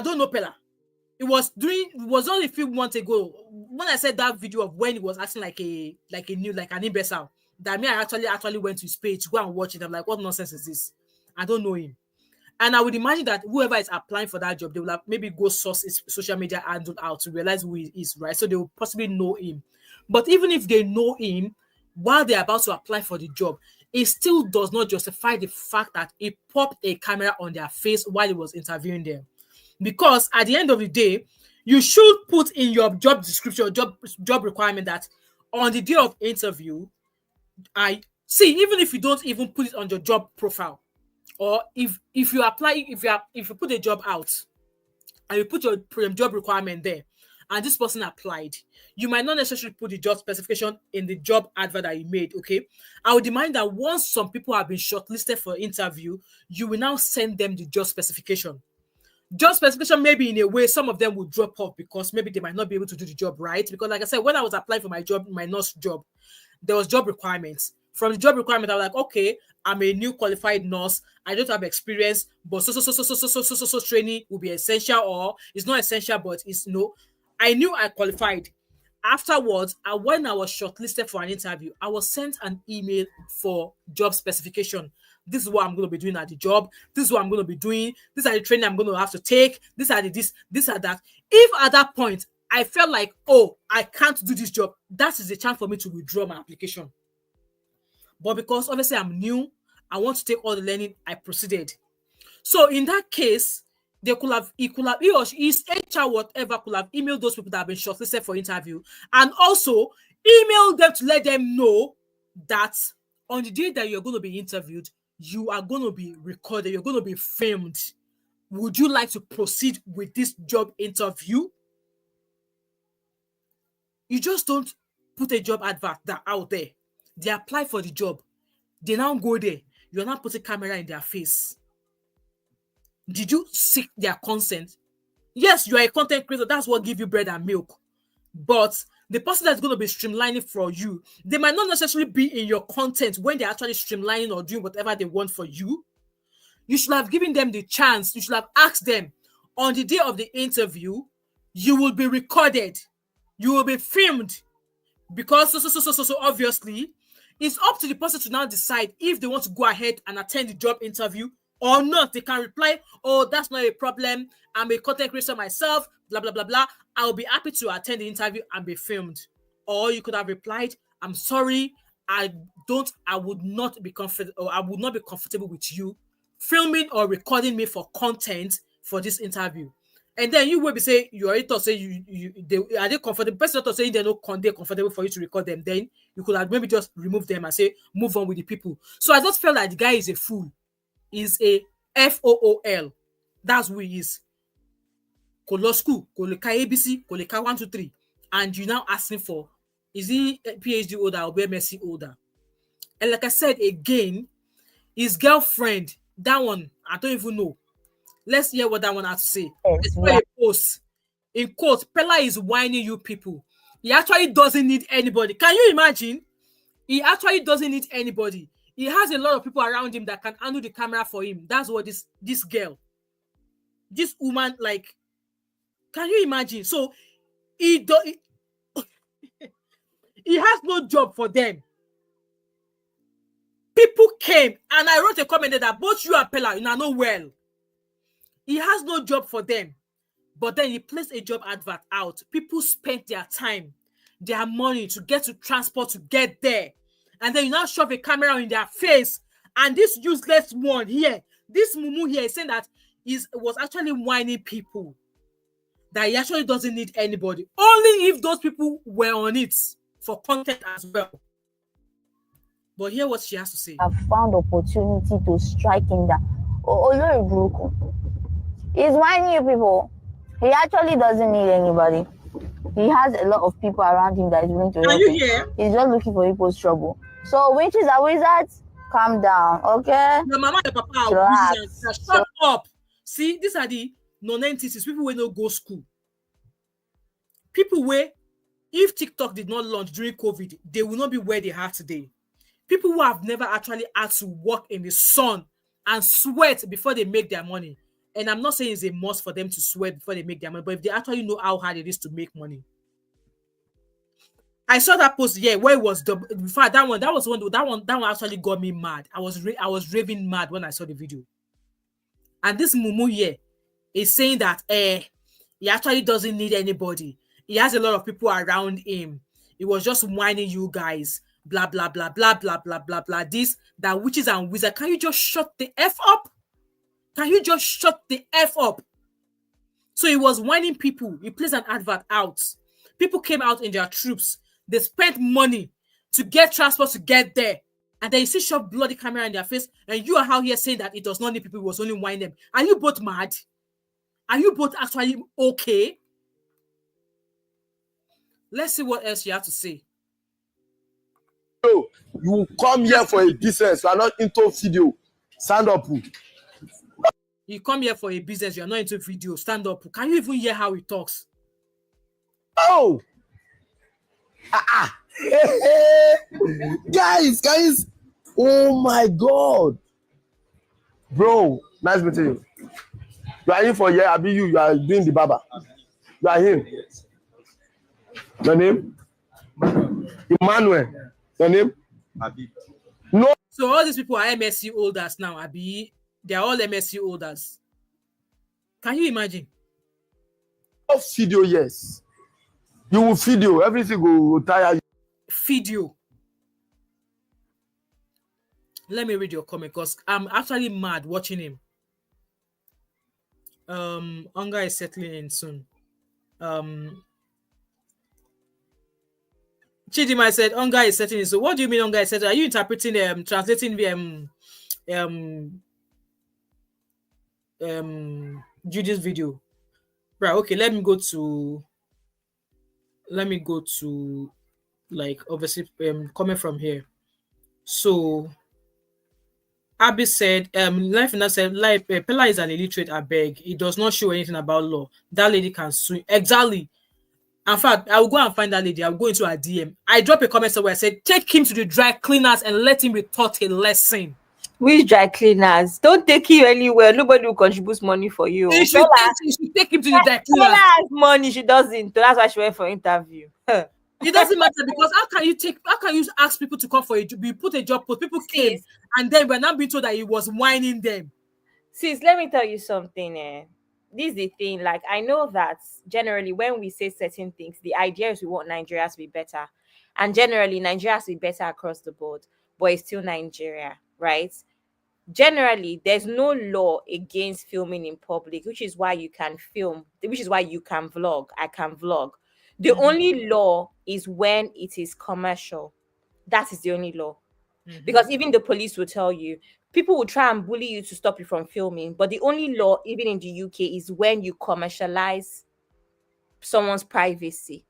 don't know Pella. It was only a few months ago when I said that video of when he was acting like an imbecile. That me, I actually went to his page to go and watch it. I'm like, what nonsense is this? I don't know him. And I would imagine that whoever is applying for that job, they will have maybe go source his social media handle out to realize who he is, right? So they will possibly know him. But even if they know him, while they're about to apply for the job, it still does not justify the fact that he popped a camera on their face while he was interviewing them. Because at the end of the day, you should put in your job description, job requirement that on the day of interview, even if you don't even put it on your job profile, or if you apply, if you put a job out and you put your job requirement there, and this person applied, you might not necessarily put the job specification in the job advert that you made, okay? I would demand that once some people have been shortlisted for interview, you will now send them the job specification. Job specification, maybe in a way, some of them will drop off because maybe they might not be able to do the job, right? Because like I said, when I was applying for my job, my nurse job, there was job requirements. From the job requirement, I was like, okay, I'm a new qualified nurse. I don't have experience, but so training will be essential, or it's not essential, but it's no. I knew I qualified. Afterwards, when I was shortlisted for an interview, I was sent an email for job specification. This is what I'm going to be doing at the job. This is what I'm going to be doing. These are the training I'm going to have to take. These are the this, these are that. If at that point I felt like, oh, I can't do this job, that is a chance for me to withdraw my application. But because obviously I'm new, I want to take all the learning, I proceeded. So in that case, he or she, his HR, whatever, could have emailed those people that have been shortlisted for interview, and also email them to let them know that on the day that you're going to be interviewed, you are going to be recorded, you're going to be filmed. Would you like to proceed with this job interview? You just don't put a job advert out there. They apply for the job. They now go there. You're not putting camera in their face. Did you seek their consent? Yes, you are a content creator. That's what gives you bread and milk. But the person that's going to be streamlining for you, they might not necessarily be in your content when they're actually streamlining or doing whatever they want for you. You should have given them the chance. You should have asked them, on the day of the interview, you will be recorded. You will be filmed. Because so obviously, it's up to the person to now decide if they want to go ahead and attend the job interview or not. They can reply, oh, that's not a problem. I'm a content creator myself, blah, blah, blah, blah. I'll be happy to attend the interview and be filmed. Or you could have replied, I'm sorry, I would not be comfortable with you filming or recording me for content for this interview. And then you will be saying, you already thought, say are they comfortable? The person thought saying they're comfortable for you to record them. Then you could have maybe just remove them and say, move on with the people. So I just felt like the guy is a fool. He's a FOOL. That's who he is. Kolo school, Koleka ABC, Koleka 1, 2, 3. And you now asking for, is he a PhD holder or BMSc holder? And like I said again, his girlfriend, that one, I don't even know. Let's hear what that one has to say. It's a post. In quote, Pella is whining you people. He actually doesn't need anybody. Can you imagine? He actually doesn't need anybody. He has a lot of people around him that can handle the camera for him. That's what this girl, this woman, like, can you imagine? So he has no job for them. People came, and I wrote a comment that both you and Pella, you know well. He has no job for them. But then he placed a job advert out. People spent their time, their money to get to transport to get there. And then you now shove a camera in their face. And this useless one here, this mumu here, is saying that was actually whining people. That he actually doesn't need anybody. Only if those people were on it for content as well. But hear what she has to say. I found opportunity to strike in that. Oh, broken. He's whining you people. He actually doesn't need anybody. He has a lot of people around him that is willing to help him. He's just looking for people's trouble. So witches and wizards, calm down, okay? Your mama and papa are wizards. Shut up. See, these are the non-entities, people who don't go school. People where, if TikTok did not launch during COVID, they will not be where they are today. People who have never actually had to work in the sun and sweat before they make their money. And I'm not saying it's a must for them to sweat before they make their money, but if they actually know how hard it is to make money. I saw that post, where it was in fact, that one actually got me mad. I was raving mad when I saw the video. And this mumu here is saying that he actually doesn't need anybody. He has a lot of people around him. He was just whining you guys. Blah, blah, blah, blah, blah, blah, blah, blah. This, that witches and wizards. Can you just shut the F up? Can you just shut the F up? So he was whining people. He placed an advert out. People came out in their troops. They spent money to get transport to get there. And then you see shove bloody camera in their face. And you are out here saying that it does not need people. It was only whining them. Are you both mad? Are you both actually okay? Let's see what else you have to say. You come here for a business. You are not into video. Stand up. You come here for a business. You are not into video. Stand up. Can you even hear how he talks? Oh! Guys! Oh my God. Bro, nice meeting you. You are in for here, Abi, you are doing the barber. You are him. Your name? Emmanuel. Your name? Abi. No. So all these people are MSc holders now, Abi. They are all MSc holders. Can you imagine? Video, yes. You will video. Everything will tire you. Video. Let me read your comment because I'm actually mad watching him. Hunger is settling in soon. Chidima said hunger is settling in. So what do you mean hunger is settling? Are you interpreting translating the Judy's video? Right, okay, let me go to like obviously comment from here. So Abby said, Life now said, Pella is an illiterate, I beg. He does not show anything about law. That lady can sue. Exactly. In fact, I will go and find that lady. I'll go into her DM. I drop a comment somewhere. I said, take him to the dry cleaners and let him be taught a lesson. Which dry cleaners? Don't take him anywhere. Nobody will contribute money for you. You should take him to the dry cleaners. Pella has money. She doesn't. That's why she went for interview. It doesn't matter because how can you ask people to come for a job? You put a job post, people came, and then we're not being told that he was whining them. Sis, let me tell you something. This is the thing. Like, I know that generally when we say certain things, the idea is we want Nigeria to be better. And generally, Nigeria has to be better across the board, but it's still Nigeria, right? Generally, there's no law against filming in public, which is why you can film, which is why you can vlog. I can vlog. The only law is when it is commercial. That is the only law. Because even the police will tell you, people will try and bully you to stop you from filming. But the only law, even in the UK, is when you commercialize someone's privacy,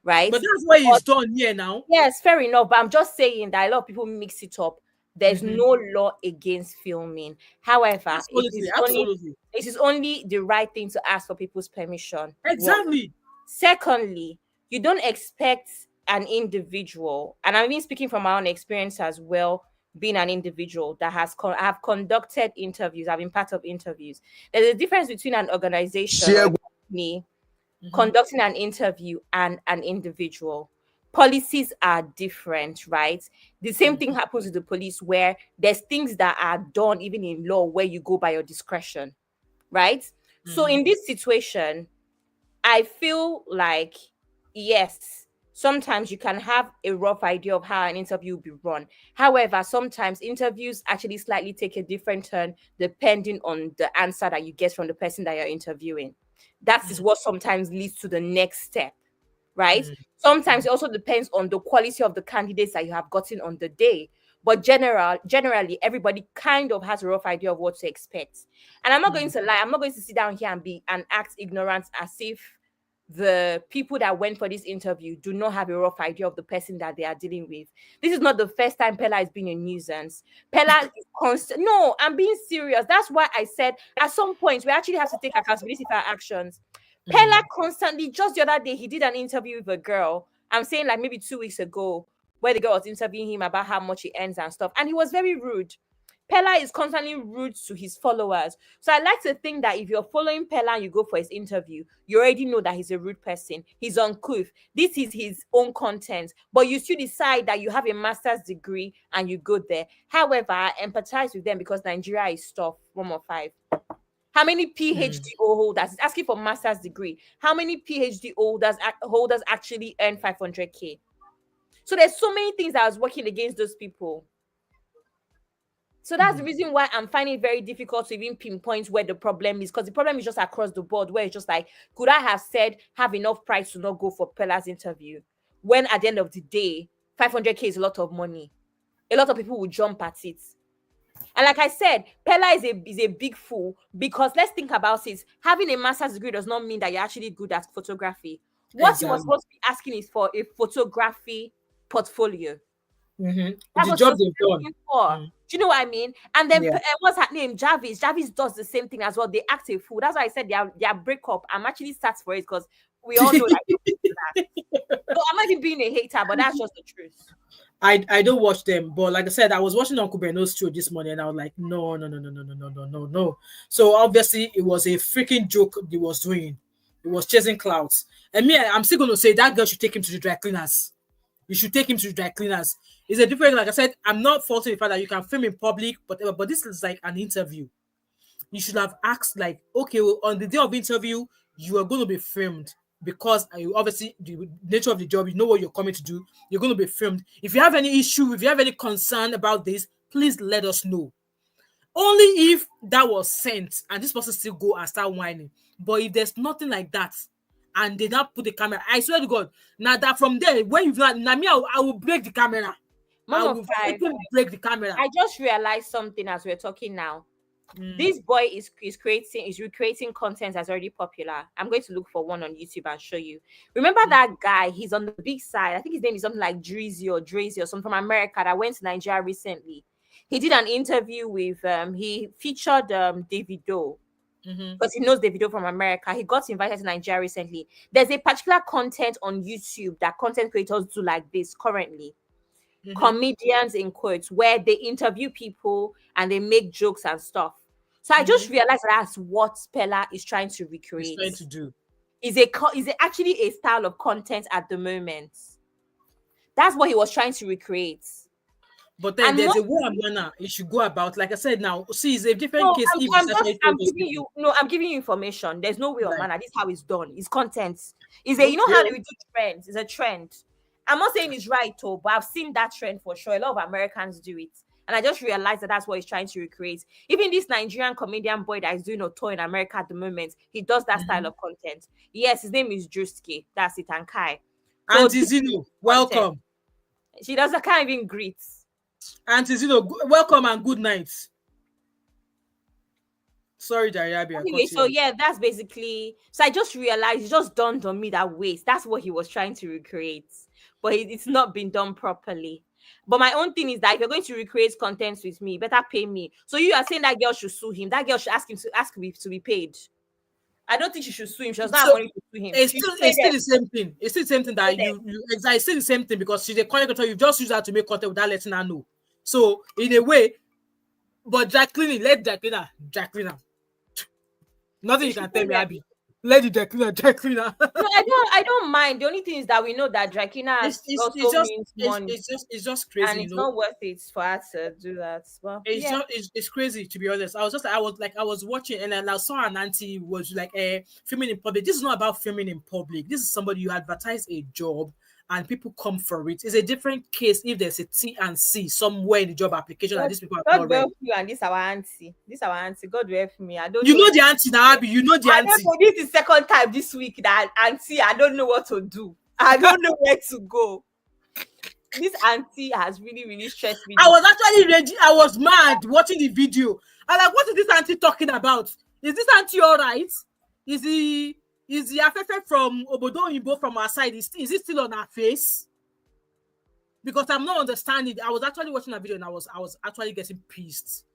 right? But that's what he's done here now. Yes, fair enough. But I'm just saying that a lot of people mix it up. There's no law against filming. However, it is only the right thing to ask for people's permission. Exactly. Secondly, you don't expect an individual, and I mean speaking from my own experience as well, being an individual that have conducted interviews, I've been part of interviews. There's a difference between an organization or me conducting an interview and an individual. Policies are different, right? The same thing happens with the police where there's things that are done even in law where you go by your discretion, right? So in this situation, I feel like, yes, sometimes you can have a rough idea of how an interview will be run. However, sometimes interviews actually slightly take a different turn depending on the answer that you get from the person that you're interviewing. That is what sometimes leads to the next step, right? Sometimes it also depends on the quality of the candidates that you have gotten on the day. But generally, everybody kind of has a rough idea of what to expect. And I'm not going to lie. I'm not going to sit down here and act ignorant as if the people that went for this interview do not have a rough idea of the person that they are dealing with. This is not the first time Pella has been a nuisance. Pella is constant. No, I'm being serious. That's why I said at some point we actually have to take accountability for our actions. Pella constantly, just the other day, he did an interview with a girl. I'm saying like maybe 2 weeks ago, where the girl was interviewing him about how much he earns and stuff. And he was very rude. Pella is constantly rude to his followers. So I like to think that if you're following Pella and you go for his interview, you already know that he's a rude person. He's uncouth. This is his own content. But you still decide that you have a master's degree and you go there. However, I empathize with them because Nigeria is tough. 1 more 5. How many PhD holders? It's asking for master's degree. How many PhD holders actually earn 500K? So there's so many things that I was working against those people. So that's the reason why I'm finding it very difficult to even pinpoint where the problem is, because the problem is just across the board, where it's just like, could I have said have enough price to not go for Pella's interview? When at the end of the day, 500K is a lot of money. A lot of people will jump at it. And like I said, Pella is a big fool, because let's think about it. Having a master's degree does not mean that you're actually good at photography. What you were supposed to be asking is for a photography portfolio. That's the job they've done. For. Do you know what I mean? And then what's her name? Jarvis. Jarvis does the same thing as well. They act a fool. That's why I said their breakup. I'm actually sad for it, because we all know that. So I'm not even being a hater, but that's just the truth. I don't watch them, but like I said, I was watching Uncle Beno's show this morning, and I was like, no, no, no, no, no, no, no, no, no, no. So obviously, it was a freaking joke he was doing. He was chasing clouds, and me, I'm still going to say that girl should take him to the dry cleaners. You should take him to the dry cleaners. It's a different, like I said, I'm not faulting the fact that you can film in public, but this is like an interview. You should have asked, like, okay, well, on the day of interview, you are going to be filmed because obviously the nature of the job, you know what you're coming to do. You're going to be filmed. If you have any issue, if you have any concern about this, please let us know. Only if that was sent and this person still go and start whining. But if there's nothing like that, and they not put the camera, I swear to God, now that from there, when you've not, now me, I will break the camera. Mom of five, break the camera. I just realized something as we're talking now. This boy is recreating content that's already popular. I'm going to look for one on YouTube and show you. Remember that guy? He's on the big side. I think his name is something like Drizzy or something from America that went to Nigeria recently. He did an interview with he featured Davido. Because he knows Davido from America. He got invited to Nigeria recently. There's a particular content on YouTube that content creators do like this currently. Comedians in quotes, where they interview people and they make jokes and stuff. So I just realized that's what Pella is trying to recreate. He's trying to do. Is actually a style of content at the moment. That's what he was trying to recreate. But then there's a way and manner you should go about. Like I said, now see, it's a different case. I'm giving you information. There's no way or manner. This is how it's done. It's content. You know how we do trends. It's a trend. I'm not saying it's right, though, but I've seen that trend for sure. A lot of Americans do it. And I just realized that that's what he's trying to recreate. Even this Nigerian comedian boy that is doing a tour in America at the moment, he does that style of content. Yes, his name is Juski. That's it, and Kai. So Auntie Zino, welcome. Can't even greet. Auntie Zino, welcome and good night. Sorry, Dariabi. Anyway, so yeah, that's basically. So I just realized, it just dawned on me that that's what he was trying to recreate. But it's not been done properly. But my own thing is that if you're going to recreate content with me, better pay me. So you are saying that girl should sue him. That girl should ask to be paid. I don't think she should sue him. She does not have money to sue him. It's still the same thing. It's still the same thing that it's still the same thing because she's a content creator. You just use her to make content without letting her know. So in a way, but dry cleaning, let dry cleaner. Nothing you can tell me, Abby. Let the dry cleaner. No, I don't mind. The only thing is that we know that dry cleaner means money. It's just crazy, and it's not worth it for us to do that. Well, it's crazy, to be honest. I was watching and then I saw an auntie was like filming in public. This is not about filming in public. This is somebody you advertise a job and people come for it. It's a different case if there's a T and C somewhere in the job application and these people are God help you, and this our auntie. God help me. I don't. You know the auntie now, Abby. You know the auntie. I don't know. This is second time this week that auntie. I don't know what to do. I don't know where to go. This auntie has really, really stressed me. I was actually ready. I was mad watching the video. I'm like, what is this auntie talking about? Is this auntie all right? Is the affected from Obodo Oyinbo from our side? Is it still on her face? Because I'm not understanding. I was actually watching a video and I was actually getting pissed.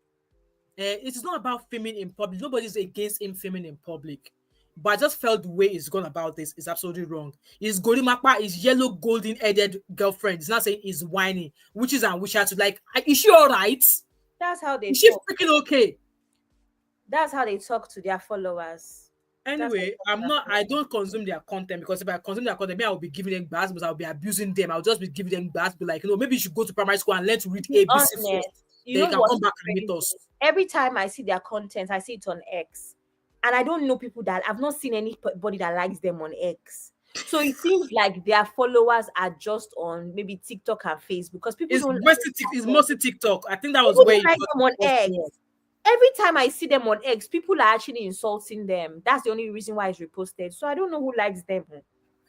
It is not about filming in public. Nobody's against him filming in public. But I just felt the way he's gone about this is absolutely wrong. His Gorimapa, his yellow golden-headed girlfriend, is not saying he's whining, which is and which has to like, is she all right? That's how they Is she freaking okay? That's how they talk to their followers. Anyway, I don't consume their content because if I consume their content, maybe I'll be giving them bars, but I'll be abusing them. I'll just be giving them bars, be like, maybe you should go to primary school and learn to read ABC first. Then you can come back and meet us. Every time I see their content, I see it on X. And I don't know people that I've not seen anybody that likes them on X. So it seems like their followers are just on maybe TikTok and Facebook because people it's mostly TikTok. I think that was where like them on X. Every time I see them on X, people are actually insulting them. That's the only reason why it's reposted. So I don't know who likes them.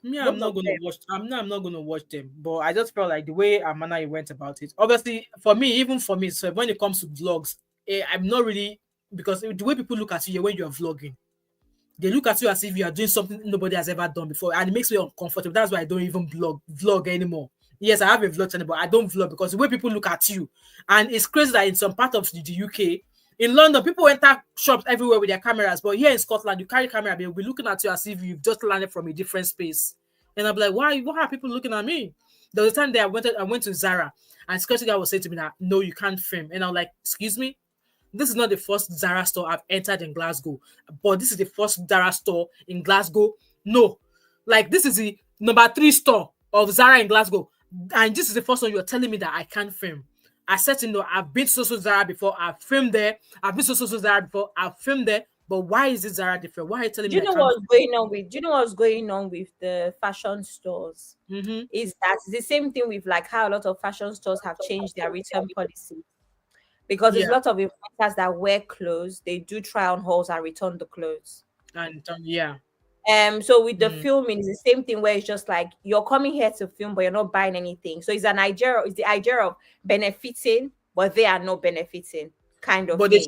I'm not gonna watch them. But I just felt like the way Amana went about it. Obviously, even for me, so when it comes to vlogs, I'm not really, because the way people look at you when you're vlogging, they look at you as if you are doing something nobody has ever done before, and it makes me uncomfortable. That's why I don't even vlog anymore. Yes, I have a vlog channel, but I don't vlog because the way people look at you, and it's crazy that in some part of the UK. In London, people enter shops everywhere with their cameras, but here in Scotland, you carry camera, they'll be looking at you as if you've just landed from a different space. And I'm like, why are people looking at me? There was a time that I went to Zara, and security guy was saying to me that no, you can't film. And I'm like, excuse me? This is not the first Zara store I've entered in Glasgow, but this is the first Zara store in Glasgow. No, like this is the number 3 store of Zara in Glasgow, and this is the first one you're telling me that I can't film. I said, I've been to Zara before, I've filmed there. I've been to Zara before, I've filmed there. But why is this Zara different? Why are you telling me? Do you know what's going on with the fashion stores? Mm-hmm. Is that it's the same thing with like how a lot of fashion stores have changed their return policy. Because there's a lot of influencers that wear clothes, they do try on hauls and return the clothes. And so with the filming, it's the same thing where it's just like you're coming here to film, but you're not buying anything. So it's the idea of benefiting, but they are not benefiting, kind of. But they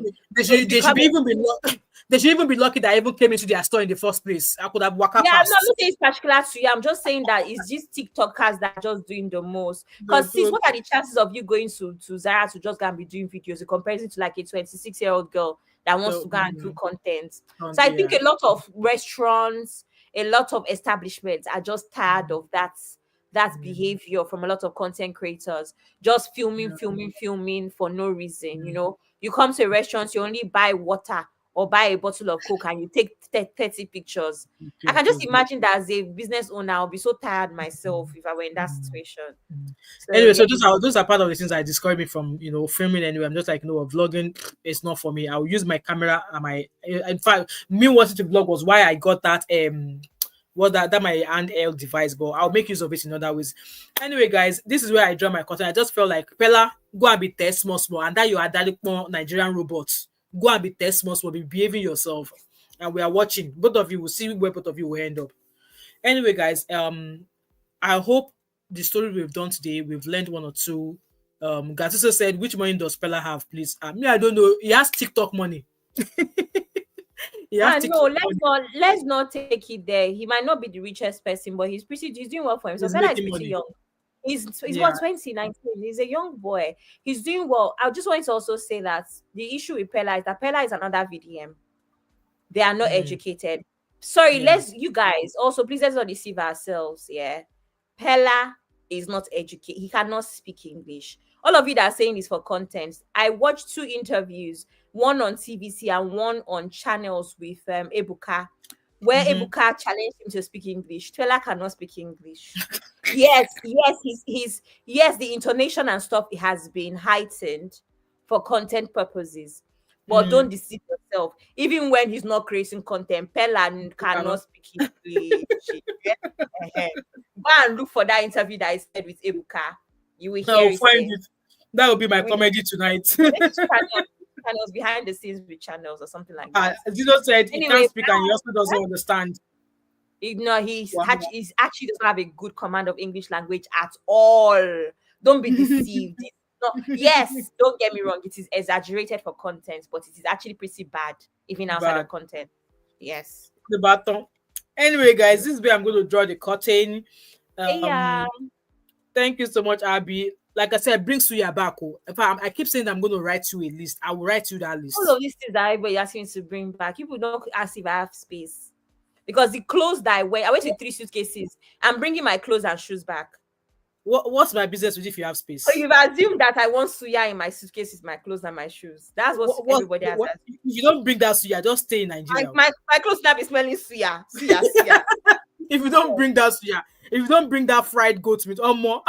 should even be lucky that I even came into their store in the first place. I could have walked past. I'm not saying it's particular to you. I'm just saying that it's just TikTokers that are just doing the most. Because what are the chances of you going to Zara to just go and be doing videos in comparison to like a 26-year-old girl that wants to go and do content? So I think a lot of restaurants, a lot of establishments are just tired of that behavior from a lot of content creators, just filming for no reason. You know, you come to a restaurant, you only buy water or buy a bottle of Coke and you take 30 pictures. I can just imagine that as a business owner, I'll be so tired myself if I were in that situation. Anyway, so those are part of the things I discouraged me from, filming anyway. I'm just like, vlogging is not for me. I'll use my camera and in fact, me wanting to vlog was why I got that that my handheld device, but I'll make use of it in other ways. Anyway, guys, this is where I draw my curtain. I just felt like Pella, go and be test small, and that you are that Nigerian robots. Go and be test small, be behaving yourself, and we are watching. Both of you will see where both of you will end up. Anyway, guys, I hope the story we've done today, we've learned one or two. Gatiso said, which money does Pella have, please? Me, I don't know. He has TikTok money. Let's not take it there. He might not be the richest person, but he's doing well for himself. Pella is pretty young. He's what, 2019. He's a young boy. He's doing well. I just wanted to also say that the issue with Pella is that Pella is another VDM. They are not educated. Sorry, you guys also please let's not deceive ourselves. Yeah, Pella is not educated. He cannot speak English. All of you that are saying this for content. I watched 2 interviews, one on TVC and one on channels with Ebuka, where Ebuka challenged him to speak English. Pella cannot speak English. yes, the intonation and stuff has been heightened for content purposes. But don't deceive yourself. Even when he's not creating content, Pella cannot speak English. Go and look for that interview that I said with Ebuka. You will hear it. That will be my comedy tonight. Channels behind the scenes with channels or something like that. Jesus said he can't speak and he also doesn't understand. He actually doesn't have a good command of English language at all. Don't be deceived. Yes, don't get me wrong. It is exaggerated for content, but it is actually pretty bad, even outside of content. Yes. The baton. Anyway, guys, this is where I'm going to draw the curtain. Thank you so much, Abby. Like I said, bring Suya back. If I keep saying I'm going to write you a list, I will write you that list. All of these things that everybody asking to bring back, people don't ask if I have space. Because the clothes that I went with 3 suitcases. I'm bringing my clothes and shoes back. What's my business with if you have space? So you've assumed that I want Suya in my suitcases, my clothes and my shoes. That's what everybody has. If you don't bring that Suya, just stay in Nigeria. My clothes now be smelling Suya. If you don't bring that Suya, if you don't bring that fried goat meat or more,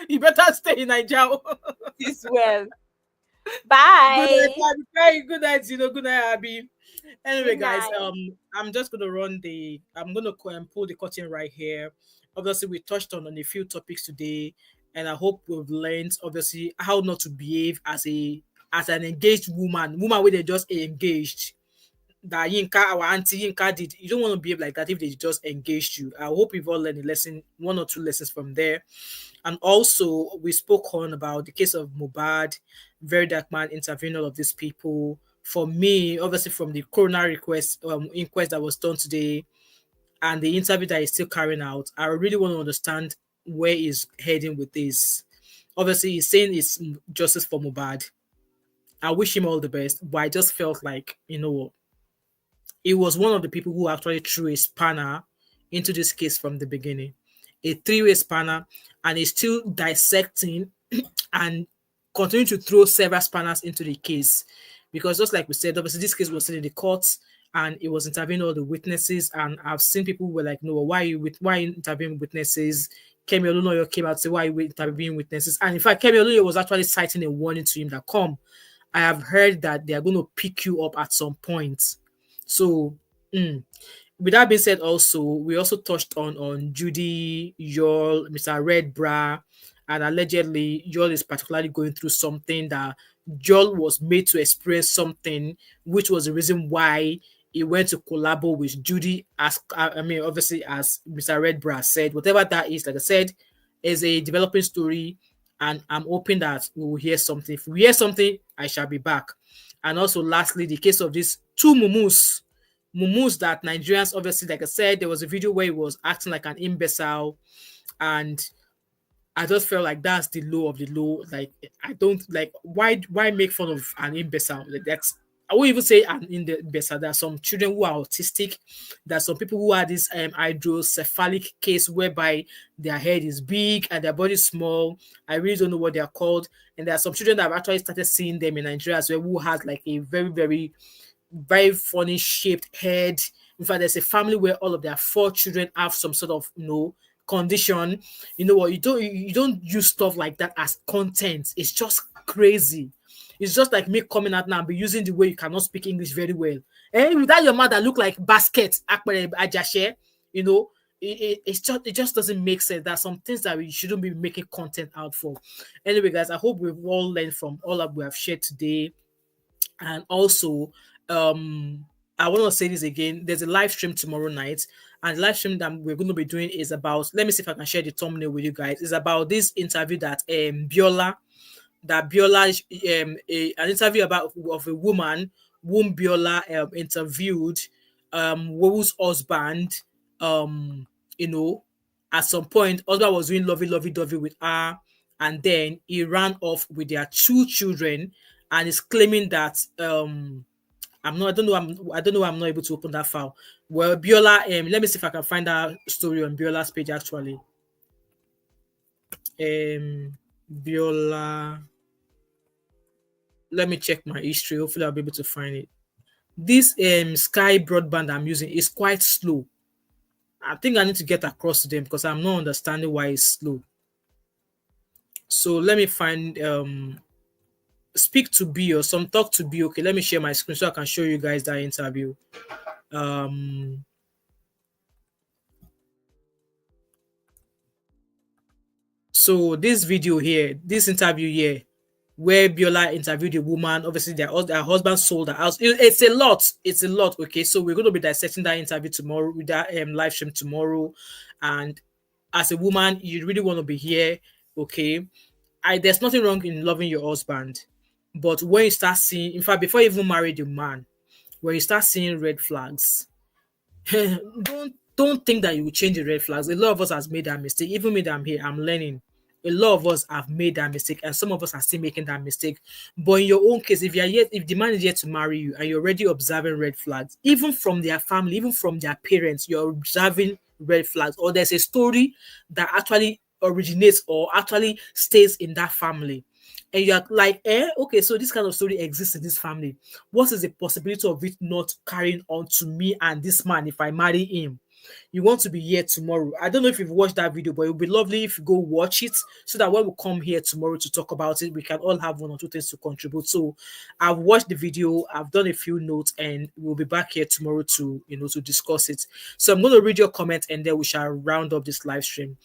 you better stay in Nigeria. This well. Bye. Good night, good night, Abby. Anyway, guys, I'm just gonna pull the curtain right here. Obviously, we touched on a few topics today, and I hope we've learned obviously how not to behave as an engaged woman where they just engaged. That Yinka, our auntie Yinka did. You don't want to behave like that if they just engaged you. I hope we've all learned a lesson, 1 or 2 lessons from there. And also, we spoke on about the case of Mohbad, very dark man interviewing all of these people. For me, obviously, from the coroner inquest that was done today, and the interview that is still carrying out, I really want to understand where he's heading with this. Obviously, he's saying it's justice for Mohbad. I wish him all the best, but I just felt like, it was one of the people who actually threw a spanner into this case from the beginning. a three-way spanner, and is still dissecting and continue to throw several spanners into the case. Because just like we said, obviously this case was still in the courts and it was interviewing all the witnesses. And I've seen people who were like, no, why are you interviewing witnesses? Kemi Olunoyo came out and said, why are you interviewing witnesses? And in fact, Kemi Olunoyo was actually citing a warning to him that, come, I have heard that they are going to pick you up at some point. So, with that being said, also, we also touched on Judy, Yul, Mr. Red Bra, and allegedly Yul is particularly going through something that Yul was made to experience something, which was the reason why he went to collabo with Judy. As I mean, obviously, as Mr. Red Bra said, whatever that is, like I said, is a developing story, and I'm hoping that we will hear something. If we hear something, I shall be back. And also, lastly, the case of these two mumus that Nigerians, obviously, like I said, there was a video where he was acting like an imbecile, and I just felt like that's the low of the low. Like, I don't like, why make fun of an imbecile? Like, that's, I won't even say an imbecile. There are some children who are autistic. There are some people who are this hydrocephalic case whereby their head is big and their body is small. I really don't know what they are called. And there are some children that have actually started seeing them in Nigeria as well, who has like a very, very, very funny shaped head. In fact, there's a family where all of their 4 children have some sort of, condition. You know what, you don't use stuff like that as content. It's just crazy. It's just like me coming out now and be using the way you cannot speak English very well. And without your mother look like basket, it just doesn't make sense. There are some things that we shouldn't be making content out for. Anyway, guys, I hope we've all learned from all that we have shared today. And also, I want to say this again. There's a live stream tomorrow night, and the live stream that we're going to be doing is about, let me see if I can share the thumbnail with you guys. It's about this interview that Biola, an interview of a woman whom Biola interviewed, whose husband, at some point, husband was doing lovey-dovey with her, and then he ran off with their 2 children, and is claiming that I don't know why I'm not able to open that file. Well, Biola, let me see if I can find that story on Biola's page actually. Biola, let me check my history. Hopefully I'll be able to find it. This Sky broadband I'm using is quite slow. I think I need to get across to them because I'm not understanding why it's slow. So let me find speak to B or some talk to B. Okay, let me share my screen so I can show you guys that interview. So this video here, this interview here, where Biola interviewed a woman, obviously their husband sold the house. It's a lot. Okay, so we're going to be dissecting that interview tomorrow with that live stream tomorrow. And as a woman, you really want to be here. Okay, there's nothing wrong in loving your husband, but when you start seeing, in fact, before you even marry the man, when you start seeing red flags, don't think that you will change the red flags. A lot of us has made that mistake. Even me, that I'm here, I'm learning. A lot of us have made that mistake, and some of us are still making that mistake. But in your own case, if the man is yet to marry you and you're already observing red flags, even from their family, even from their parents, you're observing red flags, or there's a story that actually originates or actually stays in that family, and you're like, okay, so this kind of story exists in this family. What is the possibility of it not carrying on to me and this man if I marry him? You want to be here tomorrow. I don't know if you've watched that video, but it would be lovely if you go watch it so that when we come here tomorrow to talk about it, we can all have 1 or 2 things to contribute. So I've watched the video, I've done a few notes, and we'll be back here tomorrow to discuss it. So I'm going to read your comments and then we shall round up this live stream.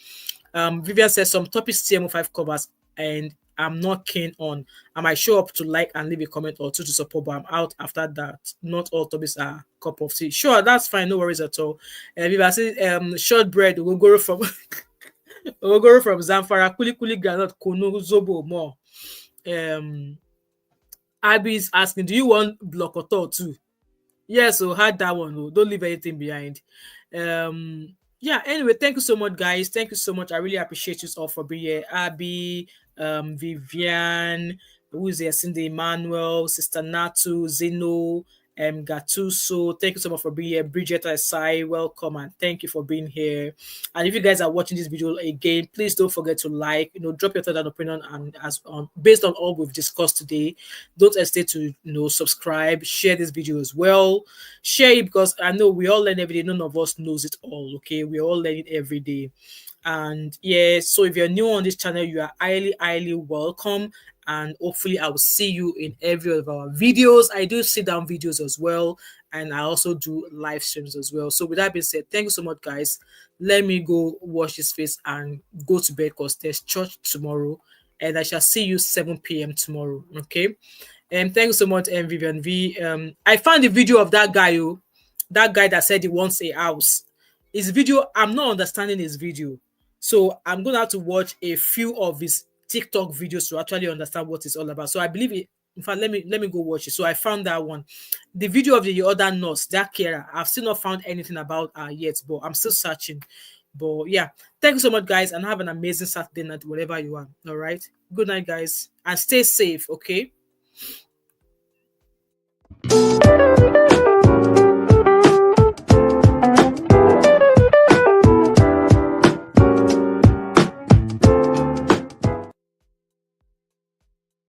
Vivian says some topics TMO5 covers and I'm not keen on. I might show up to like and leave a comment or 2 to support, but I'm out after that. Not all topics are cup of tea. Sure, that's fine. No worries at all. Vivian says shortbread will go from Zamfara, kuli granite, kunu, zobo more. Abby is asking, do you want blokoto too? Yes, so had that one. Don't leave anything behind. Yeah, anyway, thank you so much, guys. Thank you so much. I really appreciate you all for being here. Abby, Vivian, who is there? Cindy Emmanuel, Sister Natu, Zeno, Gattuso, thank you so much for being here. Bridget Asai, welcome and thank you for being here. And if you guys are watching this video again, please don't forget to like, drop your thought and opinion, and based on all we've discussed today, don't hesitate to subscribe, share this video as well. Share it, because I know we all learn every day. None of us knows it all. Okay, we're all learning every day. And yeah, so if you're new on this channel, you are highly welcome, and hopefully I will see you in every of our videos. I do sit down videos as well, and I also do live streams as well. So with that being said, thank you so much, guys. Let me go wash this face and go to bed, because there's church tomorrow, and I shall see you 7 p.m. tomorrow. Okay, and thank you so much, Vivian V. I found the video of that guy that said he wants a house. His video, I'm not understanding his video. So I'm going to have to watch a few of his TikTok videos to actually understand what it's all about. So I believe it. In fact, let me go watch it. So I found that one. The video of the other nurse, that carer, I've still not found anything about her yet, but I'm still searching. But yeah, thank you so much, guys, and have an amazing Saturday night, wherever you are. All right. Good night, guys, and stay safe. Okay.